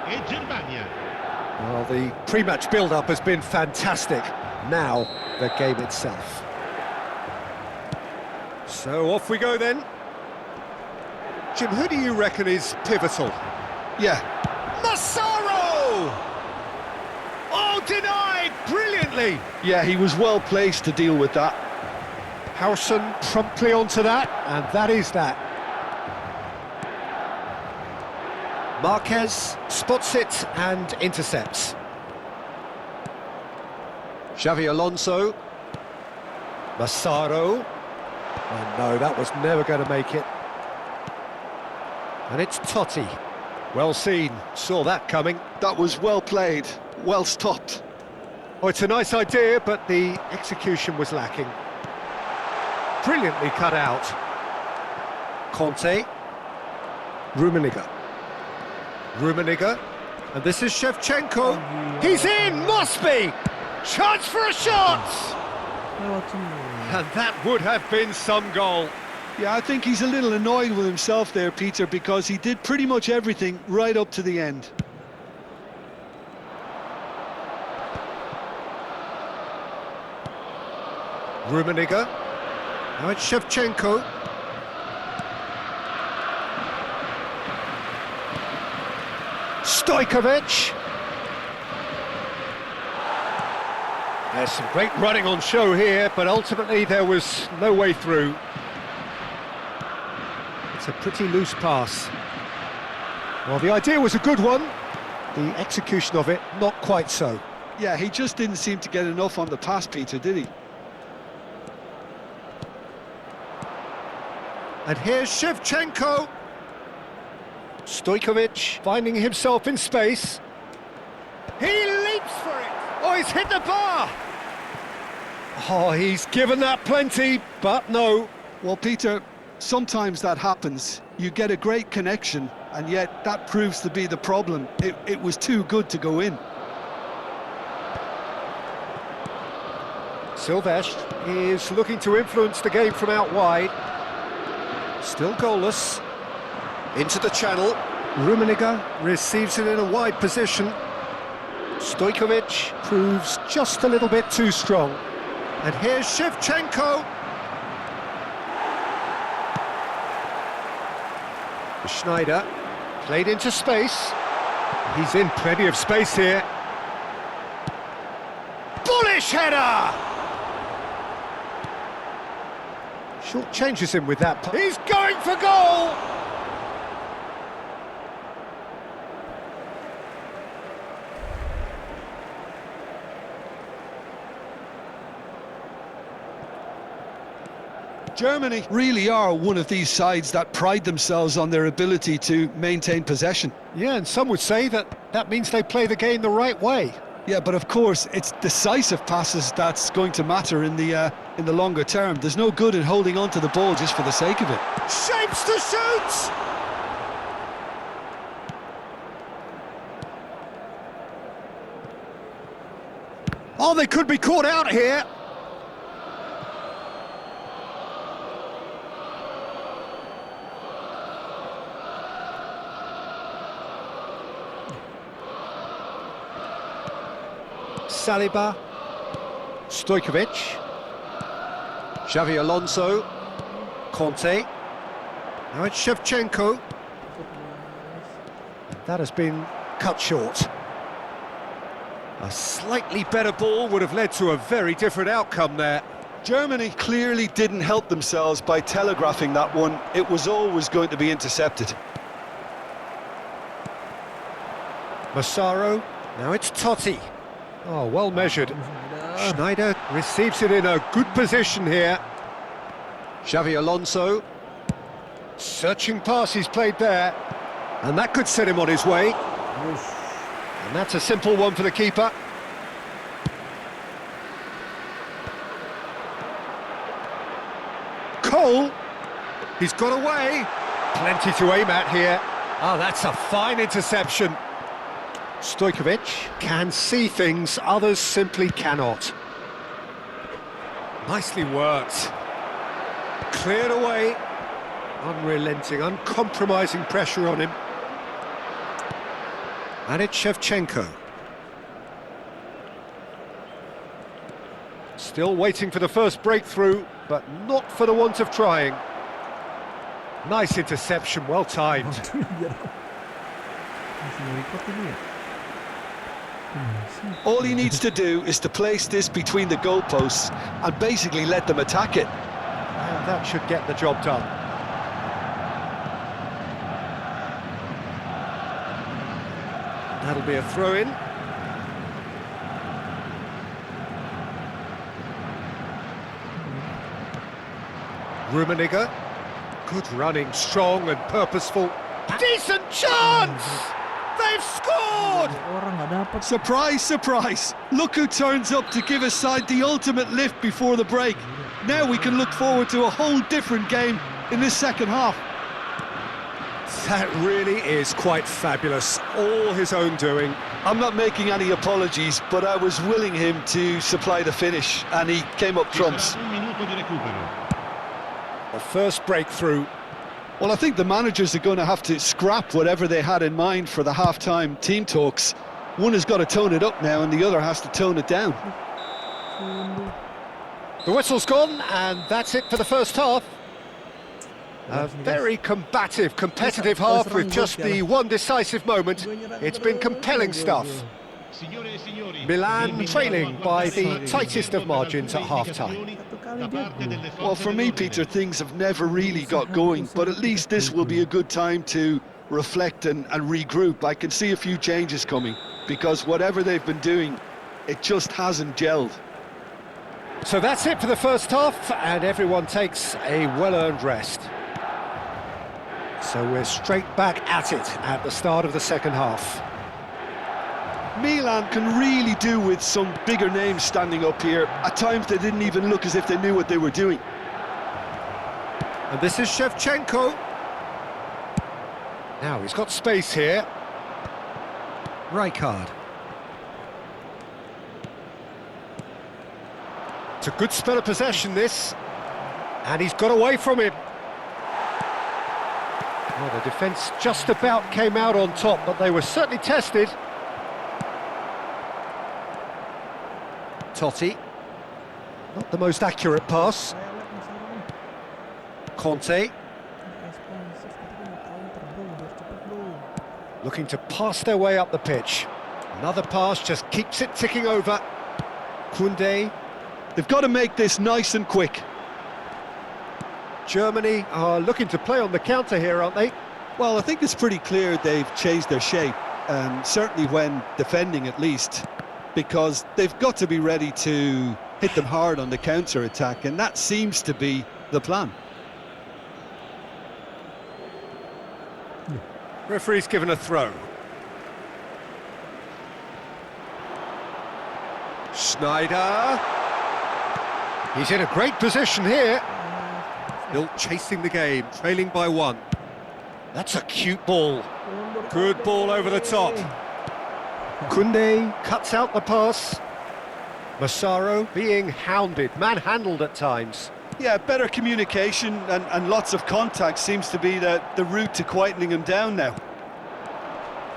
e Germania. Well, the pre-match build-up has been fantastic. Now, the game itself. So off we go then. Jim, who do you reckon is pivotal? Yeah, Massaro! Oh, denied brilliantly! yeah, he was well placed to deal with that. Howson promptly onto that, and that is that. Marquez spots it and intercepts. Xavi Alonso. Massaro. Oh no, that was never going to make it. And it's Totti. Well seen, saw that coming. That was well played, well stopped. Oh, it's a nice idea, but the execution was lacking. Brilliantly cut out. Conte. Rummenigge. Rummenigge. And this is Shevchenko. He's in, must be! Chance for a shot! And that would have been some goal. Yeah, I think he's a little annoyed with himself there, Peter, because he did pretty much everything right up to the end. Rummenigge. Now it's Shevchenko. Stojkovic. There's some great running on show here, but ultimately there was no way through. It's a pretty loose pass. Well, the idea was a good one. The execution of it, not quite so. Yeah, he just didn't seem to get enough on the pass, Peter, did he? And here's Shevchenko. Stojkovic finding himself in space. He he's hit the bar! Oh, he's given that plenty, but no. Well, Peter, sometimes that happens. You get a great connection, and yet that proves to be the problem. It was too good to go in. Silvestre is looking to influence the game from out wide. Still goalless. Into the channel. Rummenigge receives it in a wide position. Stojkovic proves just a little bit too strong. And here's Shevchenko. Schneider played into space. He's in plenty of space here. Bullish header! Short changes him with that. He's going for goal! Germany really are one of these sides that pride themselves on their ability to maintain possession. Yeah, and some would say that means they play the game the right way. Yeah, but of course, it's decisive passes that's going to matter in the longer term. There's no good in holding on to the ball just for the sake of it. Shapes to shoot! Oh, they could be caught out here. Saliba, Stojkovic, Xavi Alonso, Conte, now it's Shevchenko. That has been cut short. A slightly better ball would have led to a very different outcome there. Germany clearly didn't help themselves by telegraphing that one. It was always going to be intercepted. Massaro, now it's Totti. Oh, well measured. Schneider receives it in a good position here. Xavi Alonso. Searching pass he's played there. And that could set him on his way. And that's a simple one for the keeper. Cole. He's got away. Plenty to aim at here. Oh, that's a fine interception. Stojkovic can see things others simply cannot. Nicely worked. Cleared away. Unrelenting, uncompromising pressure on him. And it's Shevchenko. Still waiting for the first breakthrough, but not for the want of trying. Nice interception, well timed. All he needs to do is to place this between the goalposts and basically let them attack it. And that should get the job done. That'll be a throw-in. Rummenigge. Good running, strong and purposeful. Decent chance! They've scored! Surprise, surprise! Look who turns up to give his side the ultimate lift before the break. Now we can look forward to a whole different game in this second half. That really is quite fabulous. All his own doing. I'm not making any apologies, but I was willing him to supply the finish, and he came up trumps. The first breakthrough. Well, I think the managers are going to have to scrap whatever they had in mind for the half-time team talks. One has got to tone it up now, and the other has to tone it down. The whistle's gone, and that's it for the first half. A very combative, competitive half with just the one decisive moment. It's been compelling stuff. Milan trailing by the tightest of margins at half-time. Well, for me, Peter, things have never really got going, but at least this will be a good time to reflect and regroup. I can see a few changes coming, because whatever they've been doing, it just hasn't gelled. So that's it for the first half, and everyone takes a well-earned rest. So we're straight back at it at the start of the second half. Milan can really do with some bigger names standing up here. At times they didn't even look as if they knew what they were doing. And this is Shevchenko. Now he's got space here. Rijkaard. It's a good spell of possession, this. And he's got away from him. Well, the defence just about came out on top, but they were certainly tested. Totti. Not the most accurate pass. Conte. Looking to pass their way up the pitch. Another pass just keeps it ticking over. Koundé. They've got to make this nice and quick. Germany are looking to play on the counter here, aren't they? Well, I think it's pretty clear they've changed their shape, certainly when defending at least, because they've got to be ready to hit them hard on the counter-attack, and that seems to be the plan. Referee's given a throw. Schneider. He's in a great position here. Still chasing the game, trailing by 1. That's a cute ball. Good ball over the top. Koundé cuts out the pass. Massaro being hounded, manhandled at times. Yeah, better communication and lots of contact seems to be the route to quietening him down now.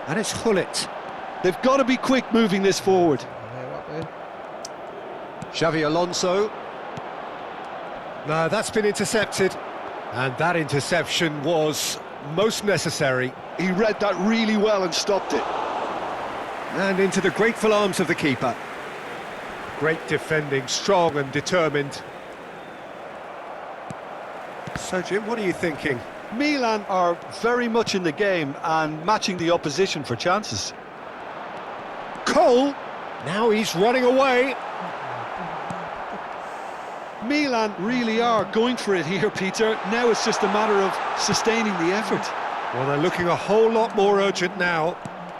And it's Hullet. They've got to be quick moving this forward. Xavi Alonso. No, that's been intercepted. And that interception was most necessary. He read that really well and stopped it. And into the grateful arms of the keeper. Great defending, strong and determined. So, Jim, what are you thinking? Milan are very much in the game and matching the opposition for chances. Cole, now he's running away. Milan really are going for it here, Peter. Now it's just a matter of sustaining the effort. Well, they're looking a whole lot more urgent now.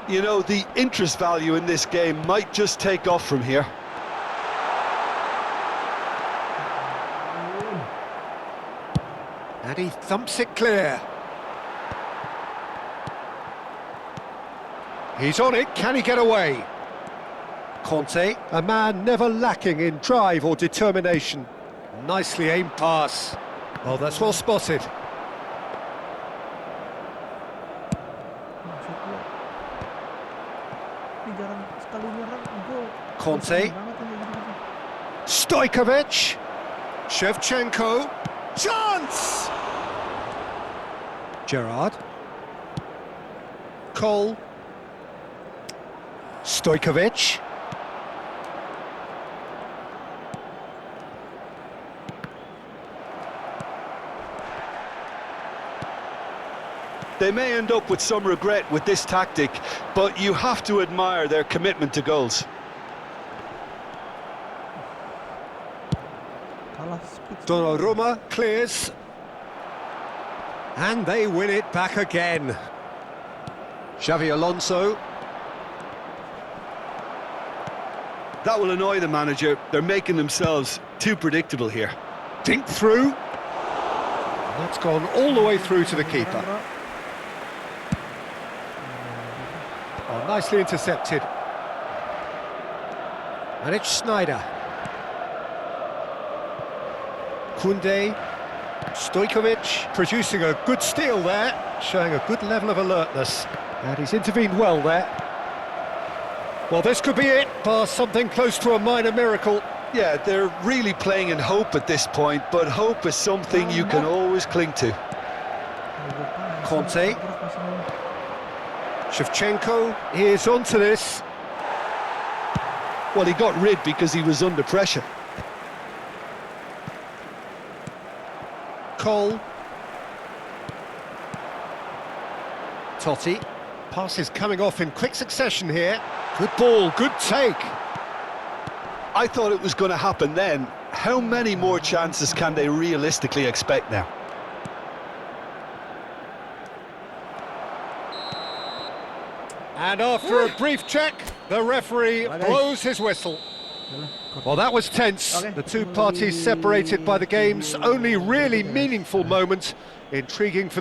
You know, the interest value in this game might just take off from here. And he thumps it clear. He's on it, can he get away? Conte, a man never lacking in drive or determination. Nicely aimed pass. Oh, that's well spotted. Conte. Stojkovic. Shevchenko. Chance! Gerrard. Cole. Stojkovic. They may end up with some regret with this tactic, but you have to admire their commitment to goals. Donnarumma clears. And they win it back again. Xavi Alonso. That will annoy the manager. They're making themselves too predictable here. Dink through. That's gone all the way through to the keeper. Oh, nicely intercepted. And it's Schneider. Koundé. Stojkovic producing a good steal there, showing a good level of alertness. And he's intervened well there. Well, this could be it, bar something close to a minor miracle. Yeah, they're really playing in hope at this point, but hope is something you can always cling to. Conte. Shevchenko is onto this. Well, he got rid because he was under pressure. Cole. Totti. Passes coming off in quick succession here. Good ball, good take. I thought it was going to happen then. How many more chances can they realistically expect now? And after a brief check, the referee blows his whistle. Well, that was tense. Okay. The two parties separated by the game's only really meaningful moment. Intriguing for the